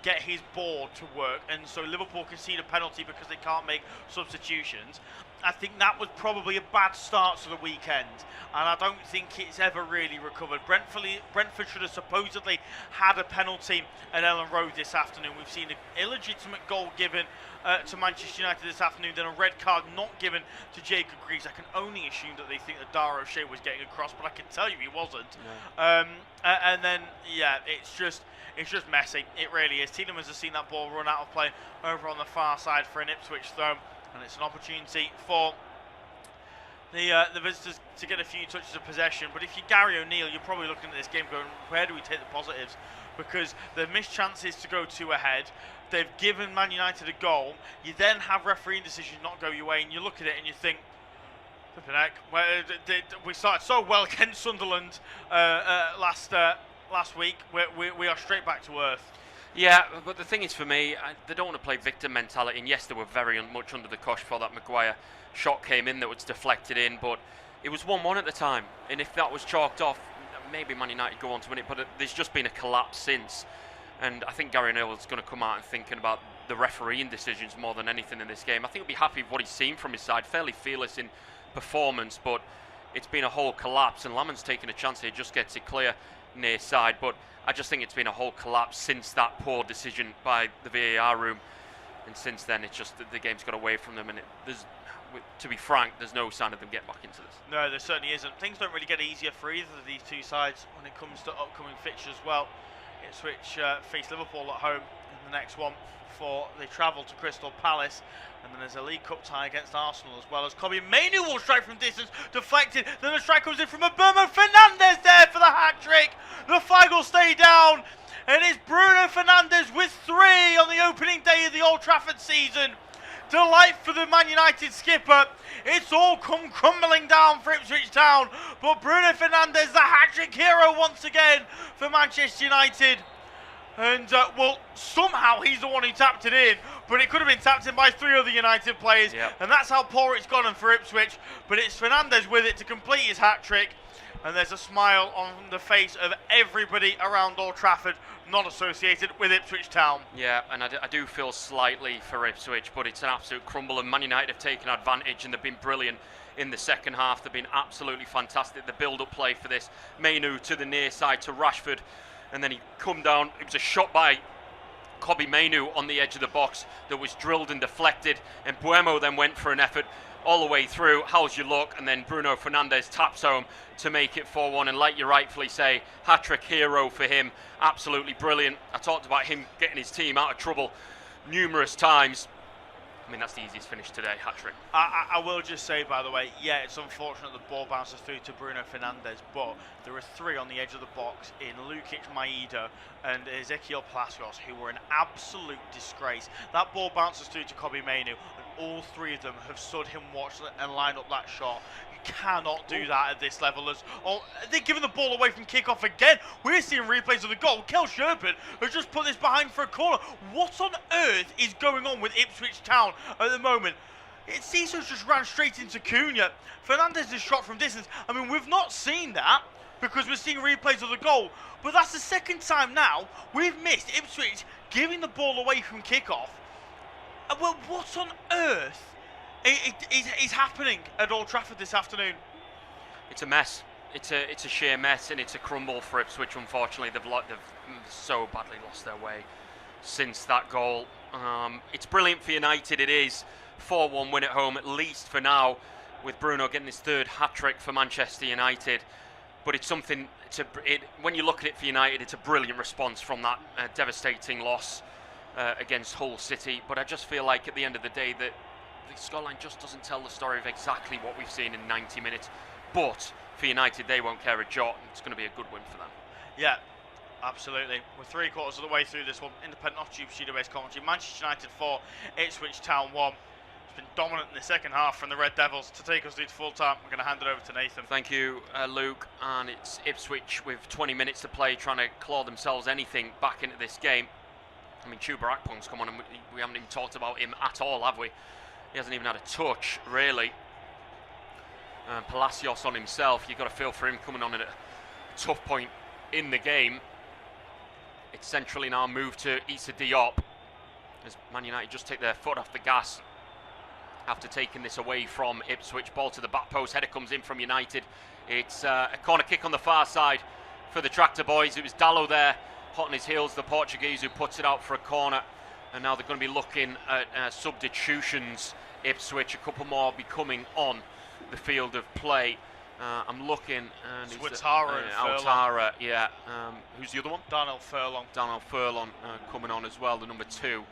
get his board to work, and so Liverpool concede a penalty because they can't make substitutions, I think that was probably a bad start to the weekend, and I don't think it's ever really recovered. Brentford should have supposedly had a penalty at Ellen Road this afternoon. We've seen an illegitimate goal given to Manchester United this afternoon, then a red card not given to Jacob Greaves. I can only assume that they think that Dara O'Shea was getting across, but I can tell you he wasn't. No. And then, yeah, it's just messy. It really is. Tielemans has seen that ball run out of play over on the far side for an Ipswich throw, and it's an opportunity for the visitors to get a few touches of possession. But if you're Gary O'Neill, you're probably looking at this game going, where do we take the positives? Because they've missed chances to go two ahead. They've given Man United a goal. You then have refereeing decisions not go your way, and you look at it and you think, flipping heck, we started so well against Sunderland last week. We are straight back to earth. Yeah, but the thing is for me, they don't want to play victim mentality, and yes, they were very much under the cosh for that Maguire shot came in that was deflected in, but it was 1-1 at the time, and if that was chalked off, maybe Man United go on to win it, but there's just been a collapse since, and I think Gary O'Neill is going to come out and thinking about the refereeing decisions more than anything in this game. I think he'll be happy with what he's seen from his side, fairly fearless in performance, but it's been a whole collapse, and Lamon's taking a chance here, just gets it clear near side, but I just think it's been a whole collapse since that poor decision by the VAR room, and since then it's just the game's got away from them, and to be frank, there's no sign of them getting back into this. No, there certainly isn't. Things don't really get easier for either of these two sides when it comes to upcoming fixtures as well. Ipswich face Liverpool at home in the next one before they travel to Crystal Palace, and then there's a League Cup tie against Arsenal as well, as Kobbie Mainoo will strike from distance, deflected, then the strike comes in from Mbermo Fernandes there for the hat-trick. The flag will stay down, and it's Bruno Fernandes with 3 on the opening day of the Old Trafford season. Delight for the Man United skipper. It's all come crumbling down for Ipswich Town, but Bruno Fernandes, the hat-trick hero once again for Manchester United. And, well, somehow he's the one who tapped it in, but it could have been tapped in by 3 other United players, and that's how poor it's gone for Ipswich. But it's Fernandes with it to complete his hat-trick, and there's a smile on the face of everybody around Old Trafford not associated with Ipswich Town. Yeah, and I do feel slightly for Ipswich, but it's an absolute crumble, and Man United have taken advantage, and they've been brilliant in the second half. They've been absolutely fantastic. The build-up play for this, Mainoo to the near side to Rashford, and then he come down. It was a shot by Kobbie Mainoo on the edge of the box that was drilled and deflected, and Mbeumo then went for an effort all the way through. How's your luck? And then Bruno Fernandes taps home to make it 4-1, and like you rightfully say, hat-trick hero for him. Absolutely brilliant. I talked about him getting his team out of trouble numerous times. I mean, that's the easiest finish today, hat-trick. I will just say, by the way, yeah, it's unfortunate the ball bounces through to Bruno Fernandes, but there are 3 on the edge of the box in Lukic, Maeda and Ezequiel Palacios, who were an absolute disgrace. That ball bounces through to Kobbie Mainoo, and all 3 of them have stood him, watched and lined up that shot. You cannot do that at this level. They're giving the ball away from kickoff again. We're seeing replays of the goal. Kel Sherpen has just put this behind for a corner. What on earth is going on with Ipswich Town at the moment? Cesar's just ran straight into Cunha. Fernandes is shot from distance. I mean, we've not seen that because we're seeing replays of the goal, but that's the second time now we've missed Ipswich giving the ball away from kickoff. Well, what on earth is happening at Old Trafford this afternoon? It's a mess. It's a sheer mess, and it's a crumble for Ipswich. Unfortunately, they've so badly lost their way since that goal. It's brilliant for United. It is 4-1 win at home, at least for now, with Bruno getting his 3rd hat-trick for Manchester United. But it's something. When you look at it for United, it's a brilliant response from that devastating loss against Hull City. But I just feel like at the end of the day that the scoreline just doesn't tell the story of exactly what we've seen in 90 minutes. But for United, they won't care a jot, and it's going to be a good win for them. Yeah, Absolutely. We're 3/4 of the way through this one. Independent off-tube studio-based commentary. Manchester United 4, Ipswich Town 1. It's been dominant in the second half from the Red Devils. To take us through to full time, I'm going to hand it over to Nathan. Thank you, Luke. And it's Ipswich with 20 minutes to play, trying to claw themselves anything back into this game. I mean, Chuba Akpong's come on, and we haven't even talked about him at all, have we? He hasn't even had a touch, really. Palacios on himself. You've got to feel for him coming on at a tough point in the game. It's centrally now moved to Issa Diop as Man United just take their foot off the gas after taking this away from Ipswich. Ball to the back post, header comes in from United. It's a corner kick on the far side for the Tractor Boys. It was Dallo there, hot on his heels, the Portuguese, who puts it out for a corner. And now they're going to be looking at substitutions. Ipswich, a couple more will be coming on the field of play. I'm looking, and Ouattara and Ouattara, yeah. Who's the other one? Darnell Furlong. Darnell Furlong coming on as well, the number 2.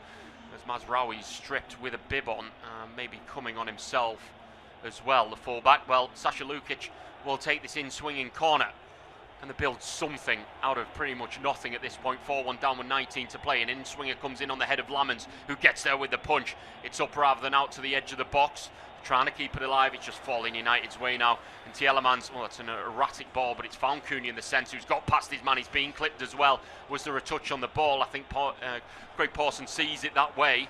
As Mazraoui's stripped with a bib on, maybe coming on himself as well, the fullback. Well, Sasha Lukic will take this in-swinging corner. And they build something out of pretty much nothing at this point. 4-1 down with 19 to play. An in-swinger comes in on the head of Lammons, who gets there with the punch. It's up rather than out to the edge of the box. Trying to keep it alive. It's just falling United's way now. And Tielemans, well, it's an erratic ball, but it's found Cunha in the centre, who's got past his man. He's being clipped as well. Was there a touch on the ball? I think Craig Pawson sees it that way.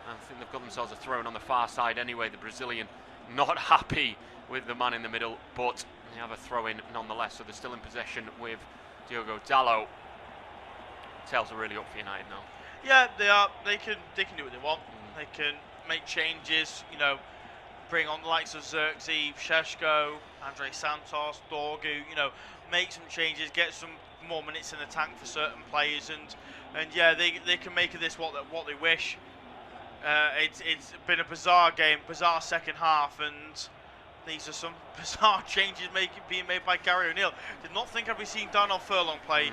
I think they've got themselves a throw on the far side anyway. The Brazilian not happy with the man in the middle, but they have a throw-in nonetheless, so they're still in possession with Diogo Dallo. Tails are really up for United now. Yeah, they are. They can do what they want. They can make changes, you know, bring on the likes of Xerxes, Sheshko, Andre Santos, Dorgu, you know, make some changes, get some more minutes in the tank for certain players, and yeah, they can make of this what they wish. It's been a bizarre game, bizarre second half, and these are some bizarre changes being made by Gary O'Neill. Did not think I'd be seeing Darnell Furlong play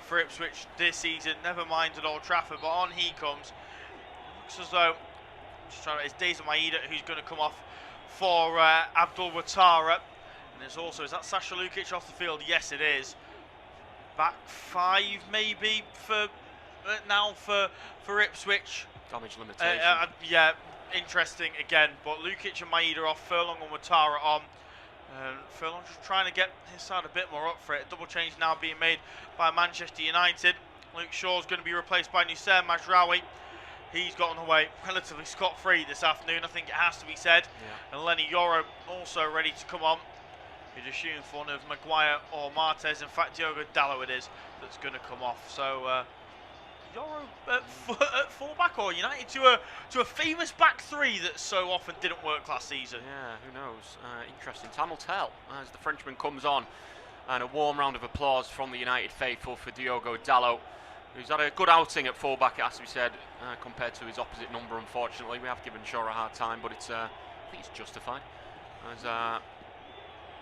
for Ipswich this season, never mind at Old Trafford, but on he comes. Looks as though it's Deza Maeda who's going to come off for Abdul Ouattara. And there's also, is that Sasha Lukic off the field? Yes, it is. Back 5 maybe for now for Ipswich. Damage limitation. Yeah, interesting again. But Lukic and Maeda off, Furlong and Ouattara on. Furlong just trying to get his side a bit more up for it. A double change now being made by Manchester United. Luke Shaw's going to be replaced by Nusayr Mazraoui. He's gotten away relatively scot-free this afternoon, I think it has to be said. Yeah. And Lenny Yoro also ready to come on. You're just shooting for one of Maguire or Martez. In fact, Diogo Dallo it is that's going to come off. So Yoro at fullback, or United to a famous back 3 that so often didn't work last season. Yeah, who knows? Interesting. Time will tell as the Frenchman comes on. And a warm round of applause from the United faithful for Diogo Dallo, who's had a good outing at fullback, as we said, compared to his opposite number. Unfortunately, we have given Shaw a hard time, but it's I think it's justified. As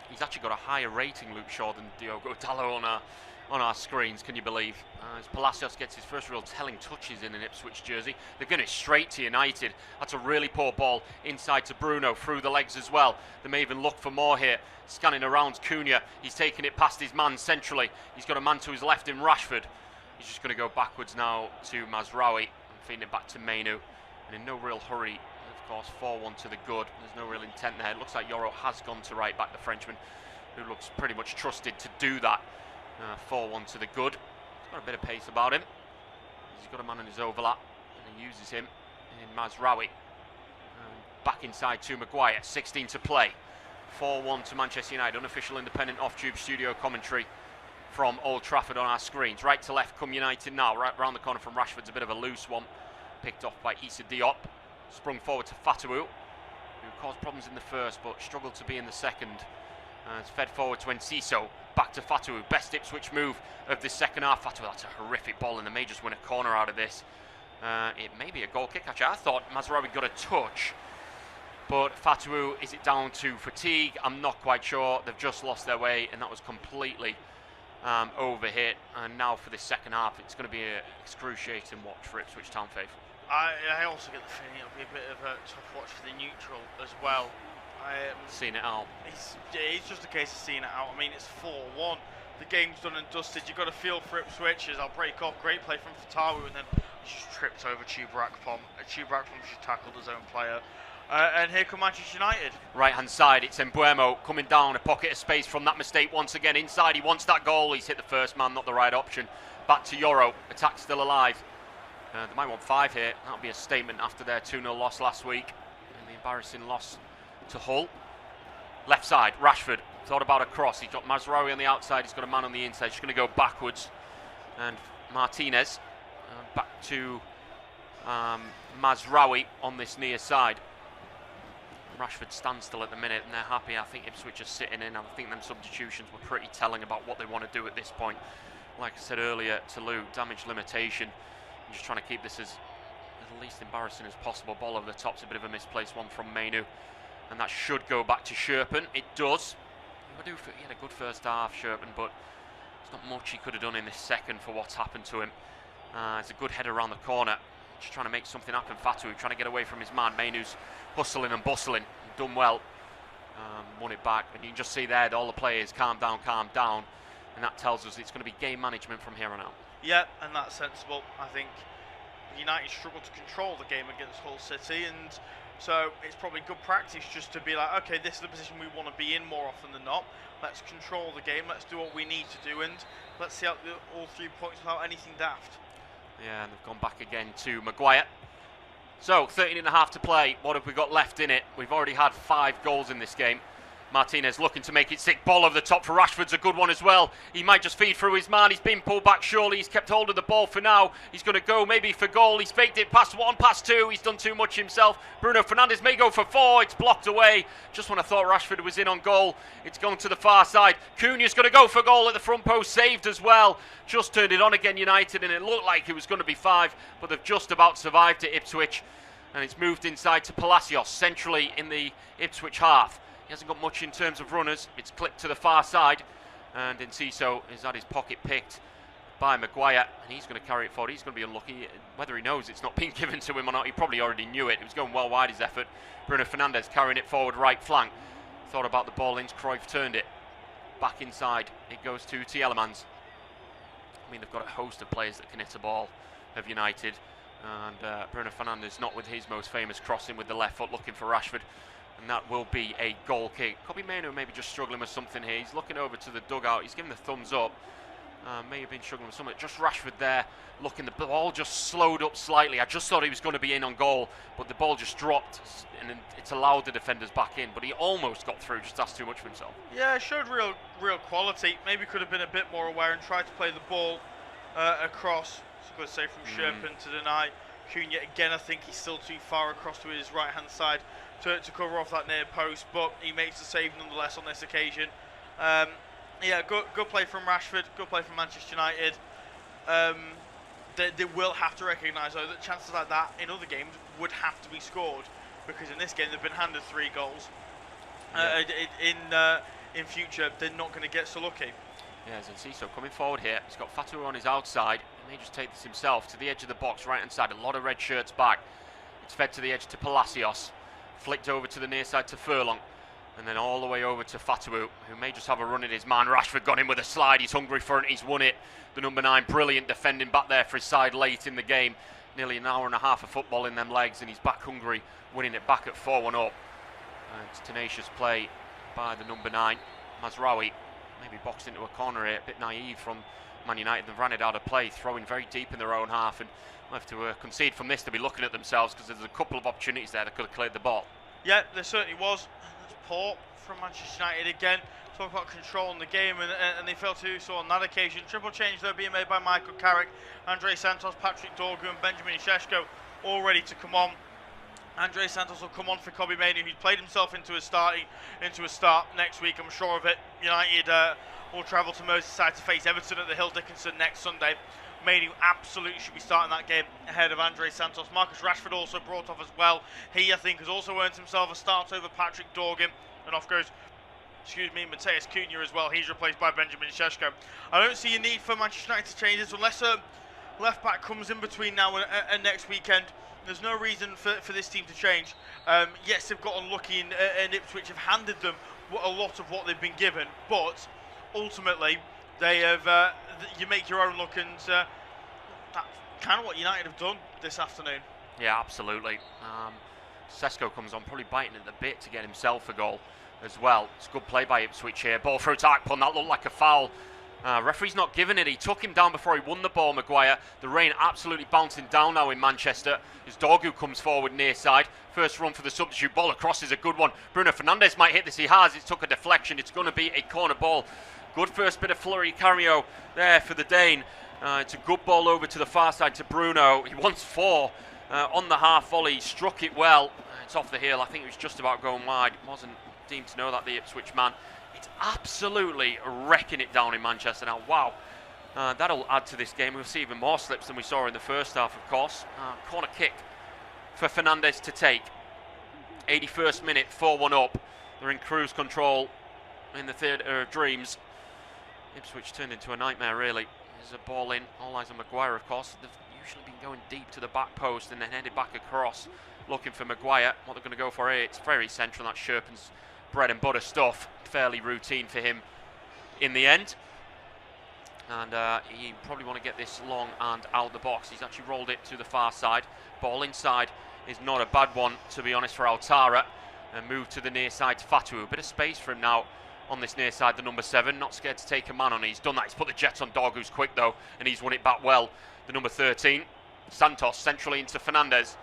he's actually got a higher rating, Luke Shaw, than Diogo Dallo on our screens. Can you believe? As Palacios gets his first real telling touches in an Ipswich jersey, they're going it straight to United. That's a really poor ball inside to Bruno through the legs as well. They may even look for more here. Scanning around Cunha, he's taking it past his man centrally. He's got a man to his left in Rashford. He's just going to go backwards now to Mazraoui and feeding it back to Mainu. And in no real hurry, of course, 4-1 to the good. There's no real intent there. It looks like Yoro has gone to right back, the Frenchman, who looks pretty much trusted to do that. 4-1 to the good. He's got a bit of pace about him. He's got a man in his overlap, and he uses him in Mazraoui. Back inside to Maguire. 16 to play. 4-1 to Manchester United. Unofficial independent off-tube studio commentary from Old Trafford on our screens. Right to left come United now. Right round the corner from Rashford's a bit of a loose one. Picked off by Issa Diop. Sprung forward to Fatawu, who caused problems in the first but struggled to be in the second. It's fed forward to Enciso. Back to Fatawu. Best Ipswich move of the second half. Fatawu, that's a horrific ball, and they may just win a corner out of this. It may be a goal kick, actually. I thought Mazraoui got a touch, but Fatawu, is it down to fatigue? I'm not quite sure. They've just lost their way, and that was completely overhit. And now for this second half, it's going to be an excruciating watch for Ipswich Town faithful. I also get the feeling it'll be a bit of a tough watch for the neutral as well. Seen it out. It's just a case of seeing it out. I mean, it's 4-1. the game's done and dusted. You've got to feel for Ipswich as I'll break off. Great play from Fatawu, and then just tripped over Chubrakpom. Chubrakpom just tackled his own player. And here come Manchester United. Right hand side, it's Mbuemo coming down, a pocket of space from that mistake once again. Inside, he wants that goal. He's hit the first man, not the right option. Back to Yoro, attack still alive. They might want 5 here. That'll be a statement after their 2-0 loss last week. And the embarrassing loss to Hull. Left side, Rashford. Thought about a cross. He's got Mazraoui on the outside. He's got a man on the inside. He's going to go backwards. And Martinez back to Mazraoui on this near side. Rashford stands still at the minute and they're happy. I think Ipswich are sitting in. I think them substitutions were pretty telling about what they want to do at this point. Like I said earlier to Lou, damage limitation. I'm just trying to keep this as least embarrassing as possible. Ball over the top's a bit of a misplaced one from Mainu. And that should go back to Sherpen. It does. He had a good first half, Sherpen, but there's not much he could have done in this second for what's happened to him. It's a good header around the corner. Just trying to make something happen. Fatu trying to get away from his man. Mainu's hustling and bustling. Done well. Won it back. And you can just see there that all the players calm down. And that tells us it's going to be game management from here on out. Yeah, and that's sensible. I think United struggled to control the game against Hull City, and so it's probably good practice just to be like, okay, this is the position we want to be in more often than not. Let's control the game. Let's do what we need to do, and let's see out all 3 points without anything daft. Yeah, and they've gone back again to Maguire. So, 13.5 to play. What have we got left in it? We've already had 5 goals in this game. Martinez looking to make it sick. Ball over the top for Rashford's a good one as well. He might just feed through his man. He's been pulled back surely. He's kept hold of the ball for now. He's going to go maybe for goal. He's faked it past 1, past 2. He's done too much himself. Bruno Fernandes may go for 4. It's blocked away. Just when I thought Rashford was in on goal, it's gone to the far side. Cunha's going to go for goal at the front post. Saved as well. Just turned it on again, United, and it looked like it was going to be 5, but they've just about survived at Ipswich. And it's moved inside to Palacios, centrally in the Ipswich half. He hasn't got much in terms of runners. It's clipped to the far side. And Enciso has had his pocket picked by Maguire. And he's going to carry it forward. He's going to be unlucky. Whether he knows it's not being given to him or not, he probably already knew it. It was going well wide, his effort. Bruno Fernandes carrying it forward right flank. Thought about the ball in. Cruyff turned it. Back inside. It goes to Tielemans. I mean, they've got a host of players that can hit a ball of United. And Bruno Fernandes not with his most famous crossing with the left foot looking for Rashford. And that will be a goal kick. Kobbie Mainoo maybe just struggling with something here. He's looking over to the dugout. He's giving the thumbs up. May have been struggling with something. Just Rashford there looking. The ball just slowed up slightly. I just thought he was going to be in on goal, but the ball just dropped and it's allowed the defenders back in. But he almost got through. Just asked too much for himself. Yeah, it showed real quality. Maybe could have been a bit more aware and tried to play the ball across. It's a good save from Sherpen to deny. Cunha again, I think he's still too far across to his right hand side to cover off that near post, but he makes the save nonetheless on this occasion. Yeah, good play from Rashford, good play from Manchester United. They will have to recognise though that chances like that in other games would have to be scored, because in this game they've been handed 3 goals. In future they're not going to get so lucky. Yeah, Enciso coming forward here. He's got Fatu on his outside. He may just take this himself to the edge of the box, right hand side. A lot of red shirts back. It's fed to the edge to Palacios. Flicked over to the near side to Furlong. And then all the way over to Fatu, who may just have a run at his man. Rashford got him with a slide. He's hungry for it. He's won it. The number 9, brilliant defending back there for his side late in the game. Nearly an hour and a half of football in them legs, and he's back hungry, winning it back at 4-1 up. It's tenacious play by the number 9, Mazraoui. Maybe boxed into a corner here, a bit naive from Man United. They've ran it out of play, throwing very deep in their own half, and we'll have to concede from this to be looking at themselves, because there's a couple of opportunities there that could have cleared the ball. Yeah, there certainly was. That's poor from Manchester United again. Talk about controlling the game, and they failed to do so on that occasion. Triple change though being made by Michael Carrick, Andre Santos, Patrick Dorgu and Benjamin Šeško all ready to come on. Andre Santos will come on for Kobbie Mainoo, who's played himself into a start next week. I'm sure of it. United will travel to Merseyside to face Everton at the Hill Dickinson next Sunday. Mainoo absolutely should be starting that game ahead of Andre Santos. Marcus Rashford also brought off as well. He, I think, has also earned himself a start over Patrick Dorgan. And off goes, Matheus Cunha as well. He's replaced by Benjamin Šeško. I don't see a need for Manchester United to change this unless a left back comes in between now and next weekend. There's no reason for this team to change. Yes, they've got unlucky and Ipswich have handed them a lot of what they've been given, but ultimately They have. You make your own look, and that's kind of what United have done this afternoon. Yeah, absolutely. Sesko comes on, probably biting at the bit to get himself a goal as well. It's a good play by Ipswich here. Ball through to Akpon, that looked like a foul. Referee's not giving it. He took him down before he won the ball, Maguire. The rain absolutely bouncing down now in Manchester as Dorgu comes forward near side. First run for the substitute. Ball across is a good one. Bruno Fernandes might hit this. He has. It took a deflection. It's going to be a corner ball. Good first bit of flurry cardio there for the Dane. It's a good ball over to the far side to Bruno. He wants 4 on the half volley. He struck it well. It's off the heel. I think it was just about going wide. It wasn't deemed to know that, the Ipswich man. It's absolutely wrecking it down in Manchester now. Wow. That'll add to this game. We'll see even more slips than we saw in the first half, of course. Corner kick for Fernandes to take. 81st minute, 4-1 up. They're in cruise control in the theatre of dreams. Ipswich turned into a nightmare, really. There's a ball in. All eyes on Maguire, of course. They've usually been going deep to the back post and then headed back across, looking for Maguire. What they're going to go for here, it's very central. That's Sherpen's bread and butter stuff. Fairly routine for him in the end. And he probably want to get this long and out the box. He's actually rolled it to the far side. Ball inside is not a bad one, to be honest, for Altara. And move to the near side to Fatu. A bit of space for him now on this near side, the number 7. Not scared to take a man on. He's done that. He's put the Jets on Dog, who's quick though, and he's won it back well. The number 13. Santos centrally into Fernandes.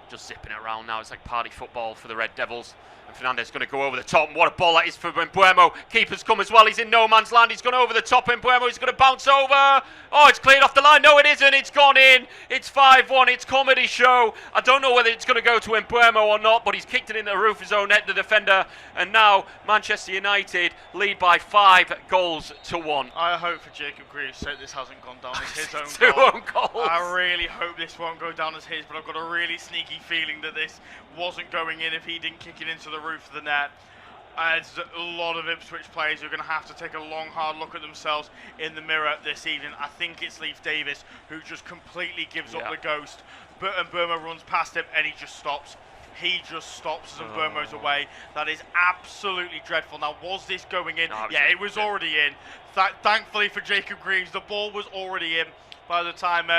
Just zipping it around now. It's like party football for the Red Devils. And Fernandes going to go over the top. And what a ball that is for Mbuemo. Keeper's come as well. He's in no man's land. He's gone over the top. Mbuemo is going to bounce over. Oh, it's cleared off the line. No, it isn't. It's gone in. It's 5-1. It's comedy show. I don't know whether it's going to go to Mbuemo or not, but he's kicked it in the roof of his own net, the defender. And now Manchester United lead by 5 goals to 1. I hope for Jacob Greaves' sake this hasn't gone down as his own 2 goal. own goals. I really hope this won't go down as his, but I've got a really sneaky feeling that this wasn't going in if he didn't kick it into the roof of the net. There's a lot of Ipswich players who are going to have to take a long, hard look at themselves in the mirror this evening. I think it's Leif Davis who just completely gives up the ghost. And Burma runs past him and he just stops. He just stops as Burma's away. That is absolutely dreadful. Now, was this going in? No, it was already in. Thankfully for Jacob Greaves, the ball was already in by the time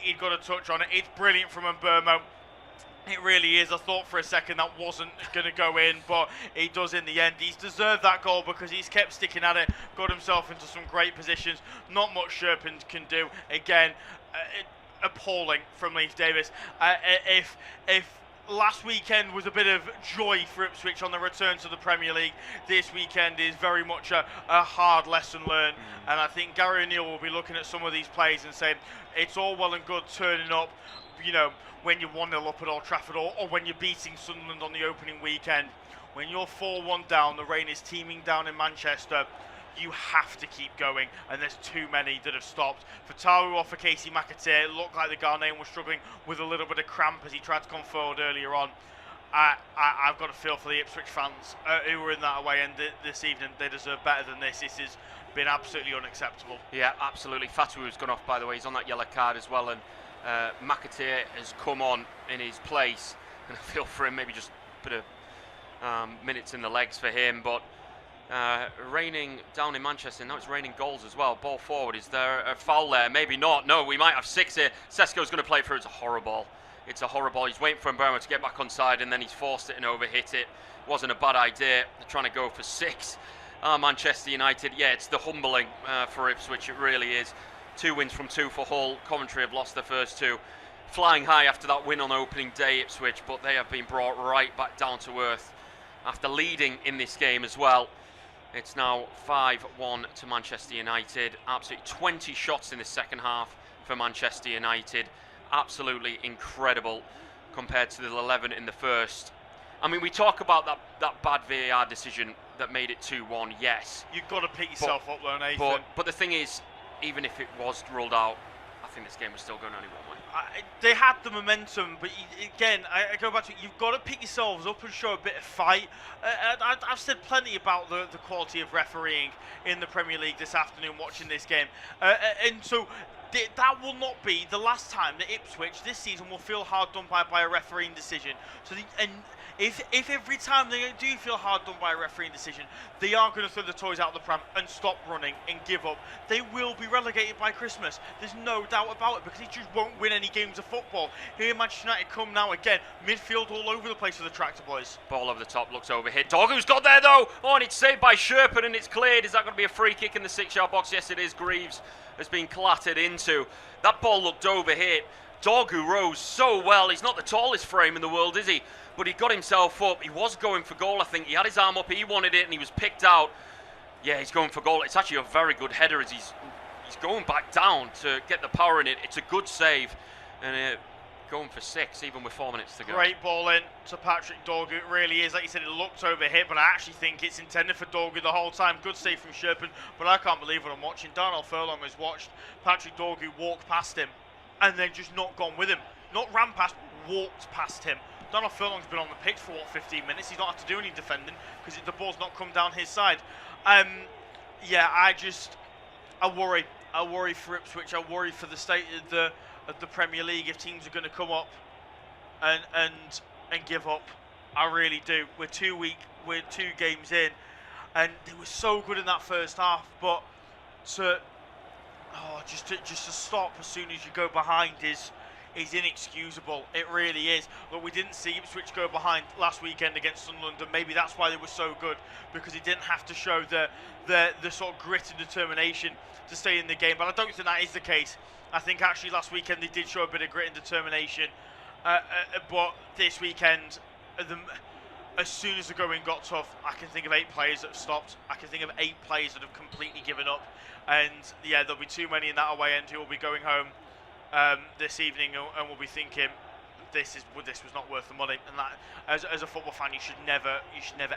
he'd got a touch on it. It's brilliant from Burma. It really is. I thought for a second that wasn't going to go in, but he does in the end. He's deserved that goal because he's kept sticking at it, got himself into some great positions. Not much Sherpen can do. Again, appalling from Leif Davis. If last weekend was a bit of joy for Ipswich on the return to the Premier League, this weekend is very much a hard lesson learned. And I think Gary O'Neill will be looking at some of these plays and saying, it's all well and good turning up, when you're 1-0 up at Old Trafford or when you're beating Sunderland on the opening weekend. When you're 4-1 down, the rain is teeming down in Manchester, you have to keep going, and there's too many that have stopped. For Taru or for Casey McAteer, it looked like the Ghanaian was struggling with a little bit of cramp as he tried to come forward earlier on. I've got a feel for the Ipswich fans who were in that away, and this evening they deserve better than this. This has been absolutely unacceptable. Yeah, absolutely. Fatu's gone off, by the way. He's on that yellow card as well, and McAteer has come on in his place, and I feel for him, maybe just a bit of minutes in the legs for him, but raining down in Manchester. Now it's raining goals as well. Ball forward. Is there a foul there? Maybe not. No, we might have 6 here. Sesko's going to play through. It's a horror ball. It's a horror ball. He's waiting for Mbuemo to get back on side, and then he's forced it and overhit it. Wasn't a bad idea. They're trying to go for 6. Manchester United. Yeah, it's the humbling for Ipswich. It really is. 2 wins from 2 for Hull. Coventry have lost their first 2. Flying high after that win on opening day, Ipswich, but they have been brought right back down to earth after leading in this game as well. It's now 5-1 to Manchester United. Absolutely 20 shots in the second half for Manchester United. Absolutely incredible compared to the 11 in the first. I mean, we talk about that bad VAR decision that made it 2-1, yes. You've got to pick yourself up though, Nathan. But the thing is, even if it was ruled out, I think this game was still going only one way. They had the momentum, but again, I go back to it. You've got to pick yourselves up and show a bit of fight. I've said plenty about the quality of refereeing in the Premier League this afternoon watching this game. And so that will not be the last time that Ipswich this season will feel hard done by a refereeing decision. So and If every time they do feel hard done by a refereeing decision, they are going to throw the toys out of the pram and stop running and give up, they will be relegated by Christmas. There's no doubt about it, because he just won't win any games of football. Here Manchester United come now again, midfield all over the place for the Tractor Boys. Ball over the top, looks over hit. Dorgu's got there though. Oh, and it's saved by Sherpen and it's cleared. Is that going to be a free kick in the 6-yard box? Yes, it is. Greaves has been clattered into. That ball looked over hit. Dorgu rose so well. He's not the tallest frame in the world, is he? But he got himself up. He was going for goal, I think. He had his arm up, he wanted it, and he was picked out. Yeah, he's going for goal. It's actually a very good header as he's going back down to get the power in it. It's a good save. And going for 6, even with 4 minutes to go. Great ball in to Patrick Dorgu. It really is. Like you said, it looked over hit, but I actually think it's intended for Dorgu the whole time. Good save from Sherpen, but I can't believe what I'm watching. Darnell Furlong has watched Patrick Dorgu walk past him and then just not gone with him. Not ran past, walked past him. Donald Furlong's been on the pitch for, 15 minutes? He's not had to do any defending because the ball's not come down his side. Yeah, I worry. I worry for Ipswich. I worry for the state of the Premier League if teams are going to come up and give up. I really do. We're 2 games in, and they were so good in that first half, but just to stop as soon as you go behind is inexcusable. It really is. Look, we didn't see Ipswich go behind last weekend against Sunderland, and maybe that's why they were so good, because he didn't have to show the sort of grit and determination to stay in the game. But I don't think that is the case. I think actually last weekend they did show a bit of grit and determination, but this weekend, as soon as the going got tough, I can think of 8 players that have stopped. I can think of 8 players that have completely given up. And yeah, there'll be too many in that away end who will be going home this evening and will be thinking this was not worth the money. And that, as a football fan, you should never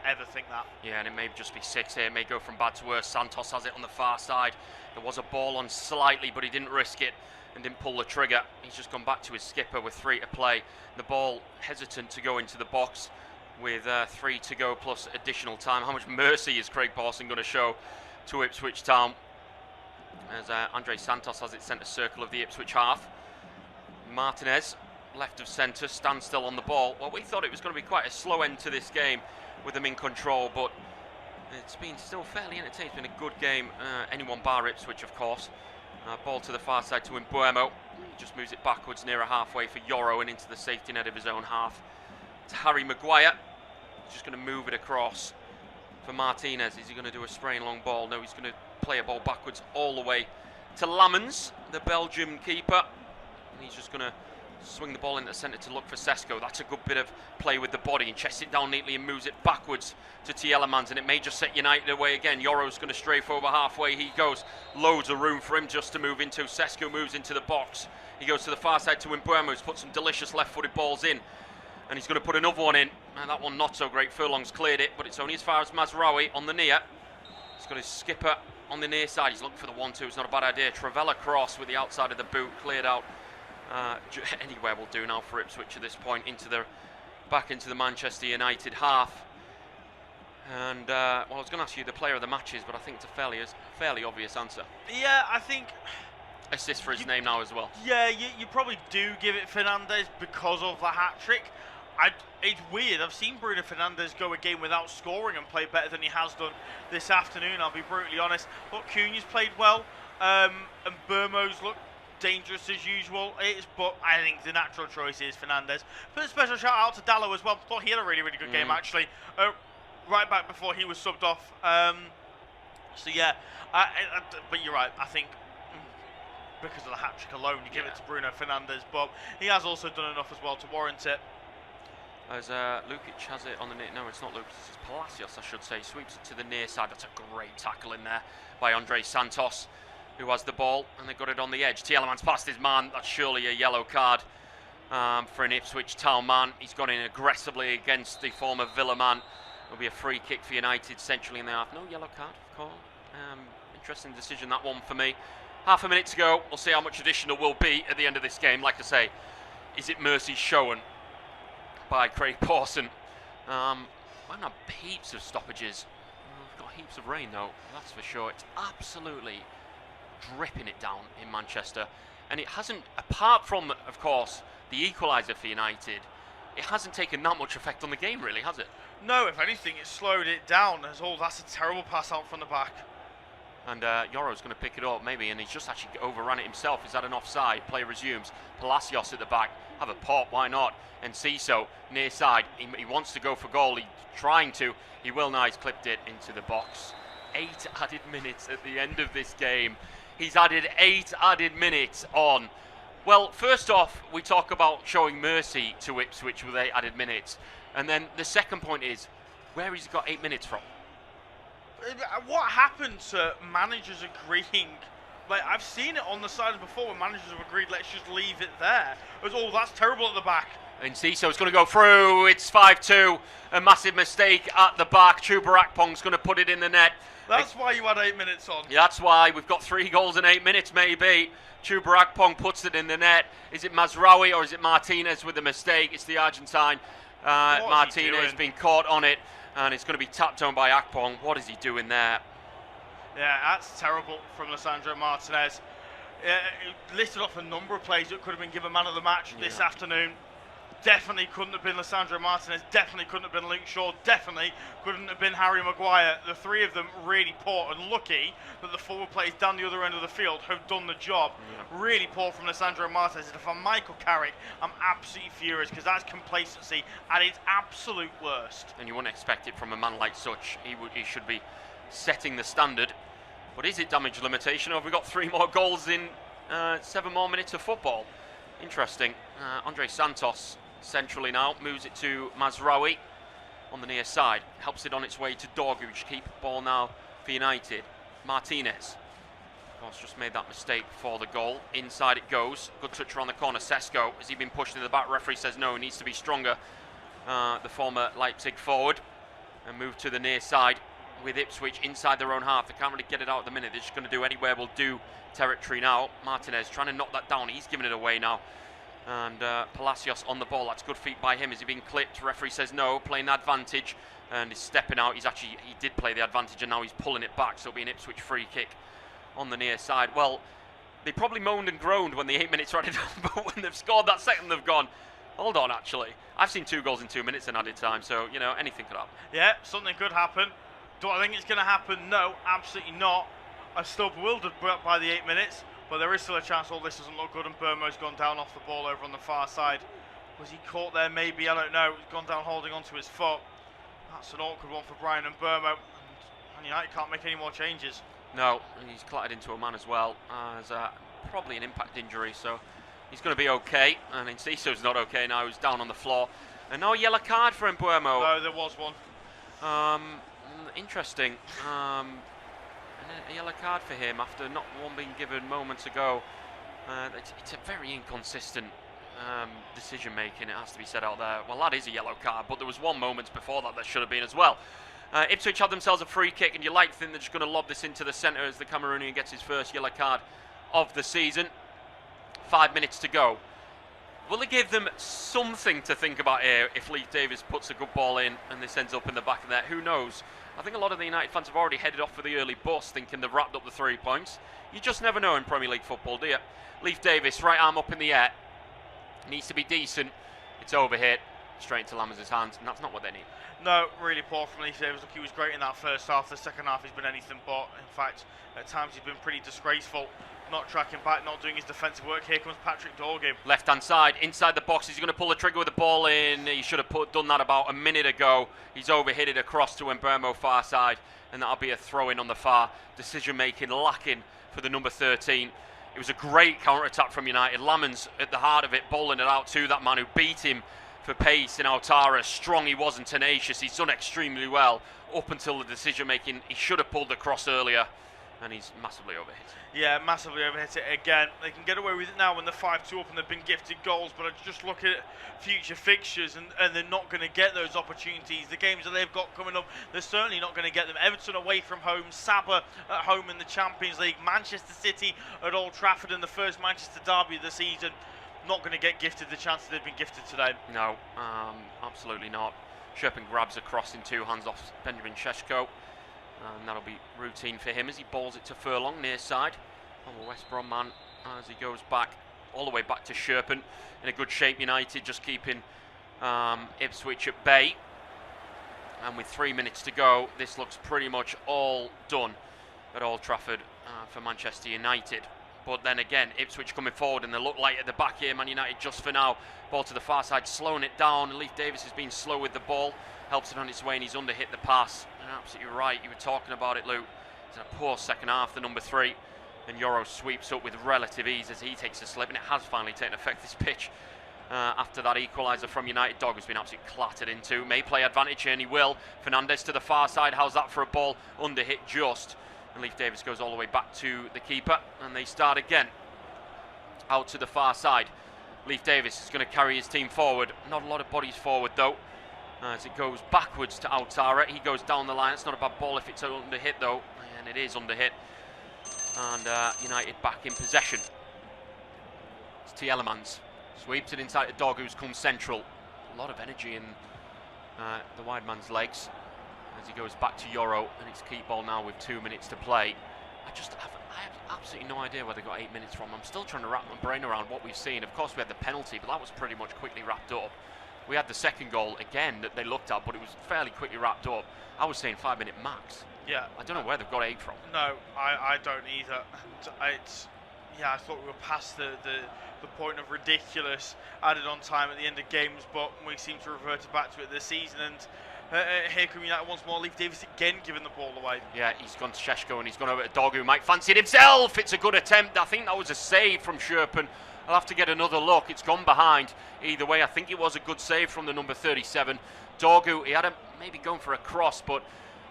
ever think that. Yeah, and it may just be 6 here. It may go from bad to worse. Santos has it on the far side. There was a ball on slightly, but he didn't risk it and didn't pull the trigger. He's just gone back to his skipper with 3 to play. The ball hesitant to go into the box with 3 to go plus additional time. How much mercy is Craig Pawson going to show to Ipswich Town? As Andre Santos has it centre circle of the Ipswich half. Martinez, left of centre, stands still on the ball. Well, we thought it was going to be quite a slow end to this game with them in control, but it's been still fairly entertaining. It's been a good game, anyone bar Ipswich, of course. Ball to the far side to Mbuemo. He just moves it backwards nearer halfway for Yoro and into the safety net of his own half. To Harry Maguire. He's just going to move it across for Martinez. Is he going to do a spraying long ball? No, he's going to play a ball backwards all the way to Lammens, the Belgium keeper. And he's just going to swing the ball into the centre to look for Sesko. That's a good bit of play with the body, and chests it down neatly and moves it backwards to Tielemans, and it may just set United away again. Yoro's going to strafe over halfway. He goes. Loads of room for him just to move into. Sesko moves into the box. He goes to the far side to Mbuemo, who's put some delicious left-footed balls in, and he's going to put another one in. And that one not so great. Furlong's cleared it, but it's only as far as Mazraoui on the near. He's got his skipper on the near side. He's looking for the 1-2. It's not a bad idea. Travella cross with the outside of the boot cleared out. Anywhere will do now for Ipswich at this point, back into the Manchester United half. And well, I was going to ask you the player of the matches, but I think it's a fairly obvious answer. Yeah, I think assist for his name now as well. Yeah, you probably do give it Fernandes because of the hat trick. It's weird. I've seen Bruno Fernandes go a game without scoring and play better than he has done this afternoon. I'll be brutally honest. Look, Cunha's played well, and Burmo's looked dangerous as usual. But I think the natural choice is Fernandes. But a special shout out to Dallo as well. Thought he had a really good game actually. Right back before he was subbed off. So yeah, but you're right. I think because of the hat trick alone, you give it to Bruno Fernandes. But he has also done enough as well to warrant it. As Lukic has it on the near, no, it's not Lukic, it's Palacios, I should say. Sweeps it to the near side. That's a great tackle in there by Andre Santos, who has the ball, and they got it on the edge. Tielemans past his man. That's surely a yellow card for an Ipswich Town man. He's gone in aggressively against the former Villa man. It'll be a free kick for United centrally in the half. No yellow card, of course. Interesting decision, that one for me. Half a minute to go. We'll see how much additional will be at the end of this game. Like I say, is it mercy shown by Craig Pawson? Might have heaps of stoppages. We've got heaps of rain though, that's for sure. It's absolutely dripping it down in Manchester, and it hasn't, apart from of course the equaliser for United, it hasn't taken that much effect on the game, really, has it? No, if anything, it slowed it down. That's a terrible pass out from the back. And Yoro's going to pick it up, maybe, and he's just actually overrun it himself. Is that an offside? Play resumes. Palacios at the back. Have a pop, why not? And Ciso near side. He wants to go for goal. He's trying to. He will now. He's clipped it into the box. 8 added minutes at the end of this game. He's added 8 added minutes on. Well, first off, we talk about showing mercy to Ipswich with 8 added minutes. And then the second point is, where has he got 8 minutes from? What happened to managers agreeing? Like, I've seen it on the side before when managers have agreed, let's just leave it there. It was, that's terrible at the back. And Ciso's going to go through. It's 5-2. A massive mistake at the back. Chuba Akpong's going to put it in the net. That's why you had 8 minutes on. Yeah, that's why. We've got 3 goals in 8 minutes, maybe. Chuba Akpong puts it in the net. Is it Mazraoui or is it Martinez with the mistake? It's the Argentine. Martinez being caught on it. And it's going to be tapped on by Akpong. What is he doing there? Yeah, that's terrible from Lisandro Martinez. He listed off a number of plays that could have been given man of the match this afternoon. Definitely couldn't have been Lisandro Martinez. Definitely couldn't have been Luke Shaw. Definitely couldn't have been Harry Maguire. The 3 of them really poor, and lucky that the forward players down the other end of the field have done the job. Yeah. Really poor from Lisandro Martinez. And for Michael Carrick, I'm absolutely furious because that's complacency at its absolute worst. And you wouldn't expect it from a man like such. He should be setting the standard. But is it damage limitation, or have we got 3 more goals in 7 more minutes of football? Interesting. Andre Santos centrally now, moves it to Mazraoui on the near side, helps it on its way to Dorguj. Keep ball now for United. Martinez, of course, just made that mistake before the goal. Inside it goes. Good touch around the corner. Sesko, has he been pushed in the back? Referee says no, he needs to be stronger. The former Leipzig forward, and move to the near side with Ipswich inside their own half. They can't really get it out at the minute. They're just going to do anywhere will do territory now. Martinez trying to knock that down. He's giving it away now. And Palacios on the ball. That's good feet by him. Is he being clipped? Referee says no. Playing the advantage. And he's stepping out. He did play the advantage, and now he's pulling it back. So it'll be an Ipswich free kick on the near side. Well, they probably moaned and groaned when the 8 minutes ran it, but when they've scored that second, they've gone, hold on, actually. I've seen 2 goals in 2 minutes in added time, so, you know, anything could happen. Yeah, something could happen. Do I think it's going to happen? No, absolutely not. I'm still bewildered by the 8 minutes, but there is still a chance all this doesn't look good, and Burmo's gone down off the ball over on the far side. Was he caught there? Maybe, I don't know. He's gone down holding onto his foot. That's an awkward one for Brian and Burmo. And United can't make any more changes. No, he's clattered into a man as well. As probably an impact injury, so he's going to be okay. And Enciso's not okay now. He's down on the floor. And no yellow card for Burmo. No, there was one. Interesting. And a yellow card for him after not one being given moments ago. It's a very inconsistent decision making, it has to be said out there. Well, that is a yellow card, but there was one moment before that should have been as well. Ipswich had themselves a free kick, and you like to think they're just going to lob this into the centre as the Cameroonian gets his first yellow card of the season. 5 minutes to go. Will it give them something to think about here if Leif Davis puts a good ball in and this ends up in the back of the net? Who knows? I think a lot of the United fans have already headed off for the early bus thinking they've wrapped up the 3 points. You just never know in Premier League football, do you? Leif Davis, right arm up in the air. Needs to be decent. It's overhit. Straight into Lammers' hands, and that's not what they need. No, really poor from Leif Davis. Look, he was great in that first half. The second half he's been anything but. In fact, at times he's been pretty disgraceful. Not tracking back, not doing his defensive work. Here comes Patrick Dorguj. Left-hand side, inside the box. He's going to pull the trigger with the ball in. He should have done that about a minute ago. He's overhit it across to Mbeumo far side, and that'll be a throw-in on the far. Decision-making lacking for the number 13. It was a great counter-attack from United. Lammers at the heart of it, bowling it out to that man who beat him for pace in Altara. Strong he was and tenacious. He's done extremely well up until the decision-making. He should have pulled the cross earlier, and he's massively overhit. Yeah, massively overhit it again. They can get away with it now when they're 5-2 up and they've been gifted goals, but I just look at future fixtures and they're not going to get those opportunities. The games that they've got coming up, they're certainly not going to get them. Everton away from home, Sabah at home in the Champions League, Manchester City at Old Trafford in the first Manchester derby of the season. Not going to get gifted the chances they've been gifted today. No, absolutely not. Sherpin grabs across in 2 hands off Benjamin Sheshko. And that'll be routine for him as he balls it to Furlong near side. Oh, West Brom man as he goes back, all the way back to Sherpin. In a good shape, United just keeping Ipswich at bay. And with 3 minutes to go, this looks pretty much all done at Old Trafford for Manchester United. But then again, Ipswich coming forward and they look light at the back here. Man United just for now. Ball to the far side, slowing it down. Leif Davis has been slow with the ball. Helps it on its way and he's underhit the pass. And absolutely right, you were talking about it, Luke. It's a poor second half, the number 3. And Euro sweeps up with relative ease as he takes a slip. And it has finally taken effect, this pitch. After that equaliser from United, Dog has been absolutely clattered into. May play advantage here and he will. Fernandez to the far side. How's that for a ball? Underhit just. And Leif Davis goes all the way back to the keeper. And they start again. Out to the far side. Leif Davis is going to carry his team forward. Not a lot of bodies forward though. As it goes backwards to Altara. He goes down the line. It's not a bad ball if it's underhit though. And it is underhit. And United back in possession. It's Tielemans. Sweeps it inside the Dog, who's come central. A lot of energy in the wide man's legs as he goes back to Euro, and it's keep ball now with 2 minutes to play. I have absolutely no idea where they got 8 minutes from. I'm still trying to wrap my brain around what we've seen. Of course, we had the penalty, but that was pretty much quickly wrapped up. We had the second goal again that they looked at, but it was fairly quickly wrapped up. I was saying 5 minute max. Yeah. I don't know where they've got 8 from. No, I don't either. Yeah, I thought we were past the point of ridiculous added on time at the end of games, but we seem to revert back to it this season. And here come United once more. Leif Davis again giving the ball away. Yeah, he's gone to Sheshko and he's gone over to Dog, who might fancy it himself. It's a good attempt. I think that was a save from Sherpen. I'll have to get another look. It's gone behind. Either way, I think it was a good save from the number 37. Dorgu, he had maybe going for a cross, but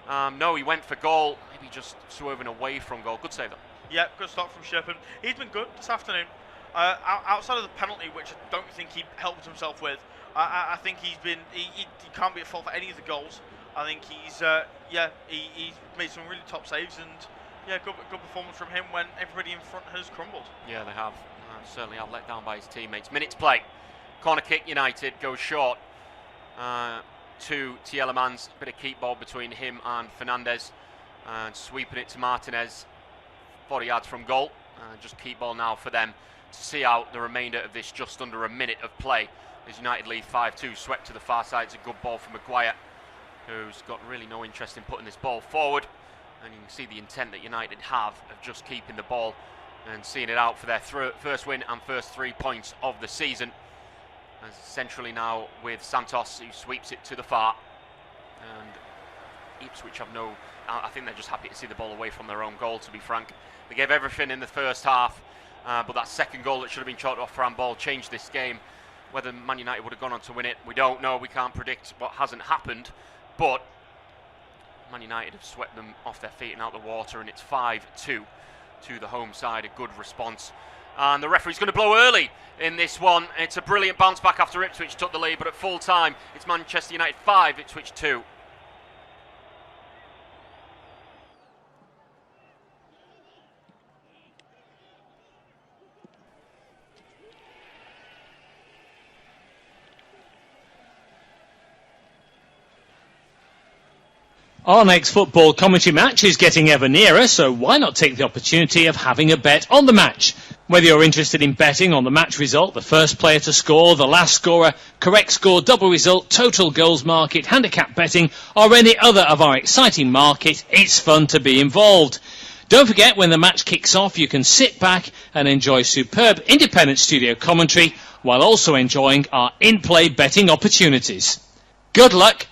no, he went for goal. Maybe just swerving away from goal. Good save though. Yeah, good stop from Sherpen. He's been good this afternoon. Outside of the penalty, which I don't think he helped himself with, I think he can't be at fault for any of the goals. I think he's made some really top saves, and yeah, good performance from him when everybody in front has crumbled. Yeah, they have. Certainly have let down by his teammates. Minutes play. Corner kick, United goes short to Tielemans. Bit of keep ball between him and Fernandez, and sweeping it to Martinez. 40 yards from goal. Just keep ball now for them to see out the remainder of this just under a minute of play. As United lead 5-2, swept to the far side. It's a good ball for Maguire, who's got really no interest in putting this ball forward. And you can see the intent that United have of just keeping the ball and seeing it out for their first win and first 3 points of the season. As centrally now with Santos, who sweeps it to the far. And Ipswich have I think they're just happy to see the ball away from their own goal, to be frank. They gave everything in the first half, but that second goal that should have been chalked off for handball changed this game. Whether Man United would have gone on to win it, we don't know. We can't predict what hasn't happened, but Man United have swept them off their feet and out the water, and it's 5-2 to the home side. A good response. And the referee's going to blow early in this one. It's a brilliant bounce back after Ipswich took the lead, but at full time, it's Manchester United 5, Ipswich 2. Our next football commentary match is getting ever nearer, so why not take the opportunity of having a bet on the match? Whether you're interested in betting on the match result, the first player to score, the last scorer, correct score, double result, total goals market, handicap betting, or any other of our exciting market, it's fun to be involved. Don't forget, when the match kicks off, you can sit back and enjoy superb independent studio commentary while also enjoying our in-play betting opportunities. Good luck